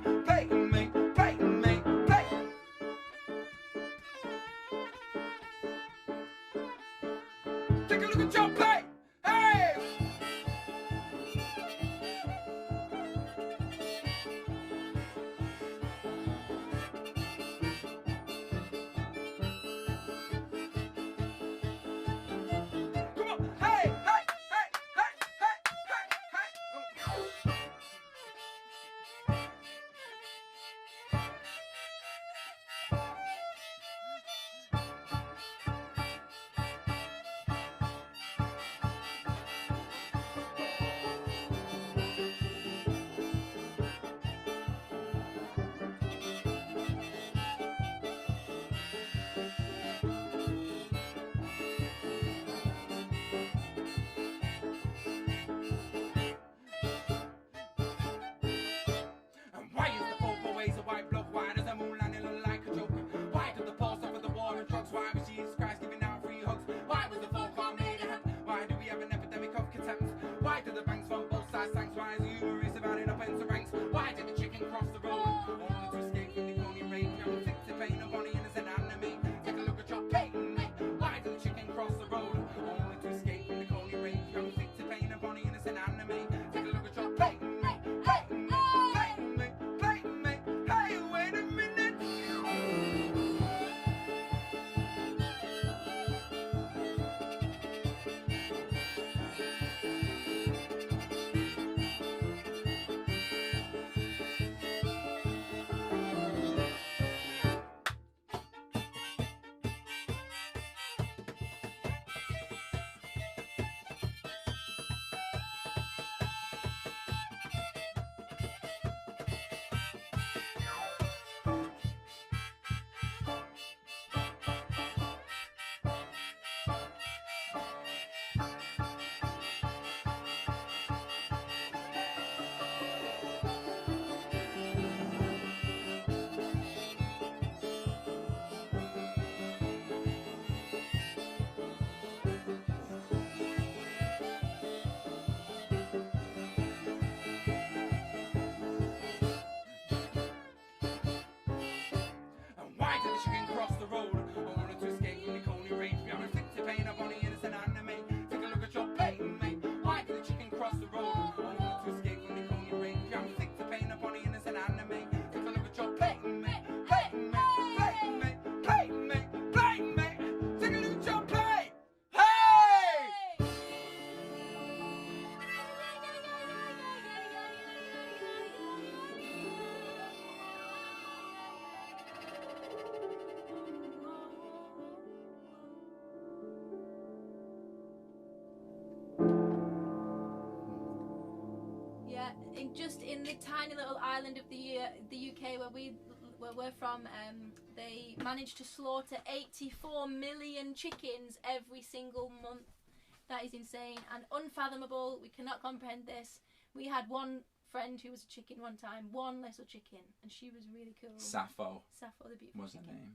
Just in the tiny little island of the UK where we're from, they managed to slaughter 84 million chickens every single month. That is insane and unfathomable. We cannot comprehend this. We had one friend who was a chicken one time, one little chicken, and she was really cool. Sappho, the beautiful was her chicken. name.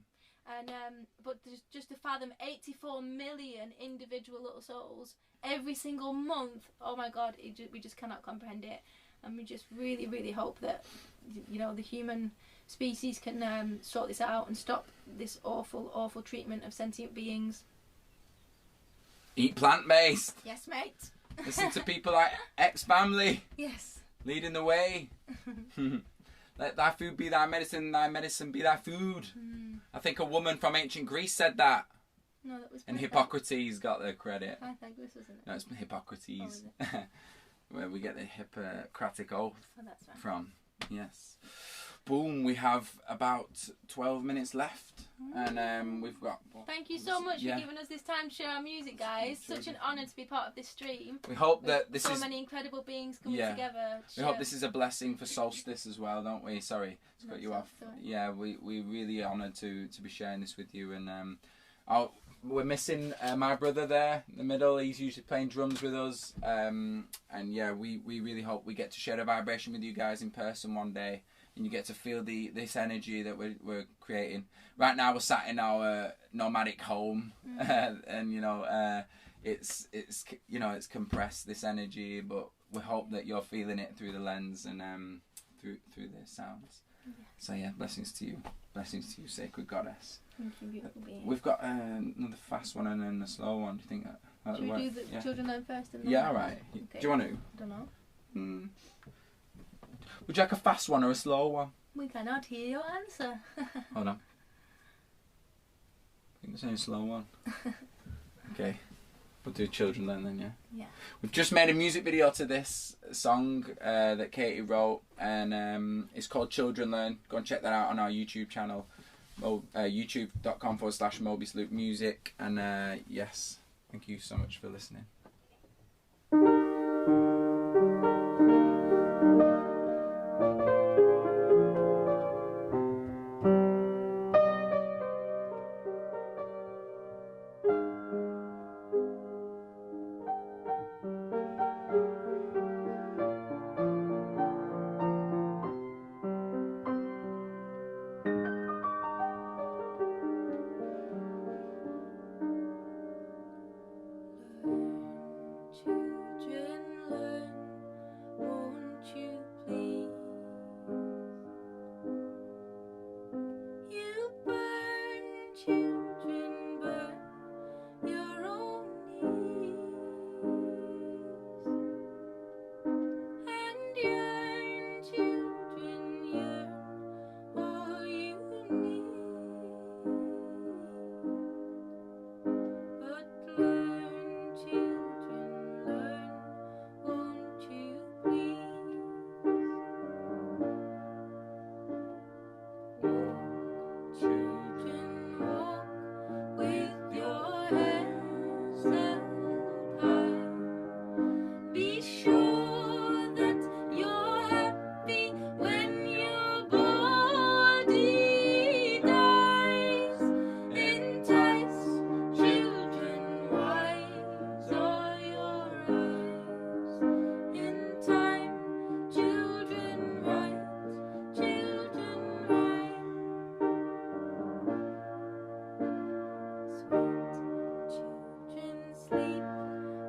And but just to fathom 84 million individual little souls every single month, oh my God, we just cannot comprehend it. And we just really, really hope that, you know, the human species can sort this out and stop this awful, awful treatment of sentient beings. Eat plant-based. Yes, mate. Listen to people like X-Family. Yes. Leading the way. Let thy food be thy medicine be thy food. I think a woman from ancient Greece said that. No, that was. And Hippocrates got the credit. I think this wasn't it. No, it's Hippocrates. Oh, is it? Where we get the Hippocratic oath that's right. from. Yes. Boom, we have about 12 minutes left. And we've got... Thank you so much for giving us this time to share our music, guys. Such an honour to be part of this stream. We hope that this so is... many incredible beings coming together. We hope this is a blessing for Solstice as well, don't we? Sorry to cut you off. Yeah, we're really honoured to be sharing this with you. And we're missing my brother there in the middle. He's usually playing drums with us. And yeah, we really hope we get to share a vibration with you guys in person one day. And you get to feel this energy that we're creating. Right now we're sat in our nomadic home, and you know it's compressed, this energy, but we hope that you're feeling it through the lens and through the sounds. Yeah. So yeah, blessings to you, sacred goddess. Thank you, beautiful being. We've got another fast one and then a slow one. Do you think that should we do the children learn first? And all right. Okay. Do you want to? I don't know. Would you like a fast one or a slow one? We cannot hear your answer. Hold on. I think there's only a slow one. Okay. We'll do children then, yeah? Yeah. We've just made a music video to this song that Katie wrote, and it's called Children Learn. Go and check that out on our YouTube channel, youtube.com/Mobius Loop Music. And yes, thank you so much for listening.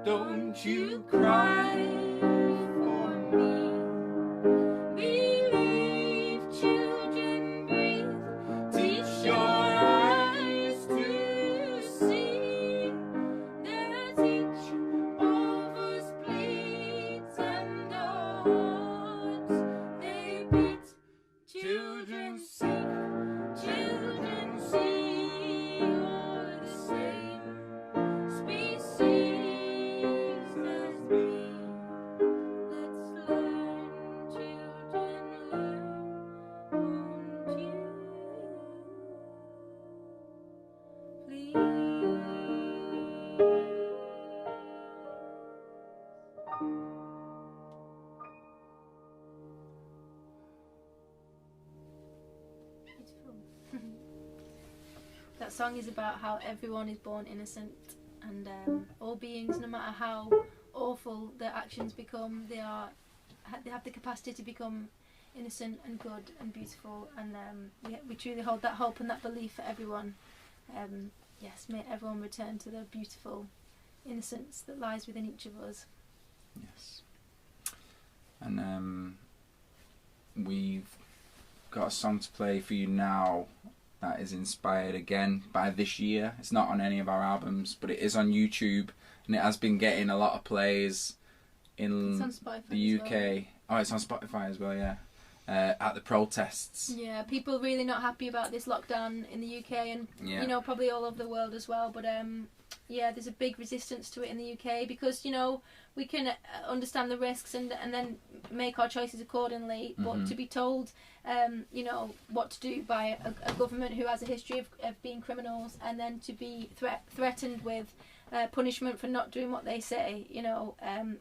Don't you cry for me. Believe, children, breathe. Teach your eyes to see that each of us bleeds and our hearts they beat. Children seek, children see, you're the same species. That song is about how everyone is born innocent, and all beings, no matter how awful their actions become, they have the capacity to become innocent and good and beautiful, and we truly hold that hope and that belief for everyone. Yes, may everyone return to the beautiful innocence that lies within each of us. Yes. And we've got a song to play for you now that is inspired again by this year. It's not on any of our albums, but it is on YouTube, and it has been getting a lot of plays in the UK. Well. Oh, it's on Spotify as well, yeah. At the protests. Yeah, people really not happy about this lockdown in the UK, and you know, probably all over the world as well. But yeah, there's a big resistance to it in the UK because, you know, we can understand the risks and then make our choices accordingly. But to be told, you know, what to do by a government who has a history of being criminals, and then to be threatened with punishment for not doing what they say, you know,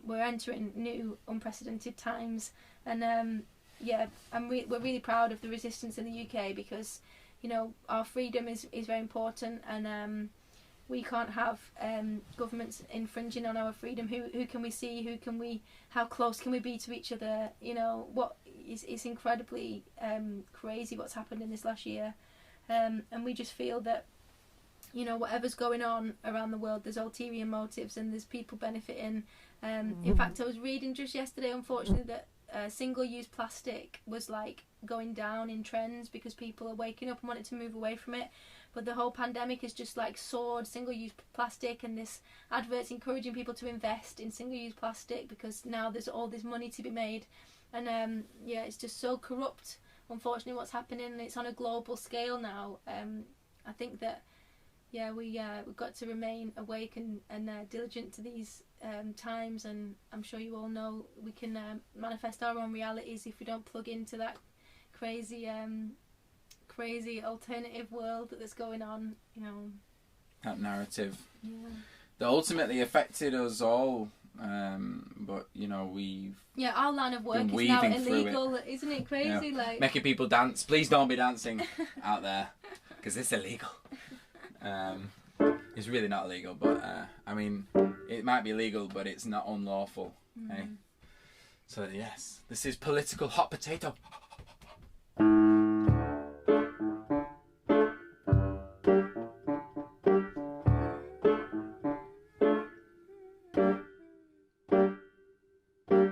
we're entering new unprecedented times. And yeah, we're really proud of the resistance in the UK because, you know, our freedom is very important, and we can't have governments infringing on our freedom. Who can we see? How close can we be to each other? You know, it's incredibly crazy what's happened in this last year, and we just feel that, you know, whatever's going on around the world, there's ulterior motives and there's people benefiting. In fact, I was reading just yesterday, unfortunately, that single-use plastic was like going down in trends because people are waking up and wanting to move away from it. But the whole pandemic has just like soared single-use plastic, and this advert's encouraging people to invest in single-use plastic because now there's all this money to be made. And yeah, it's just so corrupt, unfortunately, what's happening, and it's on a global scale now. I think that, yeah, we've got to remain awake and diligent to these times, and I'm sure you all know we can manifest our own realities if we don't plug into that crazy alternative world that's going on, you know. That narrative. Yeah. That ultimately affected us all, but, you know, yeah, our line of work is now illegal, isn't it crazy? Yeah. Like making people dance. Please don't be dancing out there, because it's illegal. It's really not illegal, but I mean, it might be legal, but it's not unlawful. Eh? So yes, this is political hot potato.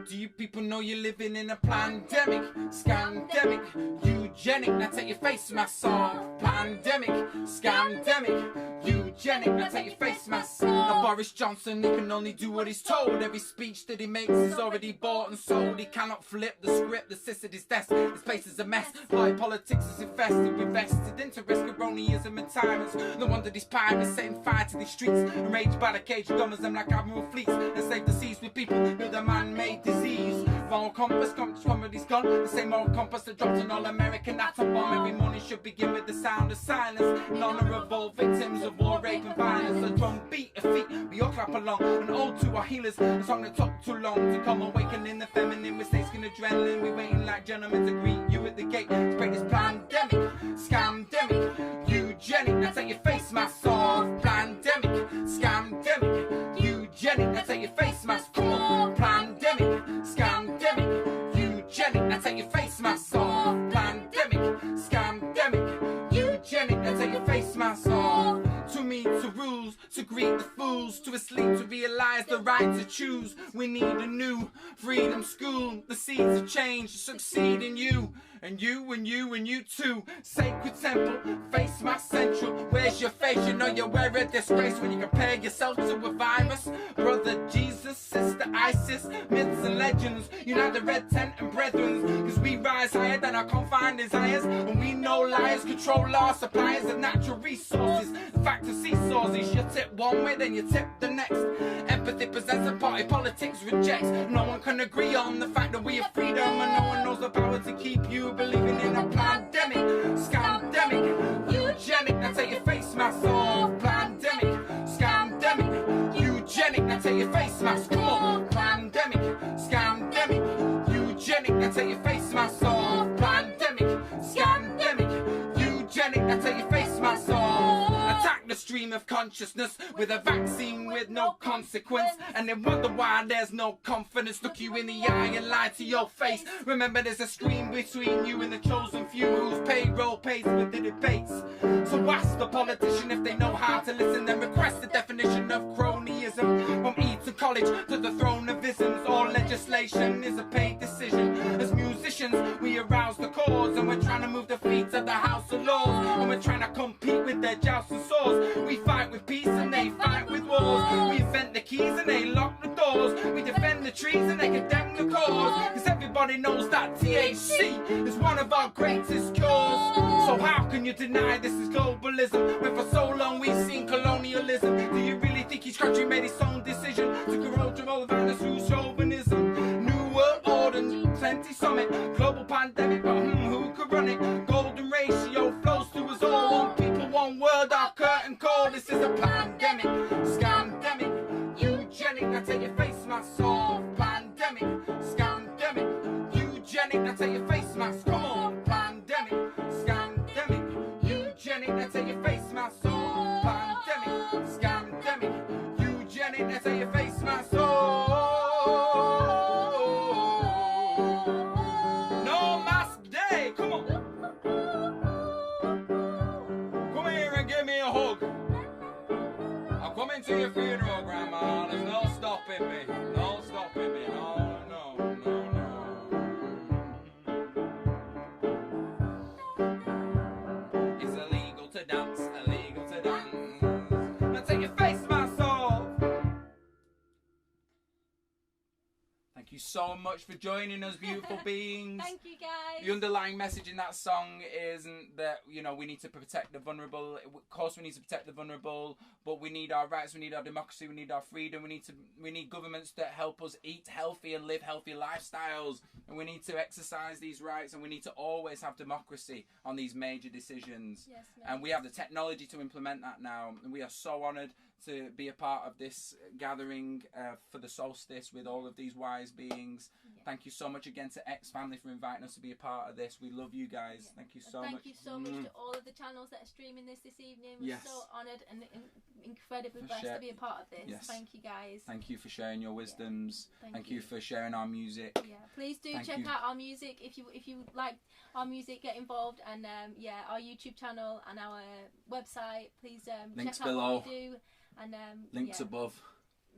Do you people know you're living in a pandemic, scandemic, eugenic? Now take your face mask off. Pandemic, scandemic, eugenic. Now take your face mask off. Now Boris Johnson, he can only do what he's told. Every speech that he makes is already bought and sold. He cannot flip the script that sits at his desk. This place is a mess. Party politics is infested with vested interest, cronyism and tyrants. No wonder these pirates setting fire to these streets, enraged by the cage gummers them like admiral fleets, and save the seas with people build a man-made disease. Moral compass, comedy's gone. The same moral compass that dropped an all-American atom bomb. Every morning should begin with the sound of silence in honor of all victims of war, rape and violence. A drum beat, a feet, we all clap along. An ode to our healers, a song that took too long to come. Awakening the feminine, we're stasking adrenaline. We waiting like gentlemen to greet you at the gate. To break this pandemic, scamdemic, eugenic. Now take your face mask off. Pandemic, scamdemic, eugenic. Now take your face mask. Come on, pandemic, scamdemic, eugenic. Now take your face mask off. Pandemic, scamdemic, eugenic. Now take your face mask off. To me, to rules, to greet the fools, to asleep, to realize the right to choose. We need a new freedom school. The seeds of change succeed in you. And you, and you, and you too. Sacred temple, face mask central. Where's your face? You know you wear a disgrace when you compare yourself to a virus. Brother Jesus, sister Isis, myths and legends. Unite the red tent and brethren, cause we rise higher than our confined desires. And we know liars control our suppliers of natural resources. The fact of seesaws is you tip one way, then you tip the next. Empathy presents a party, politics rejects. No one can agree on the fact that we have freedom, and no one knows the power to keep you believing in a pandemic, scamdemic, eugenic. Now take your face mask off. Pandemic, scamdemic, eugenic. Now take your face mask. Come on, pandemic, scamdemic, eugenic. Now take your face mask off. Pandemic, scamdemic, eugenic. Now take your face mask off. Attack the stream of consciousness with a vaccine with no consequence, and then wonder why there's no confidence. Look you in the eye and lie to your face. Remember there's a screen between you and the chosen few whose payroll pays with the debates. So ask the politician if they know how to listen, then request the definition of cronyism. From Eton College to the throne of isms, all legislation is a paid decision. As musicians we arouse the cause, and we're trying to move the feet of the house of lords. And we're trying to compete with their jousting swords. We fight with peace and they fight with wars. We invent the keys and they lock the doors. We defend the trees and they condemn the cause. Cause everybody knows that THC is one of our greatest cures. So how can you deny this is globalism when for so long we've seen colonialism? Do you really think each country made its own decision to control the violence through chauvinism? New World Order, plenty summit, global pandemic, but who could run it? Golden ratio flows through us all. One people, one world, our curtain call. This is a pandemic, scandemic, eugenic. Now take your face mask off. Pandemic, scandemic, eugenic. Now take your face mask. Come on, pandemic, scandemic, eugenic. Now take your face mask off. Pandemic, scandemic, eugenic. Now take your face mask off. No mask day. Come on. Come here and give me a hug. I'm coming to your funeral, Grandma. There's no stopping me. No stopping me. No, no, no, no. It's illegal to dance. Illegal to dance. Now take your face mask off. Thank you so much for joining us, beautiful beings. Thank you, guys. The underlying message in that song isn't that, you know, we need to protect the vulnerable. Of course we need to protect the vulnerable, but we need our rights, we need our democracy, we need our freedom, we need governments that help us eat healthy and live healthy lifestyles, and we need to exercise these rights, and we need to always have democracy on these major decisions. Yes, and we have the technology to implement that now, and we are so honoured to be a part of this gathering for the solstice with all of these wise beings. Yeah. Thank you so much again to X Family for inviting us to be a part of this. We love you guys. Yeah. Thank you so Thank much. you so much to all of the channels that are streaming this evening. We're Yes. so honoured and incredibly For blessed share- to be a part of this. Yes. Thank you, guys. Thank you for sharing your wisdoms. Thank you for sharing our music. Yeah, please do Thank check you. out our music if you like our music. Get involved, and yeah, our YouTube channel and our website. Please Links check out below. what we do. And Links yeah. above.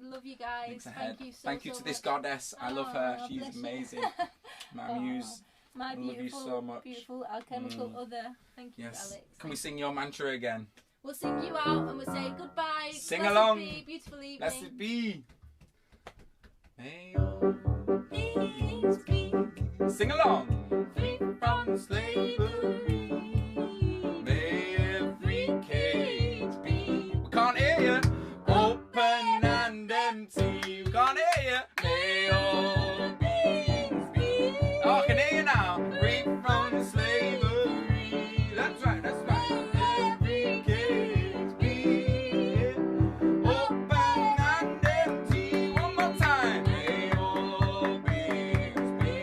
Love you guys. Links ahead. Thank you so Thank you so to this much. goddess. I love her. Oh, She's bless you. amazing. My Oh, muse. My I love you beautiful, so much. beautiful alchemical other. Thank you, Yes. Alex. Can we sing your mantra again? We'll sing you out and we'll say goodbye. Sing Blessed along. Be, beautiful evening. Blessed be. May your Peace be sing along. free from slavery. May every cage be. We can't hear you. Open and empty. We can't hear you. May all beings be. Oh, I can hear you now. Free from slavery. That's right. That's right. Every cage be. Open and empty. One more time. May all beings be.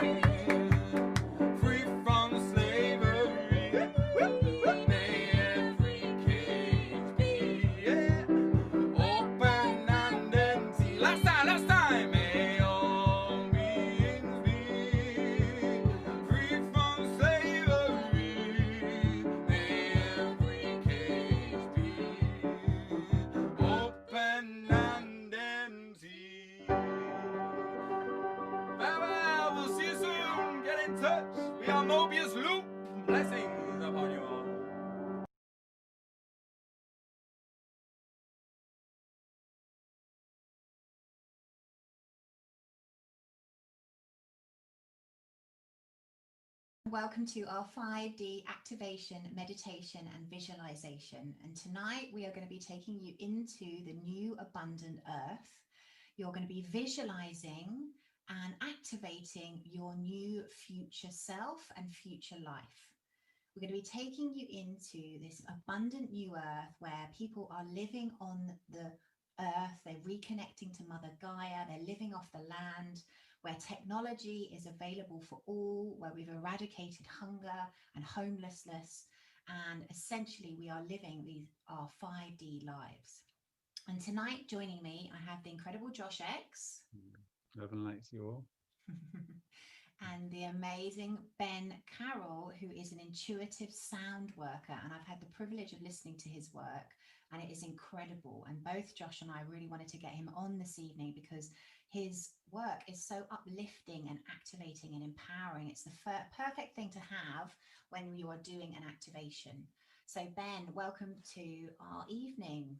Free from slavery. May every cage be. Yeah. Open and empty. Last time. May all beings be free from slavery. May every cage be open and empty. Farewell. We'll see you soon. Get in touch. We are Mobius Loop. Blessings upon you all. Welcome to our 5D activation, meditation and visualization. And tonight we are going to be taking you into the new abundant earth. You're going to be visualizing and activating your new future self and future life. We're going to be taking you into this abundant new earth where people are living on the earth. They're reconnecting to Mother Gaia. They're living off the land, where technology is available for all, where we've eradicated hunger and homelessness, and essentially we are living our 5D lives. And tonight, joining me, I have the incredible Josh X. Love and light to you all. And the amazing Ben Carroll, who is an intuitive sound worker. And I've had the privilege of listening to his work. and it is incredible. And both Josh and I really wanted to get him on this evening because his work is so uplifting and activating and empowering. It's the perfect thing to have when you are doing an activation. So Ben, welcome to our evening.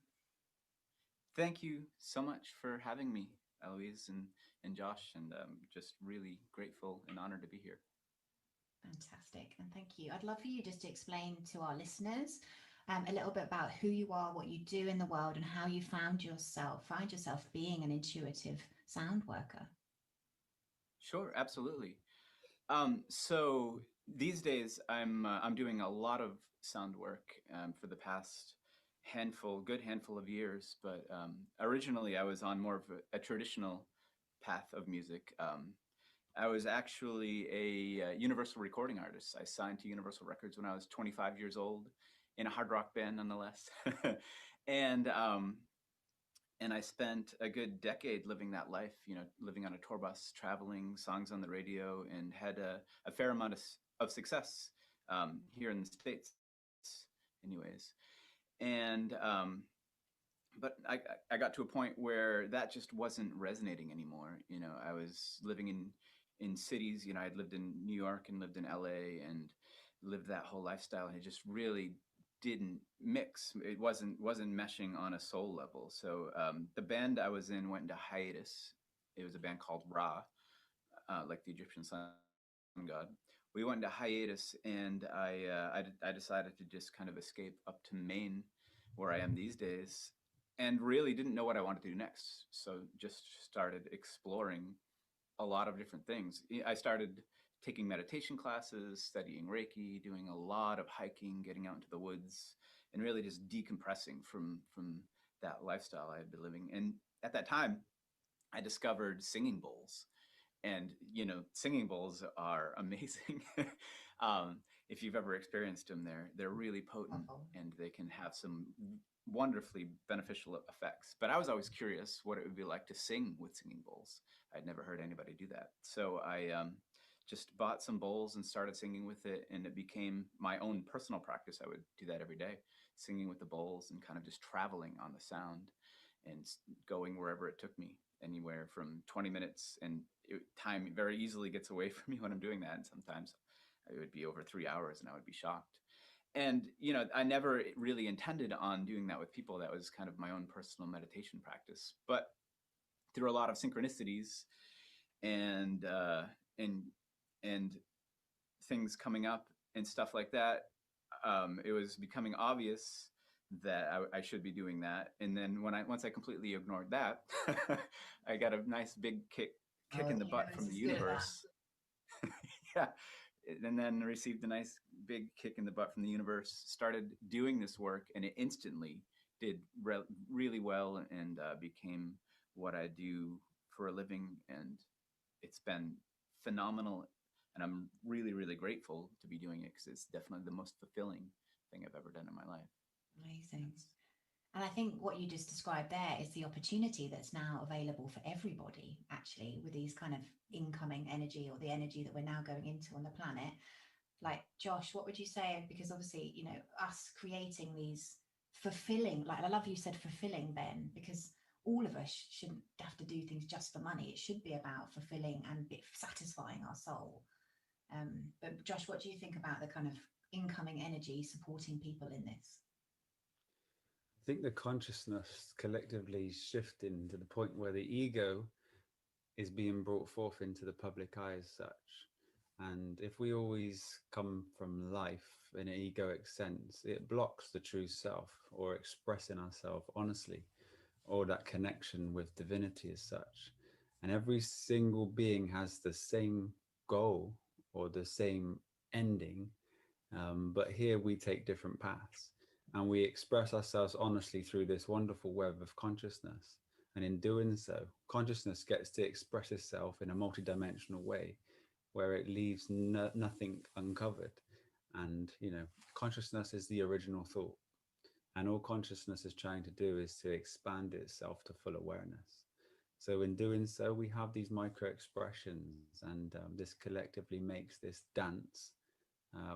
Thank you so much for having me, Eloise and Josh, and just really grateful and honored to be here. Fantastic, and thank you. I'd love for you just to explain to our listeners a little bit about who you are, what you do in the world, and how you find yourself being an intuitive sound worker. Sure, absolutely. So these days I'm doing a lot of sound work for the past good handful of years, but originally I was on more of a traditional path of music. I was actually a Universal recording artist. I signed to Universal Records when I was 25 years old in a hard rock band, nonetheless. and I spent a good decade living that life, living on a tour bus, traveling, songs on the radio, and had a fair amount of success here in the States anyways. And but I got to a point where that just wasn't resonating anymore. I was living in cities. I'd lived in New York and lived in LA and lived that whole lifestyle, and it just really didn't mix. It wasn't meshing on a soul level. So the band I was in went into hiatus. It was a band called Ra, like the Egyptian sun god. We went into hiatus, and I decided to just kind of escape up to Maine, where I am these days, and really didn't know what I wanted to do next. So just started exploring a lot of different things. I started taking meditation classes, studying Reiki, doing a lot of hiking, getting out into the woods, and really just decompressing from that lifestyle I had been living. And at that time, I discovered singing bowls. And, singing bowls are amazing. If you've ever experienced them, they're really potent, and they can have some wonderfully beneficial effects. But I was always curious what it would be like to sing with singing bowls. I'd never heard anybody do that. So I just bought some bowls and started singing with it, and it became my own personal practice. I would do that every day, singing with the bowls and kind of just traveling on the sound and going wherever it took me, anywhere from 20 minutes. And time very easily gets away from me when I'm doing that. And sometimes it would be over 3 hours and I would be shocked. And, I never really intended on doing that with people. That was kind of my own personal meditation practice. But through a lot of synchronicities and things coming up and stuff like that, it was becoming obvious that I should be doing that. And then once I completely ignored that, I got a nice big kick in the butt from the universe. Yeah. And then received a nice big kick in the butt from the universe, started doing this work, and it instantly did really well and became what I do for a living. And it's been phenomenal. And I'm really, really grateful to be doing it, because it's definitely the most fulfilling thing I've ever done in my life. Amazing. And I think what you just described there is the opportunity that's now available for everybody, actually, with these kind of incoming energy, or the energy that we're now going into on the planet. Like, Josh, what would you say? Because obviously, us creating these fulfilling, like, I love you said fulfilling, Ben, because all of us shouldn't have to do things just for money. It should be about fulfilling and satisfying our soul. But Josh, what do you think about the kind of incoming energy supporting people in this? I think the consciousness collectively shifting to the point where the ego is being brought forth into the public eye as such. And if we always come from life in an egoic sense, it blocks the true self, or expressing ourselves honestly, or that connection with divinity as such. And every single being has the same goal or the same ending, but here we take different paths. And we express ourselves honestly through this wonderful web of consciousness. And in doing so, consciousness gets to express itself in a multidimensional way, where it leaves nothing uncovered. And, consciousness is the original thought. And all consciousness is trying to do is to expand itself to full awareness. So in doing so, we have these micro expressions, and this collectively makes this dance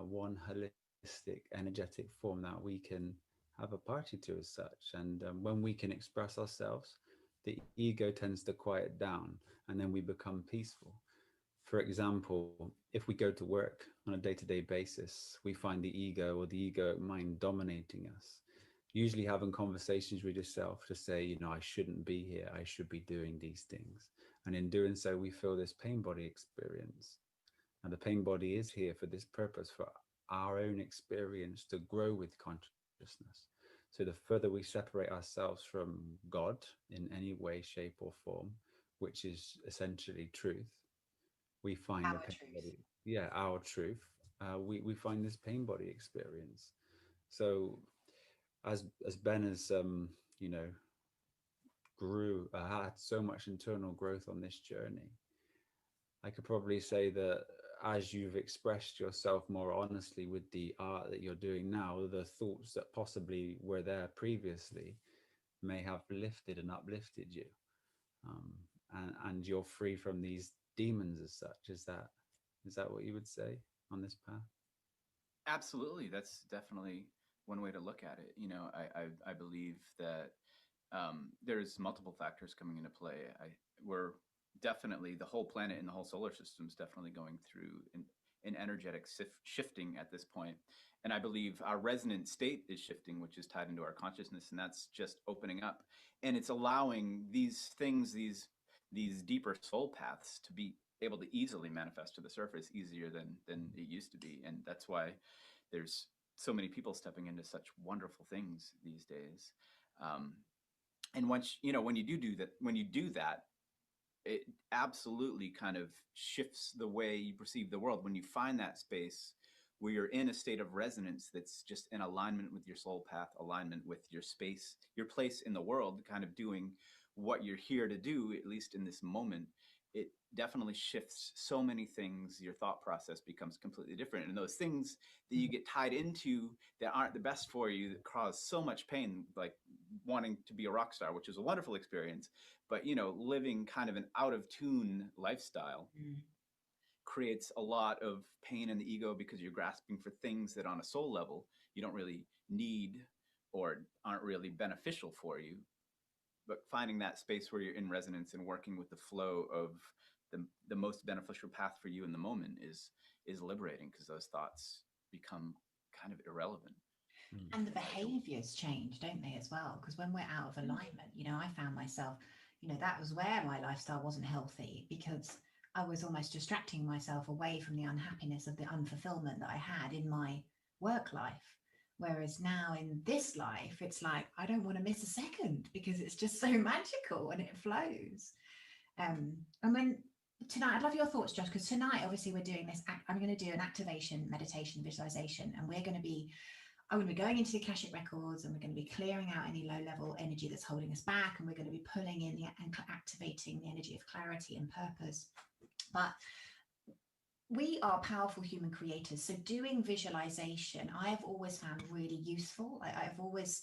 one holistic, energetic form that we can have a party to as such. And when we can express ourselves, the ego tends to quiet down, and then we become peaceful. For example, if we go to work on a day-to-day basis, we find the ego or the egoic mind dominating us, usually having conversations with yourself to say, you know, I shouldn't be here, I should be doing these things. And in doing so, we feel this pain body experience. And the pain body is here for this purpose, for our own experience to grow with consciousness. So the further we separate ourselves from God in any way, shape or form, which is essentially truth, we find Our the pain truth. body, yeah, our truth. We find this pain body experience. So as Ben has, you know, had so much internal growth on this journey, I could probably say that as you've expressed yourself more honestly with the art that you're doing now, the thoughts that possibly were there previously may have lifted and uplifted you, and you're free from these demons as such. Is that what you would say on this path? Absolutely, that's definitely one way to look at it. You know, I believe that there's multiple factors coming into play. We're definitely, the whole planet and the whole solar system is definitely going through an energetic shifting at this point. And I believe our resonant state is shifting, which is tied into our consciousness, and that's just opening up. And it's allowing these things, these deeper soul paths to be able to easily manifest to the surface, easier than it used to be. And that's why there's so many people stepping into such wonderful things these days. And once, you know, when you do that, it absolutely kind of shifts the way you perceive the world. When you find that space where you're in a state of resonance that's just in alignment with your soul path, alignment with your space, your place in the world, kind of doing what you're here to do, at least in this moment, it definitely shifts so many things. Your thought process becomes completely different. And those things that you get tied into that aren't the best for you, that cause so much pain, like wanting to be a rock star, which is a wonderful experience, but, you know, living kind of an out of tune lifestyle creates a lot of pain in the ego, because you're grasping for things that on a soul level you don't really need or aren't really beneficial for you. But finding that space where you're in resonance and working with the flow of the most beneficial path for you in the moment is liberating, because those thoughts become kind of irrelevant. And the behaviors change, don't they, as well? Because when we're out of alignment, you know, I found myself, you know, that was where my lifestyle wasn't healthy, because I was almost distracting myself away from the unhappiness of the unfulfillment that I had in my work life. Whereas now in this life, it's like, I don't want to miss a second, because it's just so magical and it flows. And when tonight, I'd love your thoughts, Josh, because tonight, obviously, we're doing this. I'm going to do an activation, meditation, visualization, and I'm going to be going into the Akashic records, and we're going to be clearing out any low-level energy that's holding us back, and we're going to be pulling in and activating the energy of clarity and purpose. But we are powerful human creators, so doing visualization I've always found really useful. I've always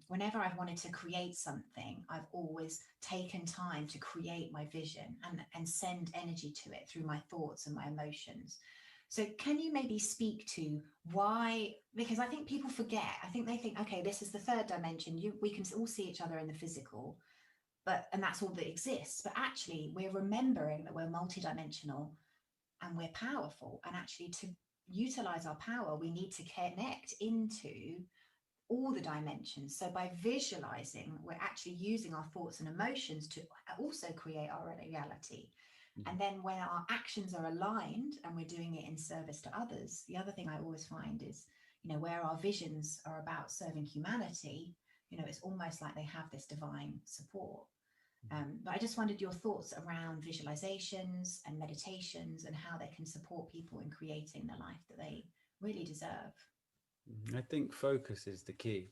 whenever I've wanted to create something, I've always taken time to create my vision and send energy to it through my thoughts and my emotions. So can you maybe speak to why, because I think people forget, I think they think, okay, this is the third dimension, we can all see each other in the physical, and that's all that exists. But actually we're remembering that we're multidimensional and we're powerful, and actually to utilize our power, we need to connect into all the dimensions. So by visualizing, we're actually using our thoughts and emotions to also create our reality. And then when our actions are aligned and we're doing it in service to others, the other thing I always find is, you know, where our visions are about serving humanity, you know, it's almost like they have this divine support. But I just wondered your thoughts around visualizations and meditations and how they can support people in creating the life that they really deserve. I think focus is the key.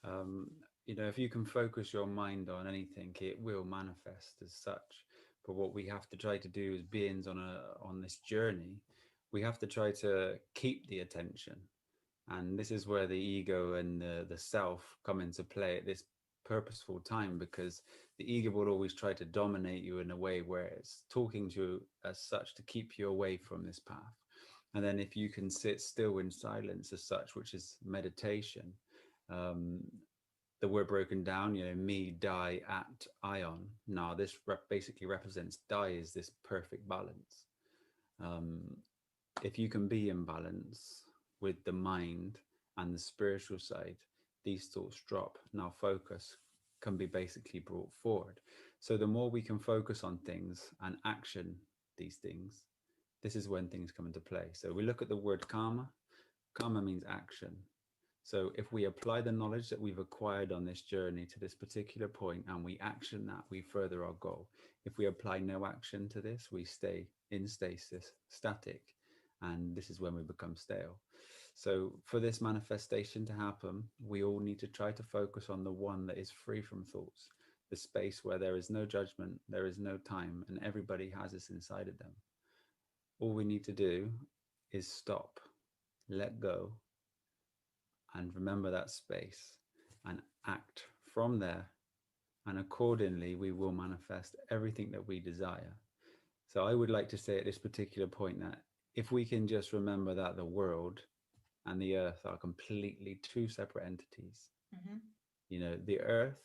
You know, if you can focus your mind on anything, it will manifest as such. But what we have to try to do as beings on this journey, we have to try to keep the attention. And this is where the ego and the self come into play at this purposeful time, because the ego will always try to dominate you in a way where it's talking to you as such to keep you away from this path. And then if you can sit still in silence as such, which is meditation, The word broken down, you know, me, die, at, ion. Now this basically represents die is this perfect balance. If you can be in balance with the mind and the spiritual side, these thoughts drop. Now focus can be basically brought forward. So the more we can focus on things and action these things, this is when things come into play. So we look at the word karma. Karma means action. So if we apply the knowledge that we've acquired on this journey to this particular point and we action that, we further our goal. If we apply no action to this, we stay in stasis, static, and this is when we become stale. So for this manifestation to happen, we all need to try to focus on the one that is free from thoughts, the space where there is no judgment, there is no time, and everybody has this inside of them. All we need to do is stop, let go, and remember that space and act from there. And accordingly, we will manifest everything that we desire. So I would like to say at this particular point that if we can just remember that the world and the earth are completely two separate entities. Mm-hmm. You know, the earth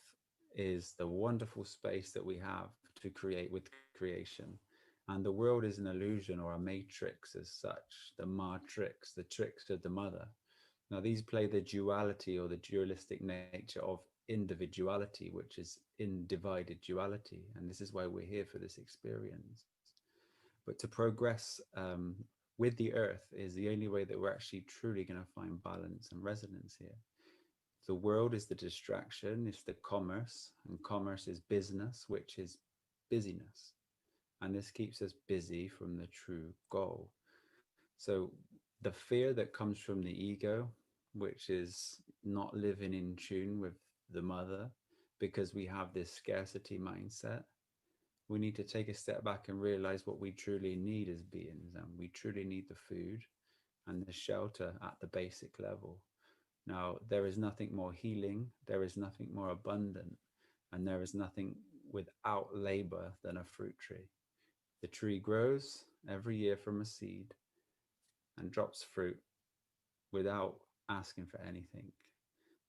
is the wonderful space that we have to create with creation. And the world is an illusion or a matrix as such, the matrix, the tricks of the mother. Now, these play the duality or the dualistic nature of individuality, which is in divided duality. And this is why we're here for this experience. But to progress with the earth is the only way that we're actually truly going to find balance and resonance here. The world is the distraction, it's the commerce, and commerce is business, which is busyness. And this keeps us busy from the true goal. So the fear that comes from the ego, which is not living in tune with the mother, because we have this scarcity mindset, we need to take a step back and realize what we truly need as beings. And we truly need the food and the shelter at the basic level. Now, there is nothing more healing, there is nothing more abundant, and there is nothing without labor than a fruit tree. The tree grows every year from a seed and drops fruit without asking for anything.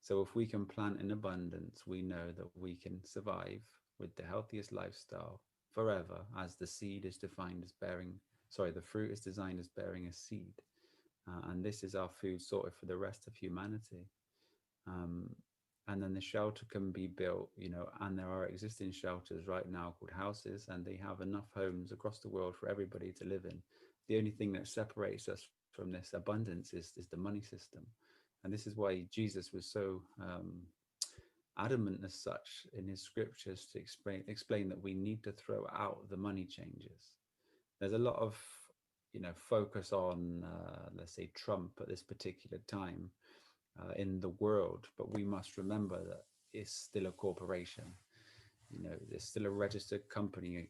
So if we can plant in abundance, we know that we can survive with the healthiest lifestyle forever, as the seed is defined as bearing, the fruit is designed as bearing a seed. And this is our food sorted for the rest of humanity. And then the shelter can be built, you know, and there are existing shelters right now called houses, and they have enough homes across the world for everybody to live in. The only thing that separates us from this abundance is the money system. And this is why Jesus was so adamant as such in his scriptures to explain that we need to throw out the money changes. There's a lot of, you know, focus on, let's say, Trump at this particular time in the world, but we must remember that it's still a corporation. You know, there's still a registered company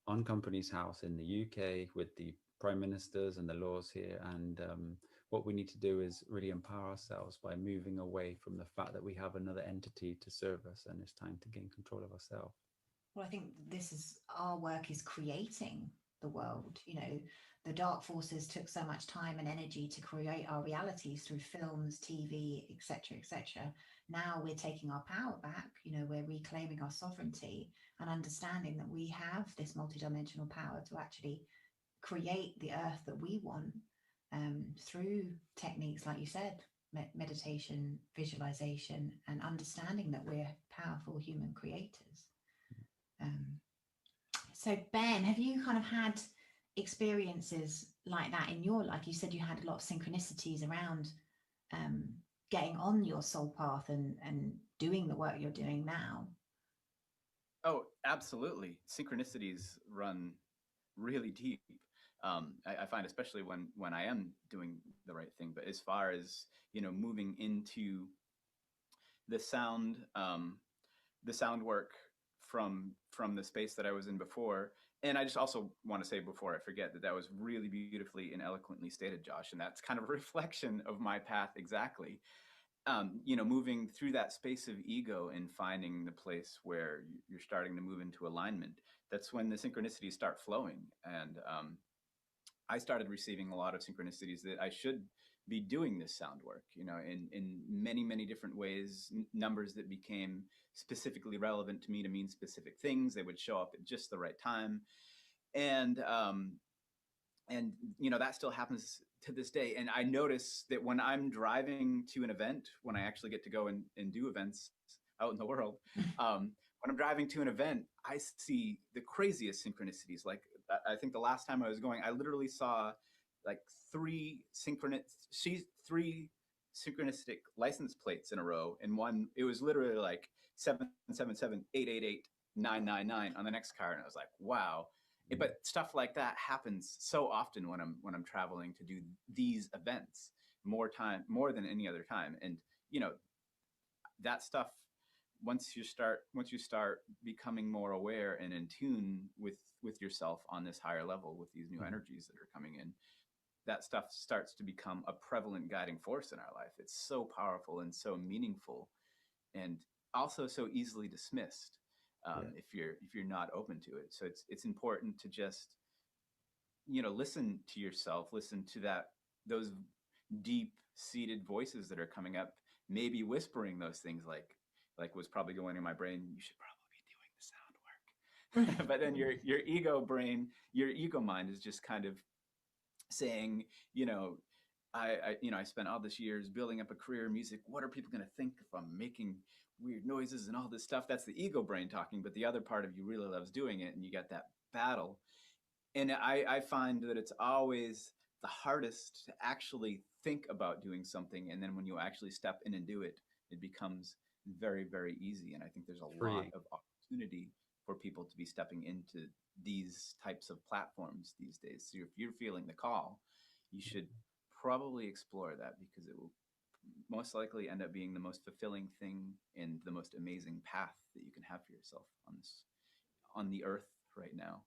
on Companies House in the UK with the prime ministers and the laws here. And what we need to do is really empower ourselves by moving away from the fact that we have another entity to serve us, and it's time to gain control of ourselves. Well, I think this is our work is creating the world. You know, the dark forces took so much time and energy to create our realities through films, TV, etc., etc. Now we're taking our power back. You know, we're reclaiming our sovereignty and understanding that we have this multidimensional power to actually create the earth that we want through techniques, like you said, meditation, visualization, and understanding that we're powerful human creators. So Ben, have you kind of had experiences like that in your life? You said you had a lot of synchronicities around getting on your soul path and doing the work you're doing now. Oh, absolutely. Synchronicities run really deep. I find, especially when I am doing the right thing, but as far as, you know, moving into the sound work from the space that I was in before. And I just also want to say, before I forget, that was really beautifully and eloquently stated, Josh. And that's kind of a reflection of my path exactly. You know, moving through that space of ego and finding the place where you're starting to move into alignment. That's when the synchronicities start flowing. And I started receiving a lot of synchronicities that I should be doing this sound work, you know, in many different ways. Numbers that became specifically relevant to me to mean specific things. They would show up at just the right time. And you know, that still happens to this day. And I notice that when I'm driving to an event, when I actually get to go and do events out in the world, when I'm driving to an event, I see the craziest synchronicities. Like, I think the last time I was going, I literally saw like three synchronistic license plates in a row. And one, it was literally like 777-888-999 on the next car. And I was like, wow. But stuff like that happens so often when I'm traveling to do these events, more than any other time. And you know, that stuff, once you start becoming more aware and in tune with yourself on this higher level, with these new energies that are coming in, that stuff starts to become a prevalent guiding force in our life. It's so powerful and so meaningful, and also so easily dismissed. If you're not open to it. So it's important to just, you know, listen to yourself, listen to those deep seated voices that are coming up, maybe whispering those things like was probably going in my brain, you should probably be doing the sound work. But then your ego brain, your ego mind is just kind of saying, you know, I spent all this years building up a career in music. What are people going to think if I'm making weird noises and all this stuff? That's the ego brain talking, but the other part of you really loves doing it, and you got that battle. And I find that it's always the hardest to actually think about doing something, and then when you actually step in and do it, it becomes very, very easy. And I think there's a lot of opportunity for people to be stepping into these types of platforms these days. So if you're feeling the call, you should probably explore that, because it will most likely end up being the most fulfilling thing and the most amazing path that you can have for yourself on the earth right now,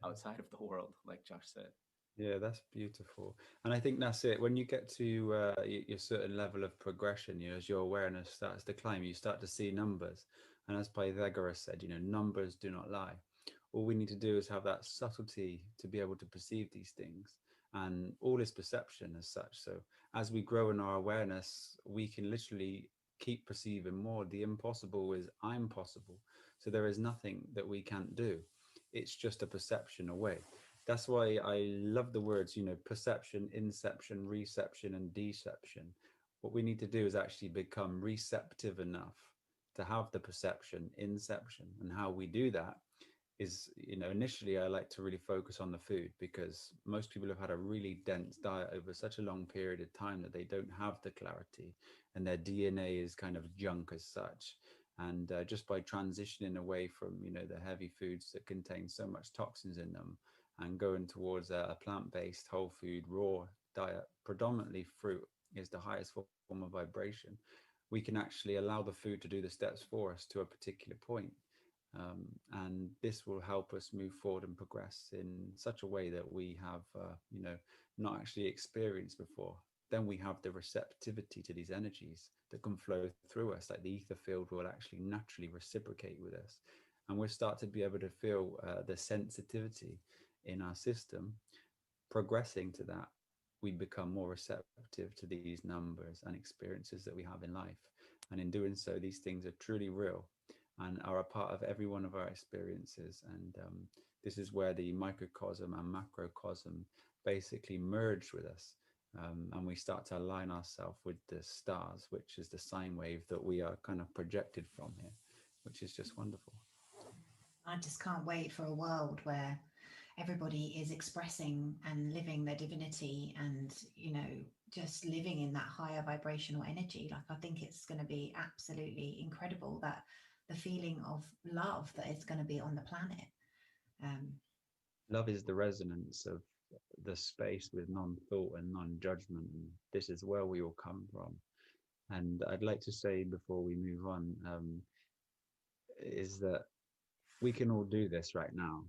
outside of the world, like Josh said. Yeah, that's beautiful. And I think that's it. When you get to your certain level of progression, you know, as your awareness starts to climb, you start to see numbers. And as Pythagoras said, you know, numbers do not lie. All we need to do is have that subtlety to be able to perceive these things. And all is perception as such. So as we grow in our awareness, we can literally keep perceiving more. The impossible is I'm possible. So there is nothing that we can't do. It's just a perception away. That's why I love the words, you know, perception, inception, reception, and deception. What we need to do is actually become receptive enough to have the perception, inception. And how we do that is, you know, initially I like to really focus on the food, because most people have had a really dense diet over such a long period of time that they don't have the clarity, and their DNA is kind of junk as such. And just by transitioning away from, you know, the heavy foods that contain so much toxins in them, and going towards a plant-based, whole food, raw diet, predominantly fruit is the highest form of vibration, we can actually allow the food to do the steps for us to a particular point. And this will help us move forward and progress in such a way that we have, you know, not actually experienced before. Then we have the receptivity to these energies that can flow through us, like the ether field will actually naturally reciprocate with us. And we'll start to be able to feel the sensitivity in our system. Progressing to that, we become more receptive to these numbers and experiences that we have in life. And in doing so, these things are truly real and are a part of every one of our experiences. And this is where the microcosm and macrocosm basically merge with us. And we start to align ourselves with the stars, which is the sine wave that we are kind of projected from here, which is just wonderful. I just can't wait for a world where everybody is expressing and living their divinity and, you know, just living in that higher vibrational energy. Like, I think it's going to be absolutely incredible, that the feeling of love that is going to be on the planet. Love is the resonance of the space with non-thought and non-judgment. And this is where we all come from. And I'd like to say before we move on, is that we can all do this right now.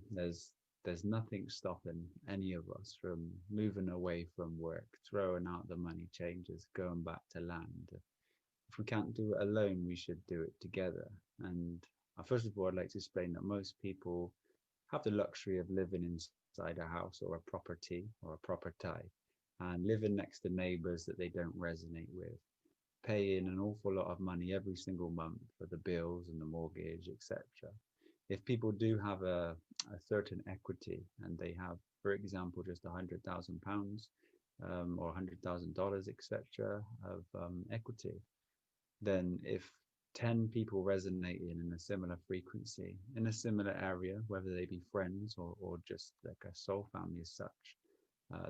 There's nothing stopping any of us from moving away from work, throwing out the money changers, going back to land. If we can't do it alone, we should do it together. And first of all, I'd like to explain that most people have the luxury of living inside a house or a property or a property. and living next to neighbors that they don't resonate with, paying an awful lot of money every single month for the bills and the mortgage, etc. If people do have a certain equity and they have, for example, just £100,000 or $100,000, etc., of equity, then if 10 people resonating in a similar frequency, in a similar area, whether they be friends or just like a soul family as such,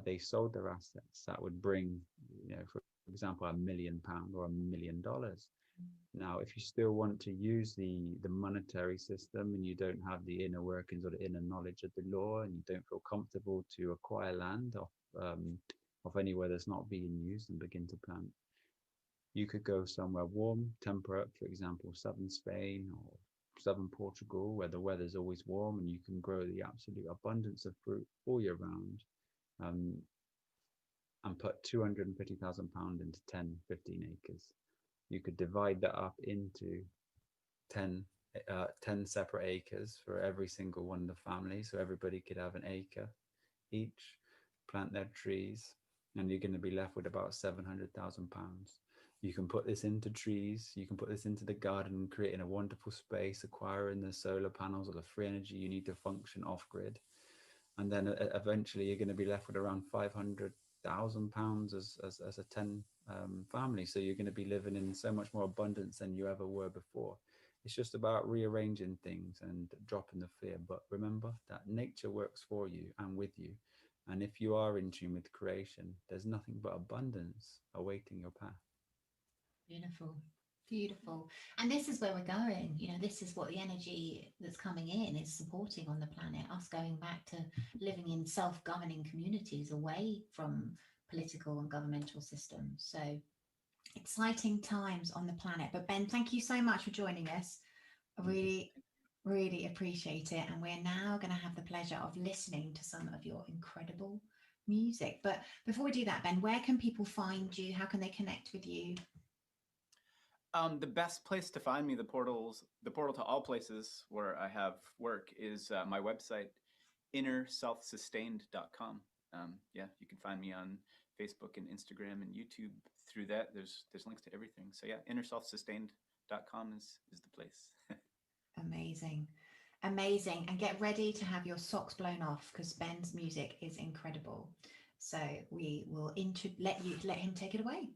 they sold their assets, that would bring, for example, £1 million or $1 million. Now, if you still want to use the monetary system and you don't have the inner workings or the inner knowledge of the law, and you don't feel comfortable to acquire land off anywhere that's not being used and begin to plant, you could go somewhere warm, temperate, for example, southern Spain or southern Portugal, where the weather's always warm and you can grow the absolute abundance of fruit all year round, and put £250,000 into 10-15 acres. You could divide that up into 10 separate acres for every single one of the families, so everybody could have an acre each, plant their trees, and you're going to be left with about £700,000. You can put this into trees, you can put this into the garden, creating a wonderful space, acquiring the solar panels or the free energy you need to function off grid. And then eventually you're going to be left with around £500,000 as a 10 family. So you're going to be living in so much more abundance than you ever were before. It's just about rearranging things and dropping the fear. But remember that nature works for you and with you. And if you are in tune with creation, there's nothing but abundance awaiting your path. Beautiful, beautiful. And this is where we're going. This is what the energy that's coming in is supporting on the planet, us going back to living in self-governing communities away from political and governmental systems. So exciting times on the planet. But Ben, thank you so much for joining us. I really appreciate it. And we're now going to have the pleasure of listening to some of your incredible music. But before we do that, Ben, where can people find you? How can they connect with you? The best place to find me, the portal to all places where I have work, is my website, innerselfsustained.com. Yeah, you can find me on Facebook and Instagram and YouTube through that. There's links to everything. So yeah, innerselfsustained.com is the place. Amazing. And get ready to have your socks blown off, because Ben's music is incredible. So we will let him take it away.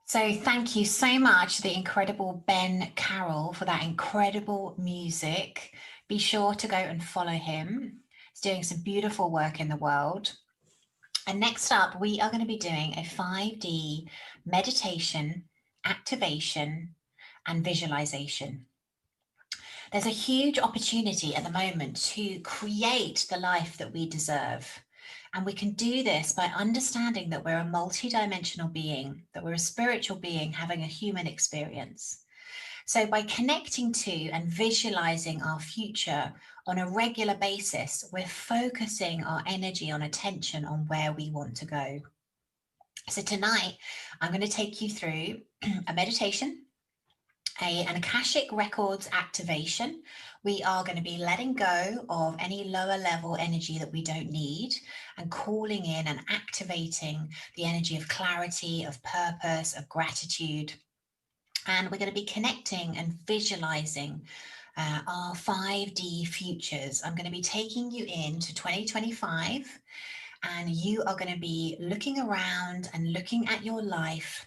So thank you so much, the incredible Ben Carroll, for that incredible music. Be sure to go and follow him. He's doing some beautiful work in the world. And next up, we are going to be doing a 5D meditation, activation, and visualization. There's a huge opportunity at the moment to create the life that we deserve. And we can do this by understanding that we're a multidimensional being, that we're a spiritual being having a human experience. So by connecting to and visualizing our future on a regular basis, we're focusing our energy on attention on where we want to go. So tonight, I'm going to take you through a meditation, an Akashic Records activation. We are going to be letting go of any lower level energy that we don't need and calling in and activating the energy of clarity, of purpose, of gratitude. And we're going to be connecting and visualizing our 5D futures. I'm going to be taking you into 2025, and you are going to be looking around and looking at your life.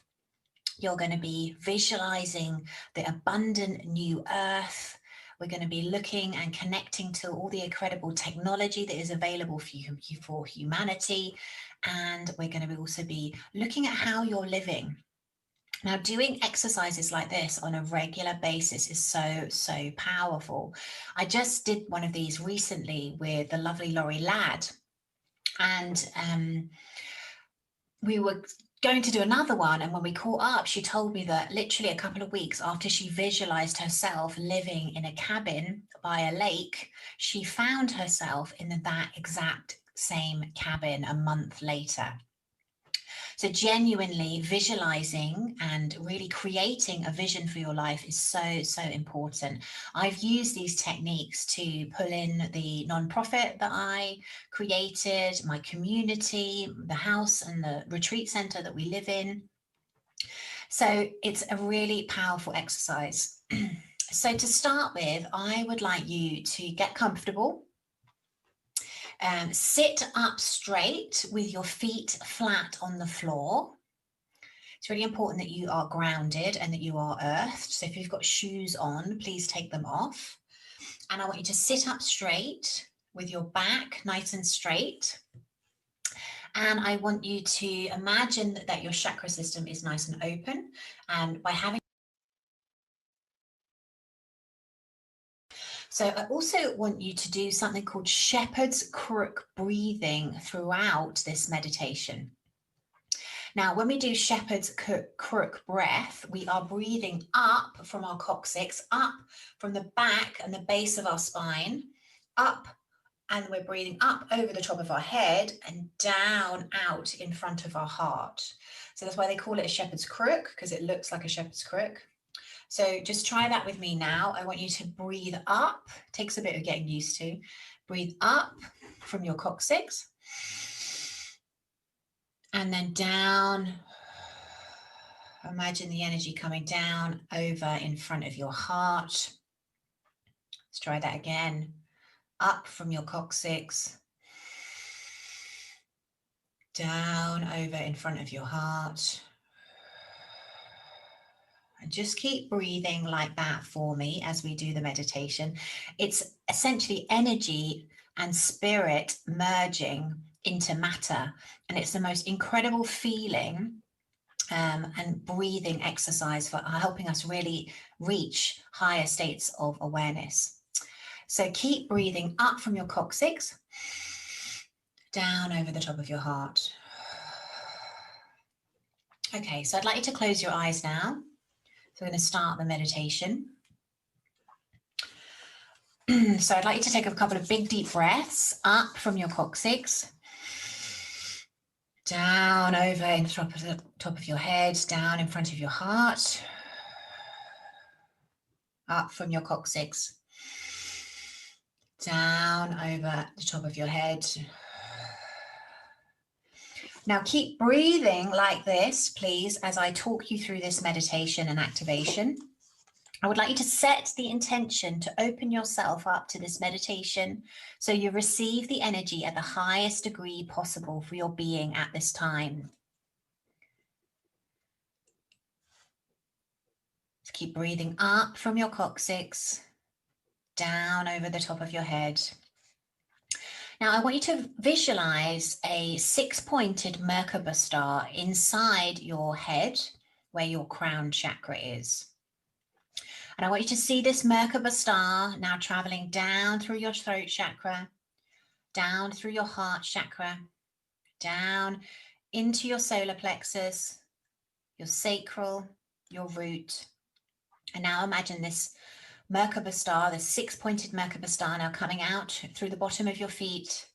You're going to be visualizing the abundant new earth. We're going to be looking and connecting to all the incredible technology that is available for humanity. And we're going to also be looking at how you're living. Now, doing exercises like this on a regular basis is so powerful. I just did one of these recently with the lovely Laurie Ladd, and we were going to do another one. And when we caught up, she told me that literally a couple of weeks after she visualized herself living in a cabin by a lake, she found herself in that exact same cabin a month later. So genuinely visualizing and really creating a vision for your life is so important. I've used these techniques to pull in the nonprofit that I created, my community, the house and the retreat center that we live in. So it's a really powerful exercise. So to start with, I would like you to get comfortable. Sit up straight with your feet flat on the floor. It's really important that you are grounded and that you are earthed. So if you've got shoes on, please take them off. And I want you to sit up straight with your back nice and straight. And I want you to imagine that your chakra system is nice and open. And by having So I also want you to do something called shepherd's crook breathing throughout this meditation. Now, when we do shepherd's crook breath, we are breathing up from our coccyx, up from the back and the base of our spine, up, and we're breathing up over the top of our head and down out in front of our heart. So that's why they call it a shepherd's crook, because it looks like a shepherd's crook. So just try that with me now. I want you to breathe up. Takes a bit of getting used to. Breathe up from your coccyx. And then down. Imagine the energy coming down over in front of your heart. Let's try that again. Up from your coccyx. Down over in front of your heart. And just keep breathing like that for me as we do the meditation. It's essentially energy and spirit merging into matter. And it's the most incredible feeling and breathing exercise for helping us really reach higher states of awareness. So keep breathing up from your coccyx, down over the top of your heart. Okay, so I'd like you to close your eyes now. So we're going to start the meditation. So I'd like you to take a couple of big deep breaths up from your coccyx, down over in the top of your head, down in front of your heart, up from your coccyx, down over the top of your head. Now keep breathing like this, please, as I talk you through this meditation and activation. I would like you to set the intention to open yourself up to this meditation so you receive the energy at the highest degree possible for your being at this time. Keep breathing up from your coccyx, down over the top of your head. Now, I want you to visualize a 6-pointed Merkaba star inside your head, where your crown chakra is. And I want you to see this Merkaba star now traveling down through your throat chakra, down through your heart chakra, down into your solar plexus, your sacral, your root. And now imagine this Merkaba star, the 6-pointed Merkaba star now coming out through the bottom of your feet.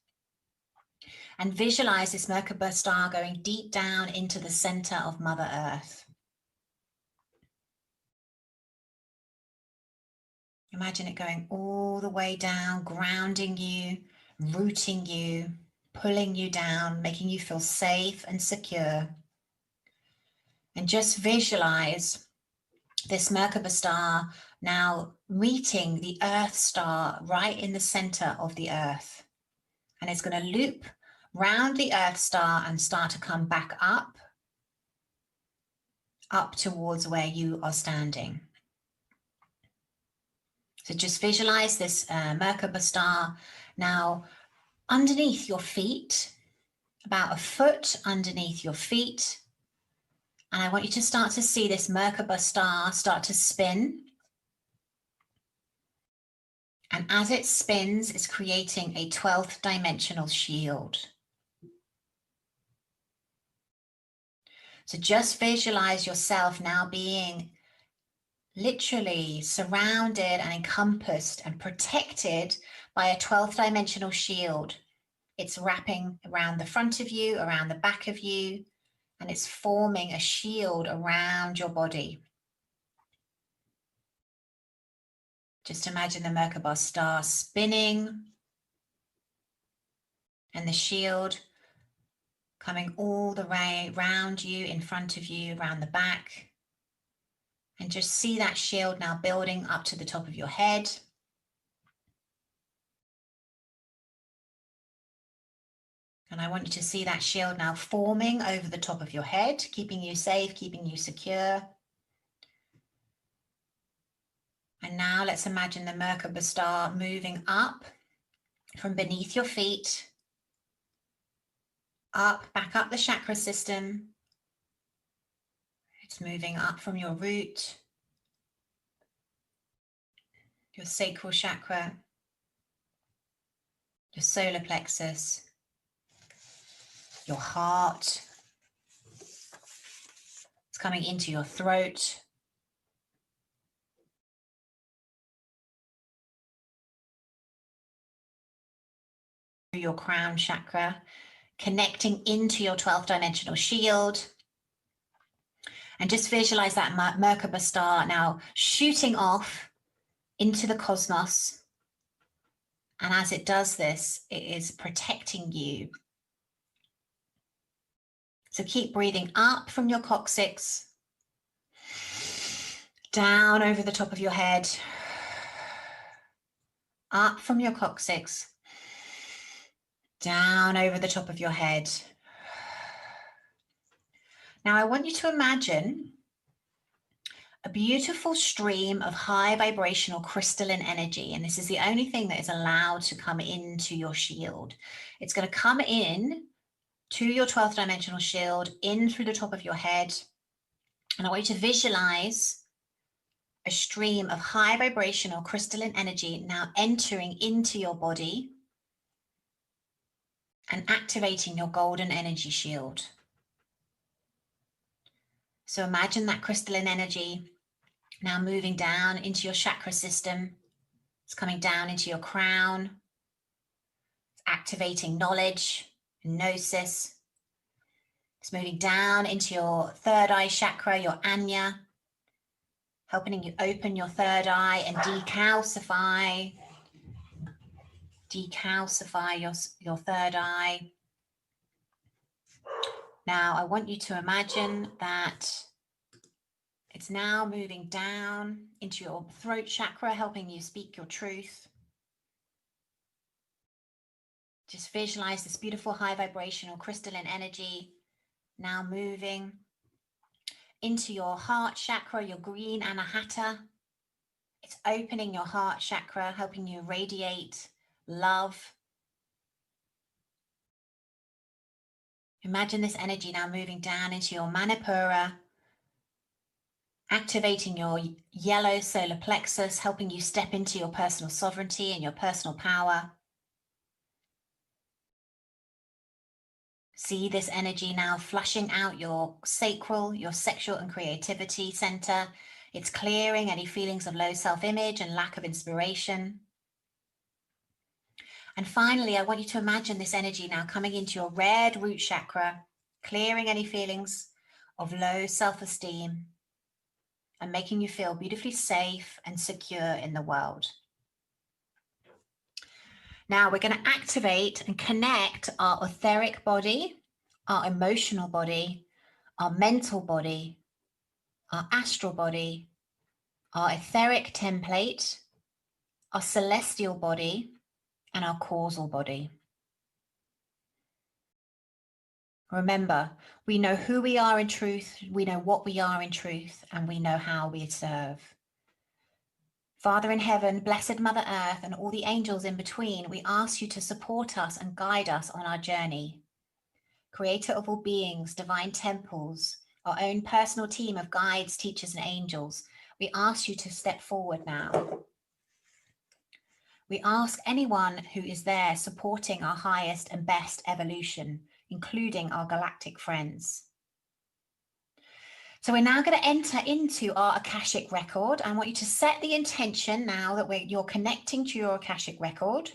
And visualize this Merkaba star going deep down into the center of Mother Earth. Imagine it going all the way down, grounding you, rooting you, pulling you down, making you feel safe and secure. And just visualize this Merkaba star now meeting the Earth star right in the center of the Earth. And it's going to loop round the Earth star and start to come back up towards where you are standing. So just visualize this Merkaba star now underneath your feet, about a foot underneath your feet. And I want you to start to see this Merkaba star start to spin. And as it spins, it's creating a 12th dimensional shield. So just visualize yourself now being literally surrounded and encompassed and protected by a 12th dimensional shield. It's wrapping around the front of you, around the back of you, and it's forming a shield around your body. Just imagine the Merkaba star spinning and the shield coming all the way around you, in front of you, around the back. And just see that shield now building up to the top of your head. And I want you to see that shield now forming over the top of your head, keeping you safe, keeping you secure. And now let's imagine the Merkaba star moving up from beneath your feet, back up the chakra system. It's moving up from your root, your sacral chakra, your solar plexus, your heart. It's coming into your throat. Your crown chakra, connecting into your 12th dimensional shield. And just visualize that Merkaba star now shooting off into the cosmos. And as it does this, it is protecting you. So keep breathing up from your coccyx, down over the top of your head, up from your coccyx, down over the top of your head. Now I want you to imagine a beautiful stream of high vibrational crystalline energy. And this is the only thing that is allowed to come into your shield. It's going to come in to your 12th dimensional shield, in through the top of your head. And I want you to visualize a stream of high vibrational crystalline energy now entering into your body and activating your golden energy shield. So imagine that crystalline energy now moving down into your chakra system. It's coming down into your crown. It's activating knowledge, gnosis. It's moving down into your third eye chakra, your anya, helping you open your third eye and decalcify your third eye. Now, I want you to imagine that it's now moving down into your throat chakra, helping you speak your truth. Just visualize this beautiful high vibrational crystalline energy now moving into your heart chakra, your green anahata. It's opening your heart chakra, helping you radiate love. Imagine this energy now moving down into your manipura, activating your yellow solar plexus, helping you step into your personal sovereignty and your personal power. See this energy now flushing out your sacral, your sexual and creativity center. It's clearing any feelings of low self-image and lack of inspiration. And finally, I want you to imagine this energy now coming into your red root chakra, clearing any feelings of low self-esteem and making you feel beautifully safe and secure in the world. Now we're going to activate and connect our etheric body, our emotional body, our mental body, our astral body, our etheric template, our celestial body, and our causal body. Remember, we know who we are in truth, we know what we are in truth, and we know how we serve. Father in heaven, blessed Mother Earth, and all the angels in between, we ask you to support us and guide us on our journey. Creator of all beings, divine temples, our own personal team of guides, teachers, and angels, we ask you to step forward now. We ask anyone who is there supporting our highest and best evolution, including our galactic friends. So we're now going to enter into our Akashic record. I want you to set the intention now that you're connecting to your Akashic record.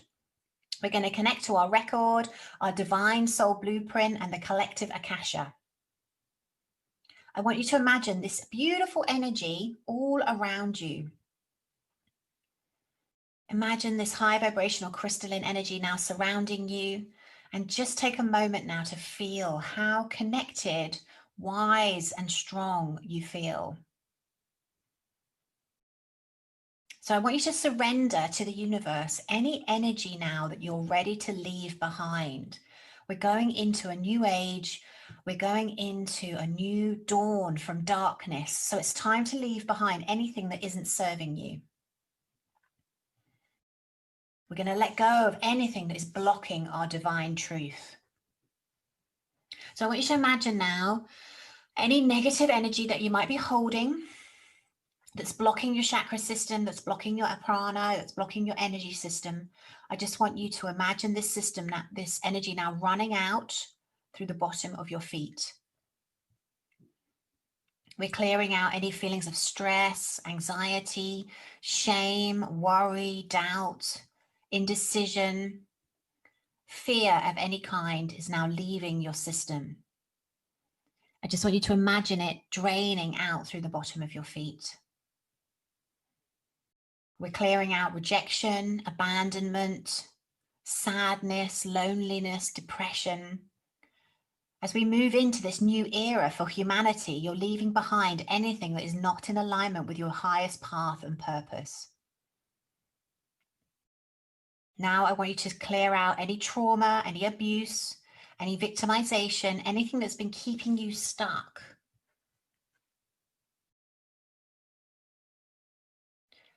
We're going to connect to our record, our divine soul blueprint, and the collective Akasha. I want you to imagine this beautiful energy all around you. Imagine this high vibrational crystalline energy now surrounding you, and just take a moment now to feel how connected, wise, and strong you feel. So I want you to surrender to the universe any energy now that you're ready to leave behind. We're going into a new age. We're going into a new dawn from darkness. So it's time to leave behind anything that isn't serving you. We're going to let go of anything that is blocking our divine truth. So I want you to imagine now any negative energy that you might be holding that's blocking your chakra system, that's blocking your prana, that's blocking your energy system. I just want you to imagine this system, this energy now running out through the bottom of your feet. We're clearing out any feelings of stress, anxiety, shame, worry, doubt, indecision, fear of any kind is now leaving your system. I just want you to imagine it draining out through the bottom of your feet. We're clearing out rejection, abandonment, sadness, loneliness, depression. As we move into this new era for humanity, you're leaving behind anything that is not in alignment with your highest path and purpose. Now I want you to clear out any trauma, any abuse, any victimization, anything that's been keeping you stuck.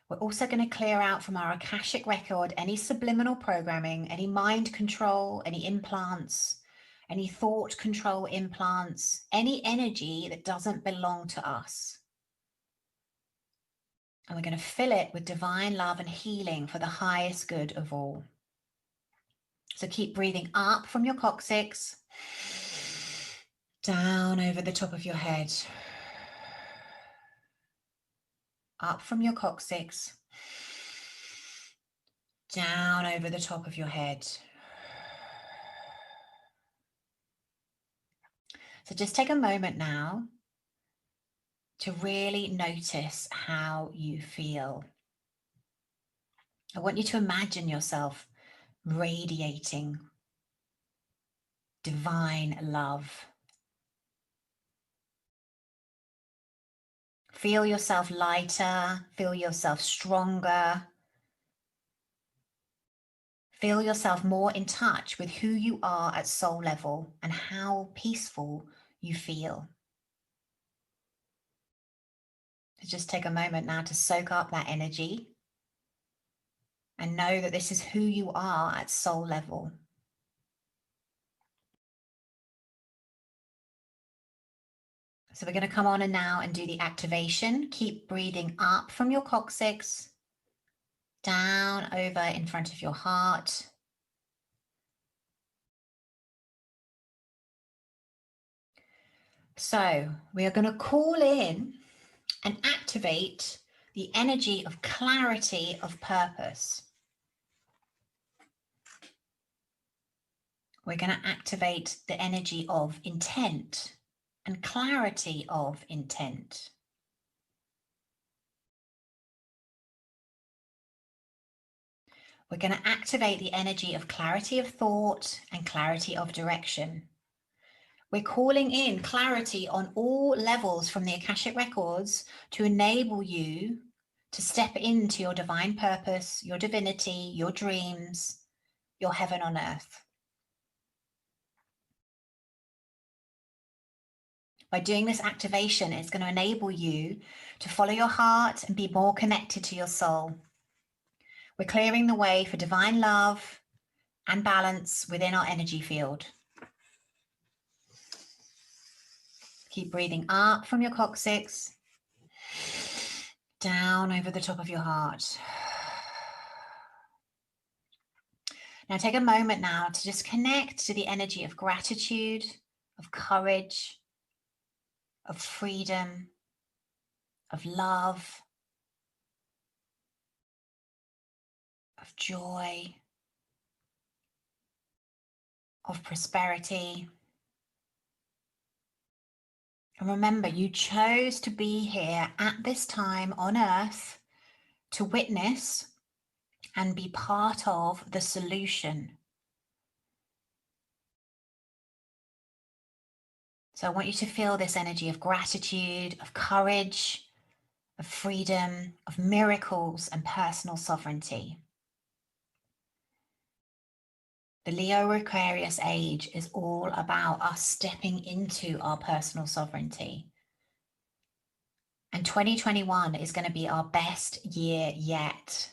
We're also going to clear out from our Akashic record any subliminal programming, any mind control, any implants, any thought control implants, any energy that doesn't belong to us. And we're going to fill it with divine love and healing for the highest good of all. So keep breathing up from your coccyx, down over the top of your head, up from your coccyx, down over the top of your head. So just take a moment now to really notice how you feel. I want you to imagine yourself radiating divine love. Feel yourself lighter, feel yourself stronger. Feel yourself more in touch with who you are at soul level and how peaceful you feel. So just take a moment now to soak up that energy and know that this is who you are at soul level. So we're going to come on and now and do the activation. Keep breathing up from your coccyx, down over in front of your heart. So we are going to call in and activate the energy of clarity of purpose. We're going to activate the energy of intent and clarity of intent. We're going to activate the energy of clarity of thought and clarity of direction. We're calling in clarity on all levels from the Akashic records to enable you to step into your divine purpose, your divinity, your dreams, your heaven on earth. By doing this activation, it's going to enable you to follow your heart and be more connected to your soul. We're clearing the way for divine love and balance within our energy field. Keep breathing up from your coccyx, down over the top of your heart. Now take a moment now to just connect to the energy of gratitude, of courage, of freedom, of love, of joy, of prosperity. And remember, you chose to be here at this time on earth to witness and be part of the solution. So I want you to feel this energy of gratitude, of courage, of freedom, of miracles and personal sovereignty. The Leo Aquarius age is all about us stepping into our personal sovereignty. And 2021 is going to be our best year yet.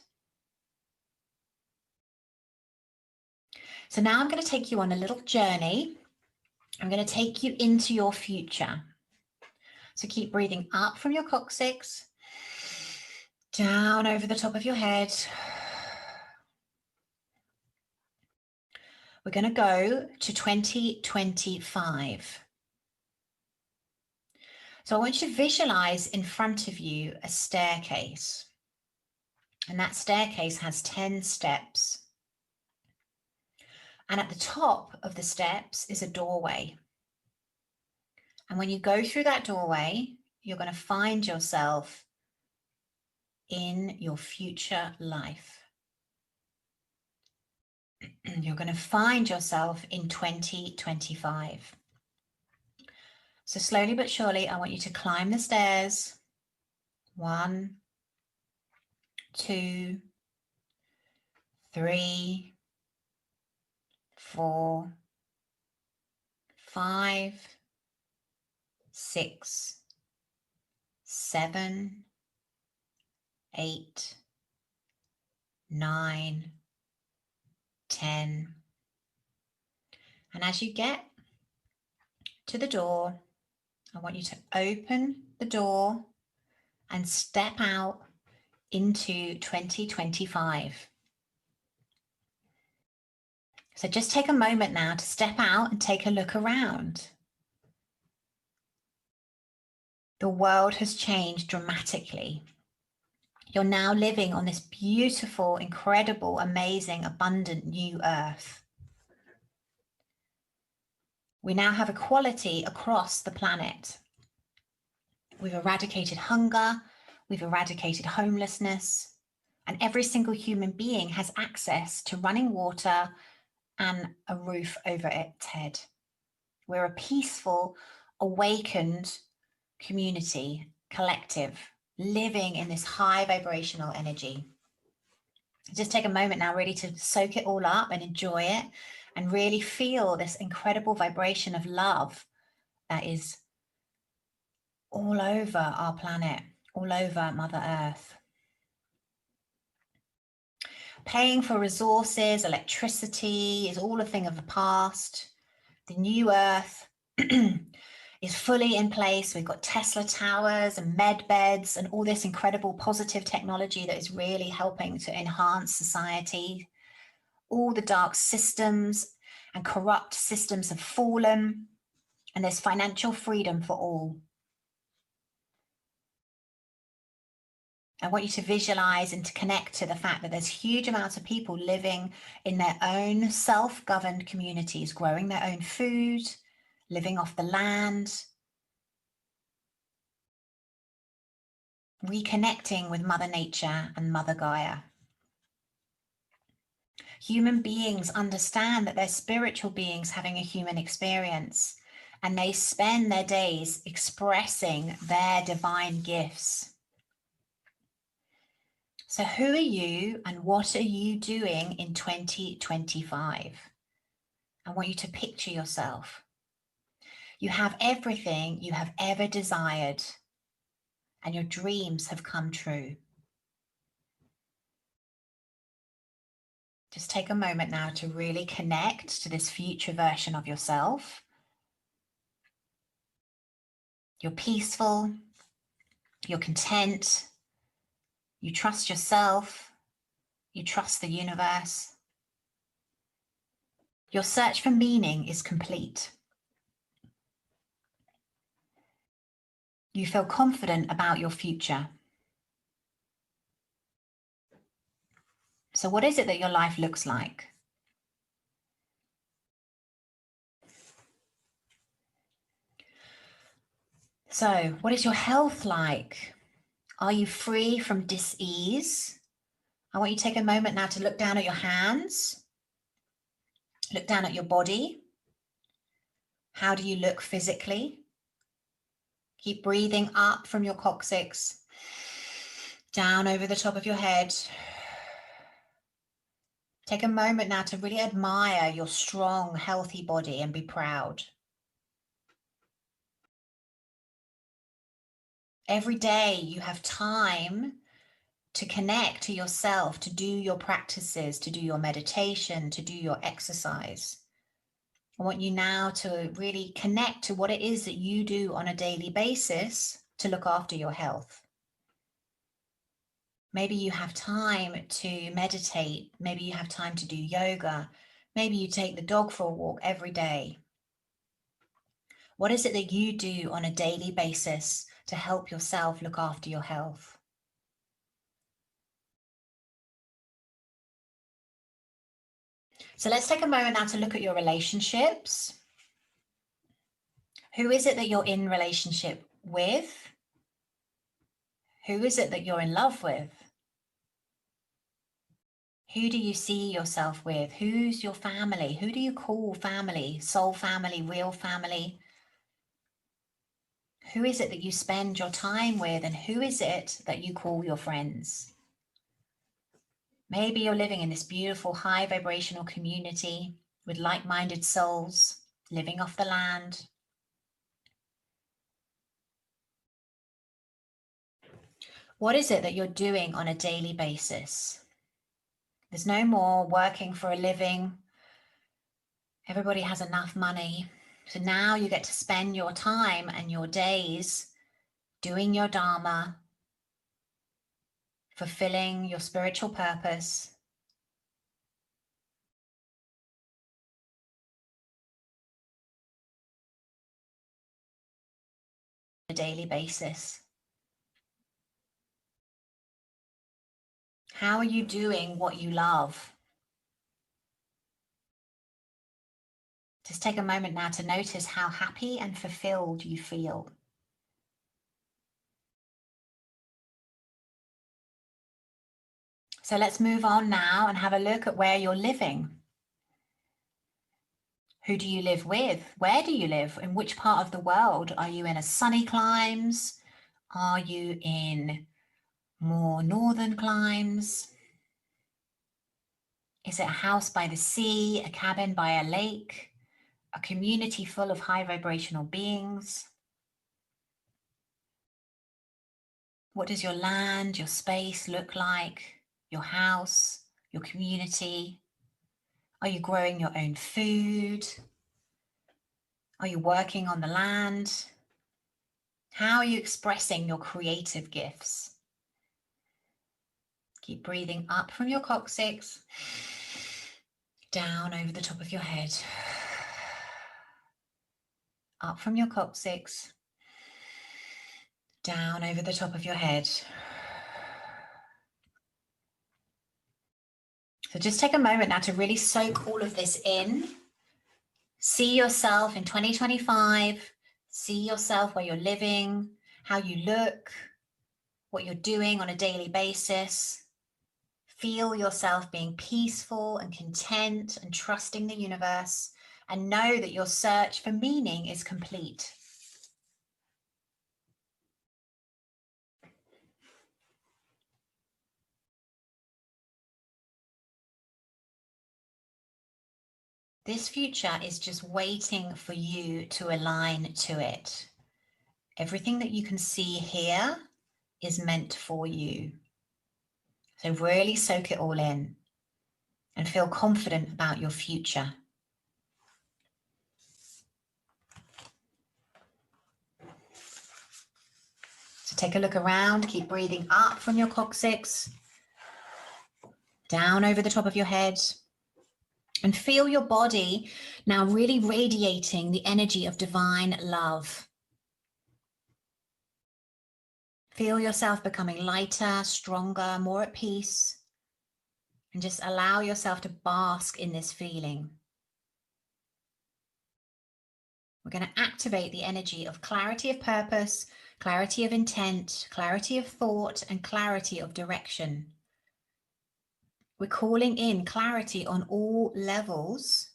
So now I'm going to take you on a little journey. I'm going to take you into your future. So keep breathing up from your coccyx, down over the top of your head. We're going to go to 2025. So I want you to visualize in front of you a staircase. And that staircase has 10 steps. And at the top of the steps is a doorway. And when you go through that doorway, you're going to find yourself in your future life. You're going to find yourself in 2025. So slowly but surely, I want you to climb the stairs. 1, 2, 3, 4, 5, 6, 7, 8, 9, 10. And as you get to the door, I want you to open the door and step out into 2025. So just take a moment now to step out and take a look around. The world has changed dramatically. You're now living on this beautiful, incredible, amazing, abundant new earth. We now have equality across the planet. We've eradicated hunger, we've eradicated homelessness, and every single human being has access to running water and a roof over its head. We're a peaceful, awakened community, collective, living in this high vibrational energy. Just take a moment now really to soak it all up and enjoy it and really feel this incredible vibration of love that is all over our planet, all over Mother Earth. Paying for resources, electricity is all a thing of the past. The new Earth is fully in place. We've got Tesla towers and med beds and all this incredible positive technology that is really helping to enhance society. All the dark systems and corrupt systems have fallen, and there's financial freedom for all. I want you to visualize and to connect to the fact that there's huge amounts of people living in their own self-governed communities, growing their own food, living off the land, reconnecting with Mother Nature and Mother Gaia. Human beings understand that they're spiritual beings having a human experience, and they spend their days expressing their divine gifts. So who are you and what are you doing in 2025? I want you to picture yourself. You have everything you have ever desired, and your dreams have come true. Just take a moment now to really connect to this future version of yourself. You're peaceful, you're content, you trust yourself, you trust the universe. Your search for meaning is complete. You feel confident about your future. So what is it that your life looks like? So what is your health like? Are you free from dis-ease? I want you to take a moment now to look down at your hands. Look down at your body. How do you look physically? Keep breathing up from your coccyx, down over the top of your head. Take a moment now to really admire your strong, healthy body and be proud. Every day you have time to connect to yourself, to do your practices, to do your meditation, to do your exercise. I want you now to really connect to what it is that you do on a daily basis to look after your health. Maybe you have time to meditate. Maybe you have time to do yoga. Maybe you take the dog for a walk every day. What is it that you do on a daily basis to help yourself look after your health? So let's take a moment now to look at your relationships. Who is it that you're in relationship with? Who is it that you're in love with? Who do you see yourself with? Who's your family? Who do you call family? Soul family, real family? Who is it that you spend your time with, and who is it that you call your friends? Maybe you're living in this beautiful high vibrational community with like-minded souls living off the land. What is it that you're doing on a daily basis? There's no more working for a living. Everybody has enough money. So now you get to spend your time and your days doing your dharma, fulfilling your spiritual purpose. On a daily basis. How are you doing what you love? Just take a moment now to notice how happy and fulfilled you feel. So let's move on now and have a look at where you're living. Who do you live with? Where do you live? In which part of the world? Are you in a sunny climes? Are you in more northern climes? Is it a house by the sea, a cabin by a lake, a community full of high vibrational beings? What does your land, your space look like? Your house, your community? Are you growing your own food? Are you working on the land? How are you expressing your creative gifts? Keep breathing up from your coccyx, down over the top of your head. Up from your coccyx, down over the top of your head. So just take a moment now to really soak all of this in. See yourself in 2025. See yourself where you're living, how you look, what you're doing on a daily basis. Feel yourself being peaceful and content and trusting the universe, and know that your search for meaning is complete. This future is just waiting for you to align to it. Everything that you can see here is meant for you. So really soak it all in and feel confident about your future. So take a look around, keep breathing up from your coccyx, down over the top of your head, and feel your body now really radiating the energy of divine love. Feel yourself becoming lighter, stronger, more at peace, and just allow yourself to bask in this feeling. We're going to activate the energy of clarity of purpose, clarity of intent, clarity of thought, and clarity of direction. We're calling in clarity on all levels,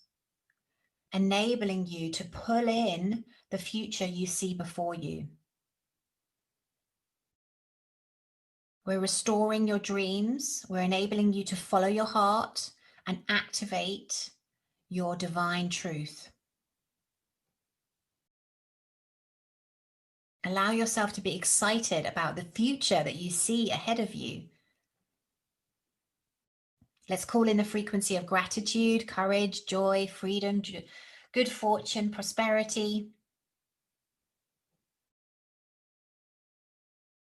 enabling you to pull in the future you see before you. We're restoring your dreams. We're enabling you to follow your heart and activate your divine truth. Allow yourself to be excited about the future that you see ahead of you. Let's call in the frequency of gratitude, courage, joy, freedom, good fortune, prosperity.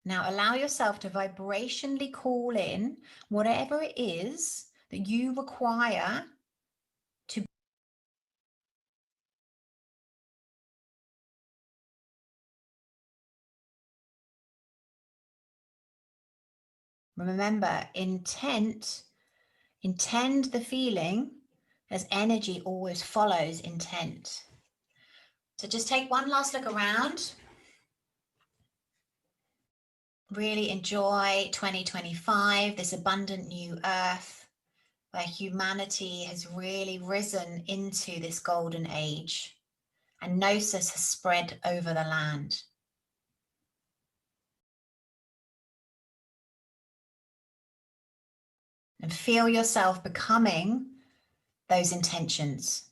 Now allow yourself to vibrationally call in whatever it is that you require to. Remember, intend the feeling, as energy always follows intent. So just take one last look around. Really enjoy 2025, this abundant new earth where humanity has really risen into this golden age and gnosis has spread over the land. And feel yourself becoming those intentions.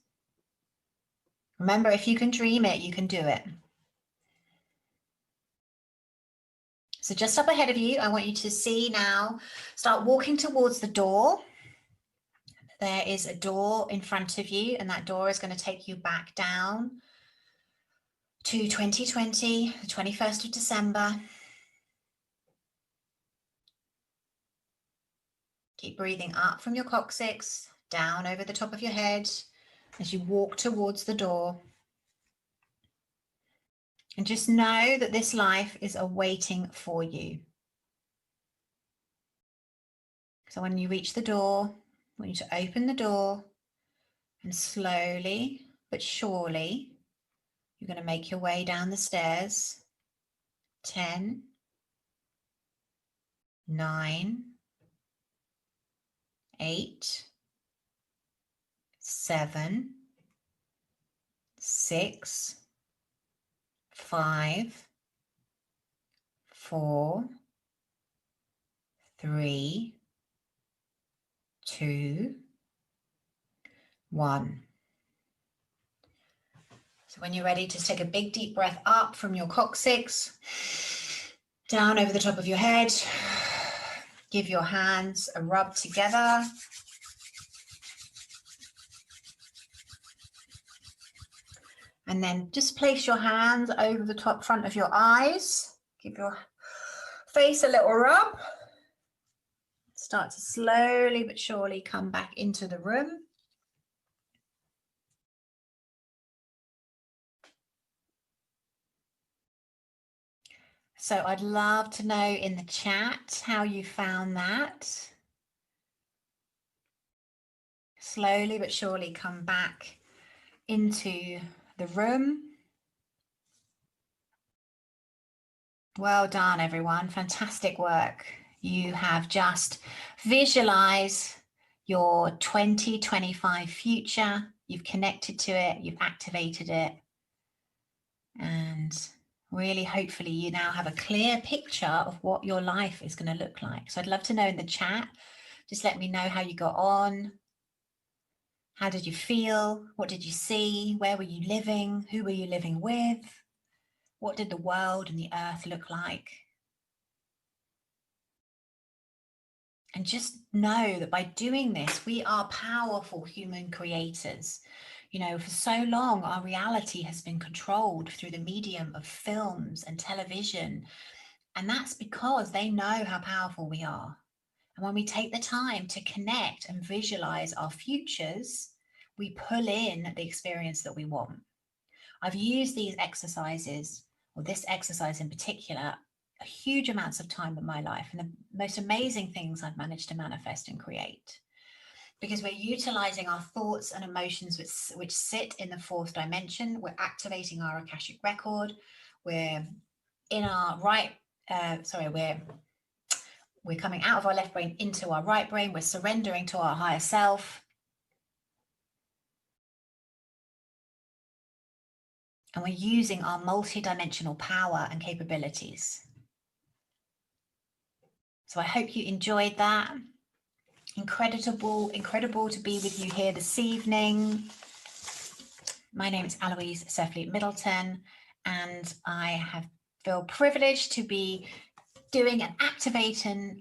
Remember, if you can dream it, you can do it. So just up ahead of you, I want you to see now, start walking towards the door. There is a door in front of you, and that door is going to take you back down to 2020, the 21st of December. Keep breathing up from your coccyx, down over the top of your head as you walk towards the door. And just know that this life is awaiting for you. So when you reach the door, I want you to open the door and slowly but surely, you're going to make your way down the stairs. 10, 9, 8, 7, 6, 5, 4, 3, 2, 1. So when you're ready, just take a big deep breath up from your coccyx, Down over the top of your head. Give your hands a rub together. And then just place your hands over the top front of your eyes. Give your face a little rub. Start to slowly but surely come back into the room. So I'd love to know in the chat how you found that. Slowly but surely come back into the room. Well done, everyone. Fantastic work. You have just visualized your 2025 future. You've connected to it, you've activated it. And really, hopefully, you now have a clear picture of what your life is going to look like. So I'd love to know in the chat, just let me know how you got on. How did you feel? What did you see? Where were you living? Who were you living with? What did the world and the earth look like? And just know that by doing this, we are powerful human creators. You know, for so long, our reality has been controlled through the medium of films and television. And that's because they know how powerful we are. And when we take the time to connect and visualize our futures, we pull in the experience that we want. I've used these exercises, or this exercise in particular, a huge amounts of time in my life, and the most amazing things I've managed to manifest and create. Because we're utilizing our thoughts and emotions which sit in the fourth dimension. We're activating our Akashic record. We're in our we're coming out of our left brain into our right brain. We're surrendering to our higher self. And we're using our multi-dimensional power and capabilities. So I hope you enjoyed that. Incredible to be with you here this evening. My name is Alousise Middleton, and I feel privileged to be doing an activation,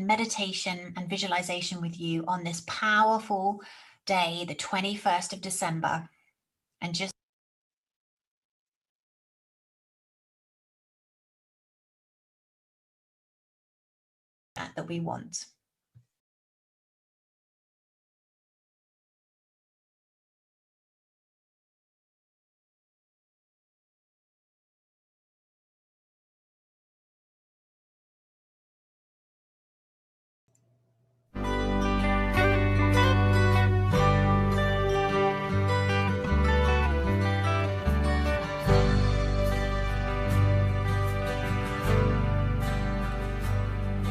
meditation, and visualization with you on this powerful day, the 21st of December. And just that we want.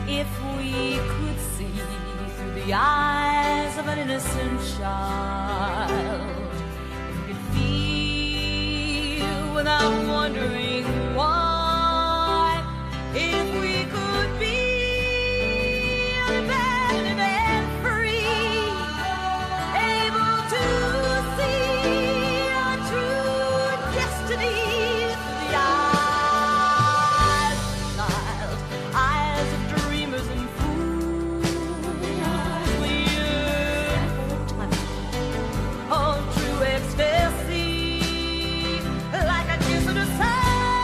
If we could see through the eyes of an innocent child, we could feel without wondering why. If we could be unabandoned and free, able to see our true destiny through the eyes of a child, eyes of dreamers and fools, we yearn for touch of true ecstasy, like a kiss of the sun.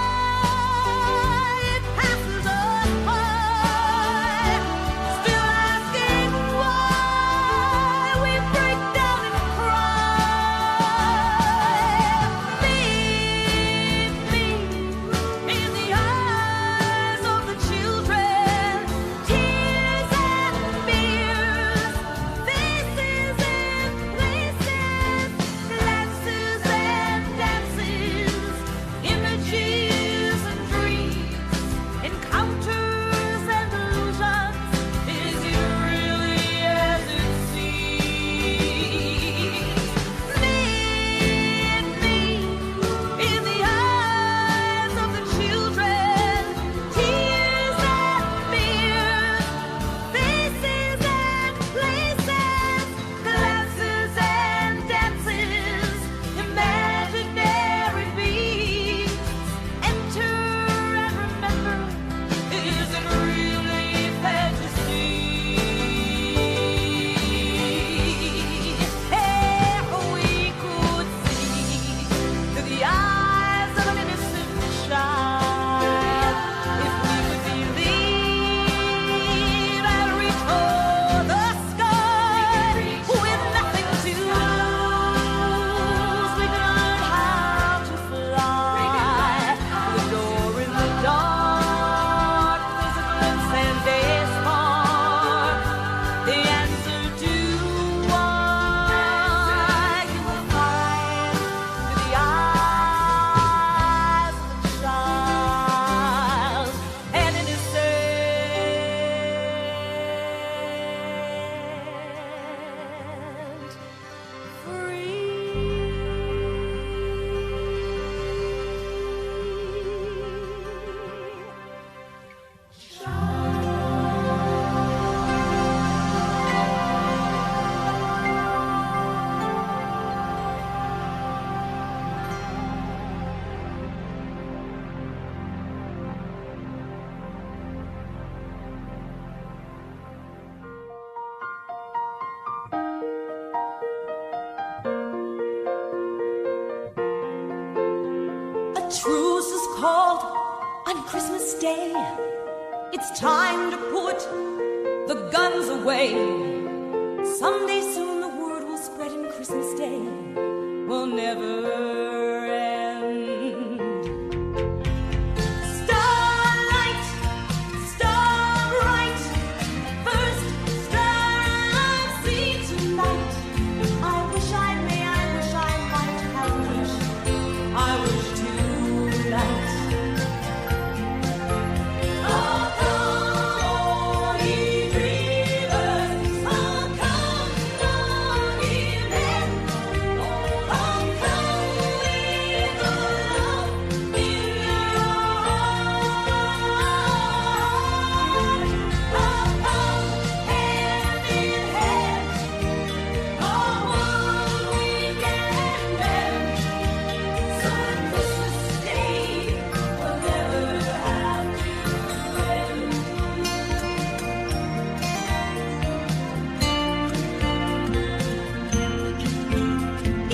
truce is called on Christmas Day. It's time to put the guns away. Someday soon the word will spread and Christmas Day will never end. Starlight, star bright, first star I've seen tonight. I wish I may, I wish I might have a wish. I wish tonight. Oh, come, ye dreamers, oh, come, ye men. Oh, come with the love in your heart. Oh, come hand in hand, oh, one weekend men. So that Christmas Day will never have to end.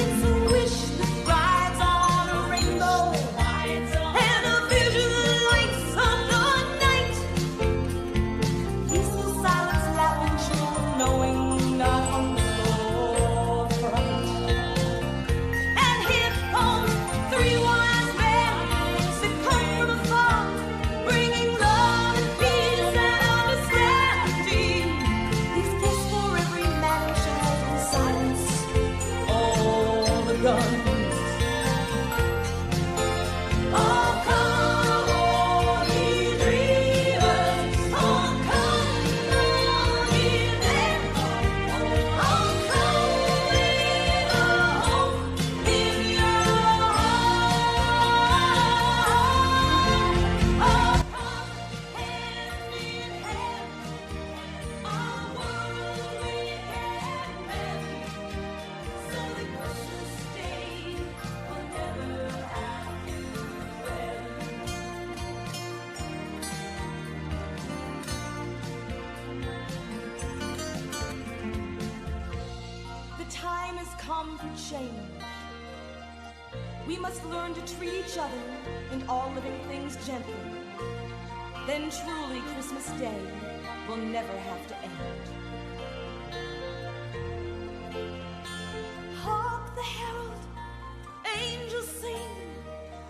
It's a wish that rides on a rainbow, and a vision that lights up the night. Peaceful silence, laughing, children knowing not hunger or fright. And here come three wise men that come from afar, bringing love and peace and understanding. These gifts for every man and child in silence all the guns. Oh, come, all ye dreamers, oh, come, all ye men. Oh, come with a hope in your heart. Oh, come hand in hand, our world we can mend, so that Christmas Day will never have to end. The time has come for change. We must learn to treat each other and all living things gently. Then truly Christmas Day will never have to end. Hark the herald, angels sing,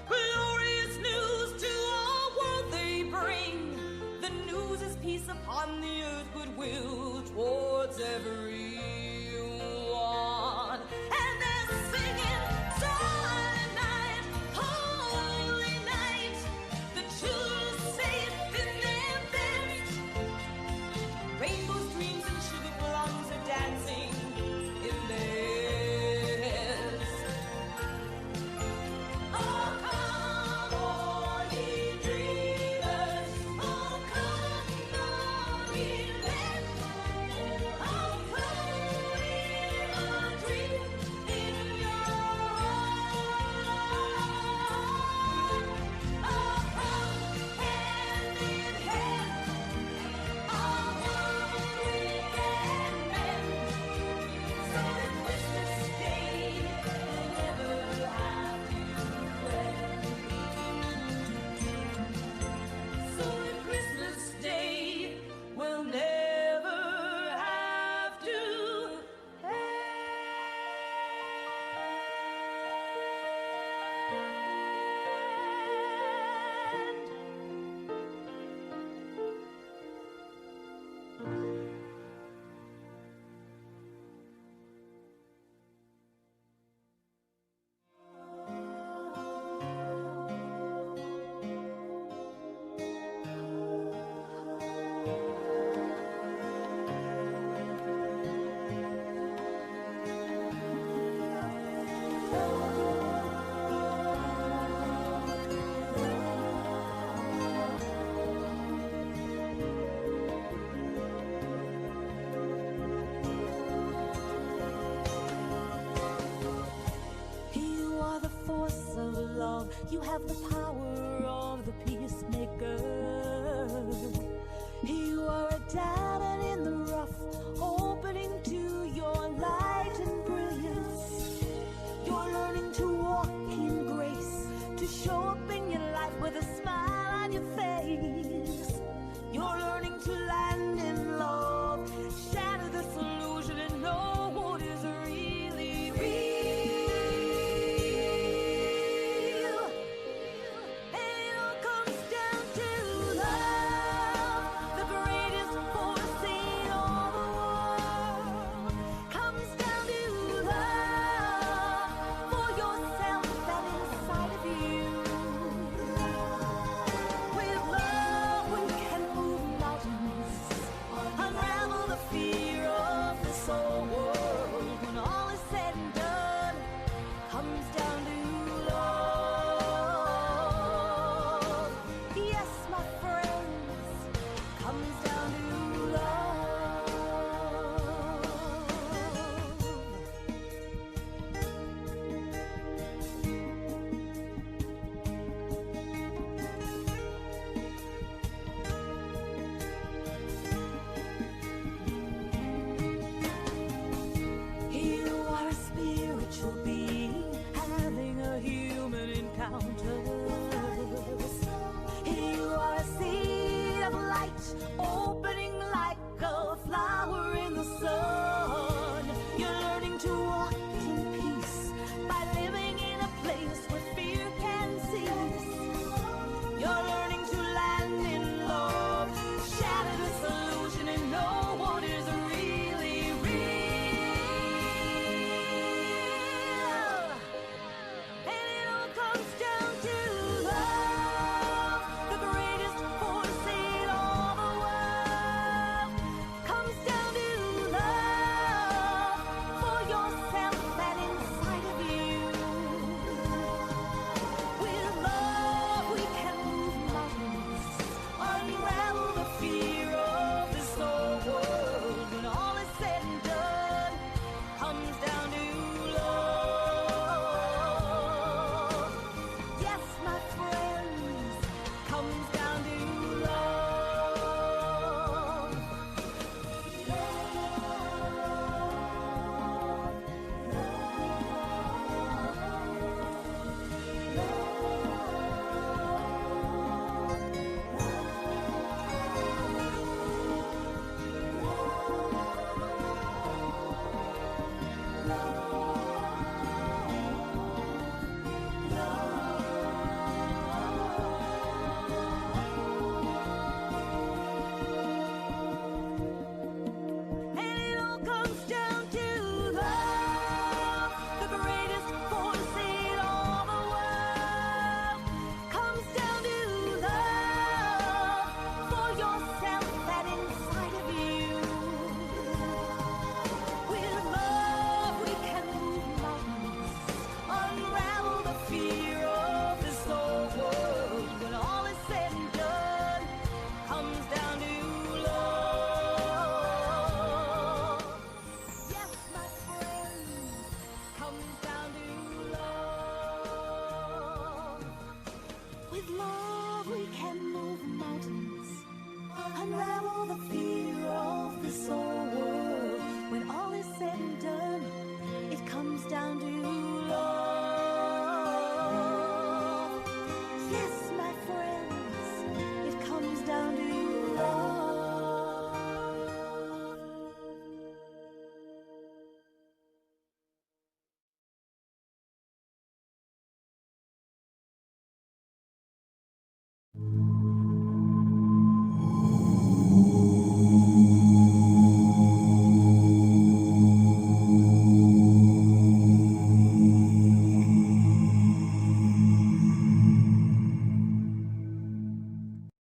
glorious news to our world they bring. The news is peace upon the earth, goodwill towards everyone. And they're singing silent night, holy night. The children safe in their beds. Rainbows, dreams, and sugar plums are dancing in their heads. Oh, come, all ye dreamers, oh, come, all ye men. Oh, come with a dream in your heart. Oh, come hand in hand, our world we can mend, so that Christmas Day will never have to end. So that Christmas Day will never have to You are the force of love. You have the power of the peacemaker. You are a diamond in the rough, opening to your light and brilliance. You're learning to walk in grace, to show hope in your life with a smile on your face.